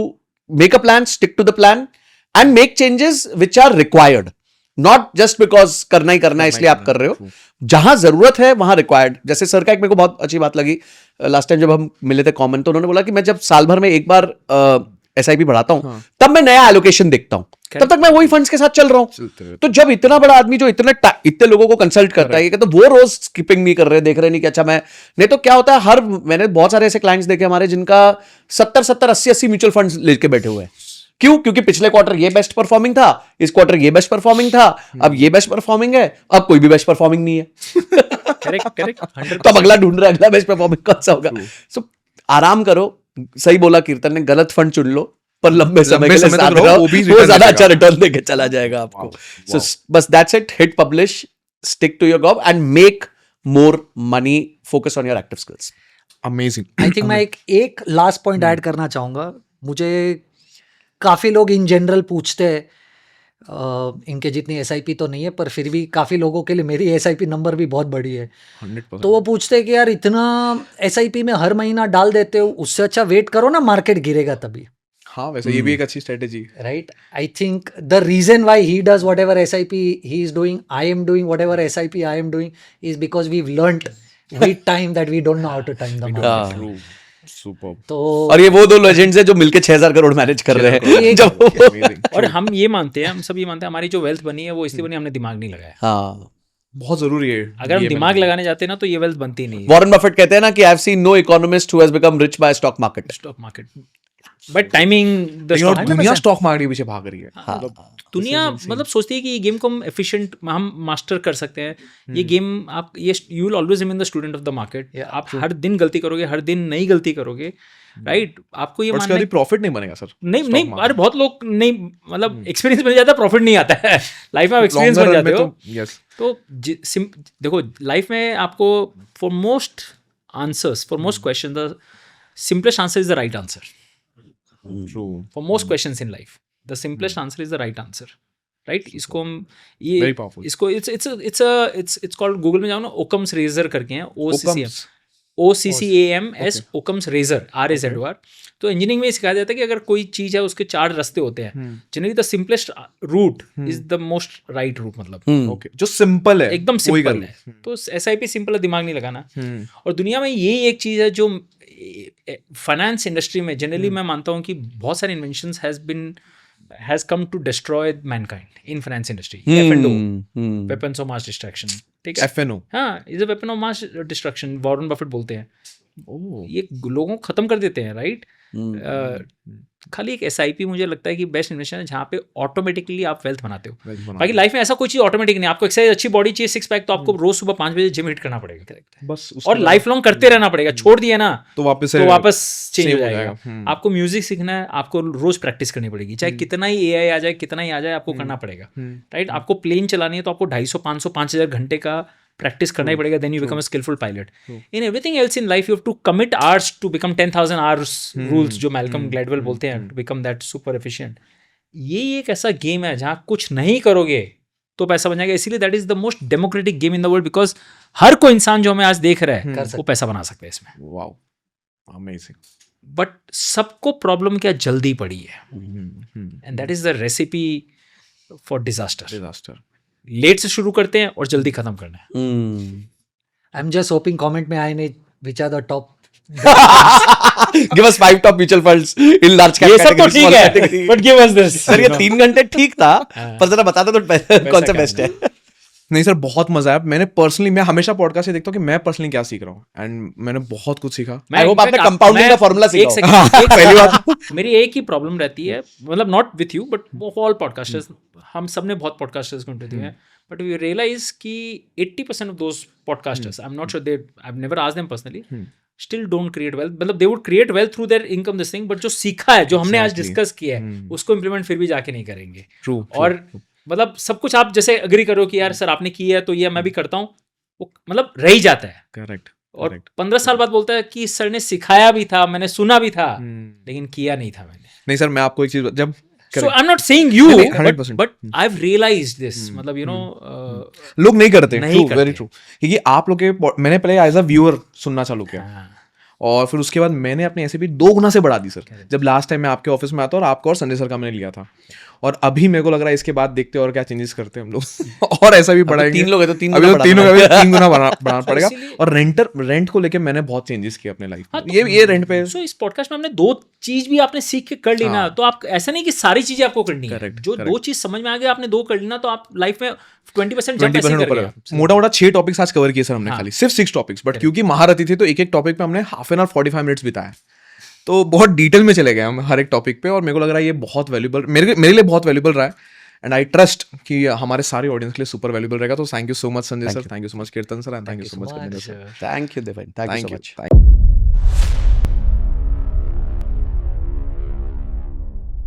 make a plan, stick to the plan and make changes which are required, not just because करना ही करना है इसलिए आप कर रहे हो। जहां जरूरत है वहां रिक्वायर्ड। जैसे सर का एक मेरे को बहुत अच्छी बात लगी, लास्ट टाइम जब हम मिले थे कॉमन, तो उन्होंने बोला कि मैं जब साल भर में एक बार SIP बढ़ाता हूं, तब मैं नया एलोकेशन देखता हूं, तब तक मैं वही फंड्स के साथ चल रहा हूं। तो जब इतना बड़ा आदमी जो इतने लोगों को कंसल्ट करता है, तो वो रोज स्किपिंग नहीं कर रहे, देख रहे नहीं कि अच्छा मैं, नहीं तो क्या होता है, मैंने बहुत सारे ऐसे क्लाइंट्स देखे हमारे जिनका 70-70, 80-80 म्यूचुअल फंड्स लेके बैठे हुए हैं। क्यों? क्योंकि पिछले क्वार्टर ये बेस्ट परफॉर्मिंग था, इस क्वार्टर ये बेस्ट परफॉर्मिंग था, अब ये बेस्ट परफॉर्मिंग है, अब कोई भी बेस्ट परफॉर्मिंग नहीं है। करेक्ट। तो अब अगला ढूंढ रहा है, अगला बेस्ट परफॉर्मिंग कौन सा होगा। सो आराम करो, सही बोला कीर्तन ने, गलत फंड चुन लो पर लंबे समय के लिए साथ रहो, वो ज्यादा अच्छा रिटर्न देके चला जाएगा आपको। सो बस that's it, hit publish, stick to your job and make more money, focus on your active skills. Amazing. I think मैं एक लास्ट पॉइंट ऐड करना चाहूंगा। मुझे काफ़ी लोग इन जनरल पूछते हैं, इनके जितनी SIP तो नहीं है पर फिर भी काफ़ी लोगों के लिए मेरी SIP नंबर भी बहुत बड़ी है। 100%। तो वो पूछते हैं कि यार इतना SIP में हर महीना डाल देते हो, उससे अच्छा वेट करो ना, मार्केट गिरेगा तभी। हाँ, वैसे ये भी एक अच्छी strategy, right. I think the reason why he does whatever SIP he is doing, I am doing whatever SIP I am doing, is because we learned with time that we don't know how to time the market. Super. तो और ये वो दो legends हैं जो मिलके 6000 crore manage कर रहे हैं जब और हम ये मानते हैं, हम सब ये मानते हैं, हमारी जो वेल्थ बनी है वो इसलिए बनी, हमने दिमाग नहीं लगाया। हाँ, बहुत जरूरी है। अगर हम दिमाग लगाने जाते ना तो ये वेल्थ बनती नहीं है। वॉरेन बफेट कहते हैं ना कि I have seen no economist who has become rich by stock market. Stock market, but timing दुनिया स्टॉक मार्केट के पीछे भाग रही है। दुनिया मतलब सोचती है कि ये गेम को हम एफिशिएंट, हम मास्टर कर सकते हैं। ये गेम आप, ये you will always remain the student of the market. आप हर दिन गलती करोगे, हर दिन नई गलती करोगे, राइट। आपको ये मानना है प्रॉफिट नहीं बनेगा सर। नहीं, अरे बहुत लोग नहीं, मतलब एक्सपीरियंस मिल जाता है, प्रॉफिट नहीं आता है। लाइफ में आप एक्सपीरियंस बन जाते हो। तो देखो लाइफ में आपको for most answers, for most question, the simplest answer is the right answer. For most questions in life the simplest answer is the right answer, right. इसको हम ये इसको इट्स कॉल्ड, गूगल में जाओ ना, ओकम्स रेजर करके हैं, OCCAMS, Occam's razor, RAZOR। तो इंजीनियरिंग में सिखाया जाता है कि अगर कोई चीज है उसके 4 रास्ते होते हैं, generally the simplest route is the most right route, मतलब ओके, जो सिंपल है, एकदम सिंपल है। तो SIP सिंपल है, दिमाग नहीं लगाना। और दुनिया में यही एक चीज है जो फाइनेंस इंडस्ट्री में जनरली मैं मानता हूँ कि बहुत सारे inventions has come to destroy mankind in finance industry. F&O, weapons of mass destruction. ठीक है, F&O, हाँ, is a weapon of mass destruction, Warren Buffett बोलते हैं। ये लोगों को खत्म कर देते हैं, राइट। खाली एक SIP मुझे लगता है कि बेस्ट इन्वेस्टमेंट है जहाँ पे ऑटोमेटिकली आप वेल्थ बनाते हो। बाकी लाइफ में ऐसा कोई चीज ऑटोमेटिक नहीं। आपको एक्सरसाइज, अच्छी बॉडी चाहिए, 6 पैक, तो आपको रोज सुबह 5 बजे जिम हिट करना पड़ेगा, बस, और लाइफ लॉन्ग करते रहना पड़ेगा। छोड़ दिया ना तो वापस चेंज हो जाएगा। आपको म्यूजिक सीखना है, आपको रोज प्रैक्टिस करनी पड़ेगी, चाहे कितना ही AI आ जाए, कितना ही आ जाए, आपको करना पड़ेगा, राइट। आपको प्लेन चलानी है तो आपको 250, 500, 5000 घंटे का प्रैक्टिस करना ही पड़ेगा, then you become a skilful pilot. In everything else in life you have to commit hours to become 10,000 hours rules, जो मैल्कम ग्लैडवेल बोलते हैं, to become that super efficient. ये एक ऐसा गेम है जहाँ कुछ नहीं करोगे तो पैसा बन जाएगा। इसीलिए that is the most democratic game in the world, because हर कोई इंसान जो हमें आज देख रहा है वो पैसा बना सकता है इसमें। Wow, amazing. बट सबको प्रॉब्लम क्या, जल्दी पड़ी है, and that is the recipe for disaster. Late से शुरू करते हैं और जल्दी खत्म करना है। I am just hoping comment में आए नहीं which are the top, give us 5 top mutual funds in large cap. ये सब तो ठीक है, but give us this. Sir ये 3 घंटे ठीक था, पर जरा बता दो तो कौन सा बेस्ट है। नहीं सर, बहुत मजा आया। मैं हमेशा पॉडकास्ट से देखता हूँ कि मैं पर्सनली क्या सीख रहा हूँ, एंड मैंने बहुत कुछ सीखा। I hope आपने compounding का formula एक सीखा हो। second, पहली बात मेरी एक ही प्रॉब्लम रहती है, मतलब not with you but all podcasters, हम सबने बहुत पॉडकास्टर्स को इंटरव्यू दिए हैं, बट वी रियलाइज कि 80% of those podcasters, I am not sure, they I have never asked them personally, still don't create wealth. मतलब they would create wealth through their income this thing, but जो सीखा है, जो हमने आज Exactly. Discuss किया है, उसको इम्प्लीमेंट फिर भी जाके नहीं करेंगे। ट्रू। और मतलब सब कुछ आप जैसे अग्री करो कि यार सर आपने किया है तो ये मैं भी करता हूँ, वो मतलब रह ही जाता है। करेक्ट। और 15 साल बाद बोलता है कि सर ने सिखाया भी था, मैंने सुना भी था, लेकिन किया नहीं था मैंने। नहीं सर, मैं आपको एक चीज जब So I'm not saying you, नहीं, 100%. but I've realized this. मतलब you know, लोग नहीं करते। नहीं ट्रू, करते। Very true. क्योंकि आप लोग के मैंने पहले एज अ व्यूअर सुनना चालू किया, हाँ, और फिर उसके बाद मैंने अपने ऐसे भी 2 गुना से बढ़ा दी सर। जब लास्ट टाइम मैं आपके ऑफिस में आता और आपका और संजय सर का मैंने लिया था, और अभी मेरे को लग रहा है इसके बाद देखते हैं और क्या चेंजेस करते हैं हम लोग और ऐसा भी बढ़ाएंगे। 3 लोग हैं तो 3 अभी गुना तो 3 बढ़ाना है। 3 गुना बढ़ाना पड़ेगा। इसीलिए- और रेंट को लेके मैंने बहुत चेंजेस किए अपने लाइफ हाँ, में। तो- ये रेंट पे so इस पॉडकास्ट में हमने 2 चीज भी आपने सीख के कर ली ना, हाँ। तो आप ऐसा नहीं कि सारी चीजें आपको करनी है। Correct, जो 2 correct. चीज समझ में आ गया, आपने 2 कर ली ना, तो आप लाइफ में 20% जंप ऐसे 20% कर ऊपर गया। मोटा मोटा 6 टॉपिक्स आज कवर किए सर हमने, हाँ। खाली सिर्फ 6 टॉपिक्स, बट क्योंकि महारथी थे तो एक एक टॉपिक पे हमने हाफ एन आवर 45 मिनट्स बिताया, तो बहुत डिटेल में चले गए हम हर एक टॉपिक पे। और मेरे को लग रहा है ये बहुत वैल्यूबल, मेरे लिए बहुत वैल्यूबल रहा है, एंड आई ट्रस्ट कि हमारे सारे ऑडियंस के लिए सुपर वैल्यूबल रहेगा। तो thank you so much Sanjay sir, thank you so much Kirtan sir, and thank you so much Thank you, Devin. Thank you so thank much. You.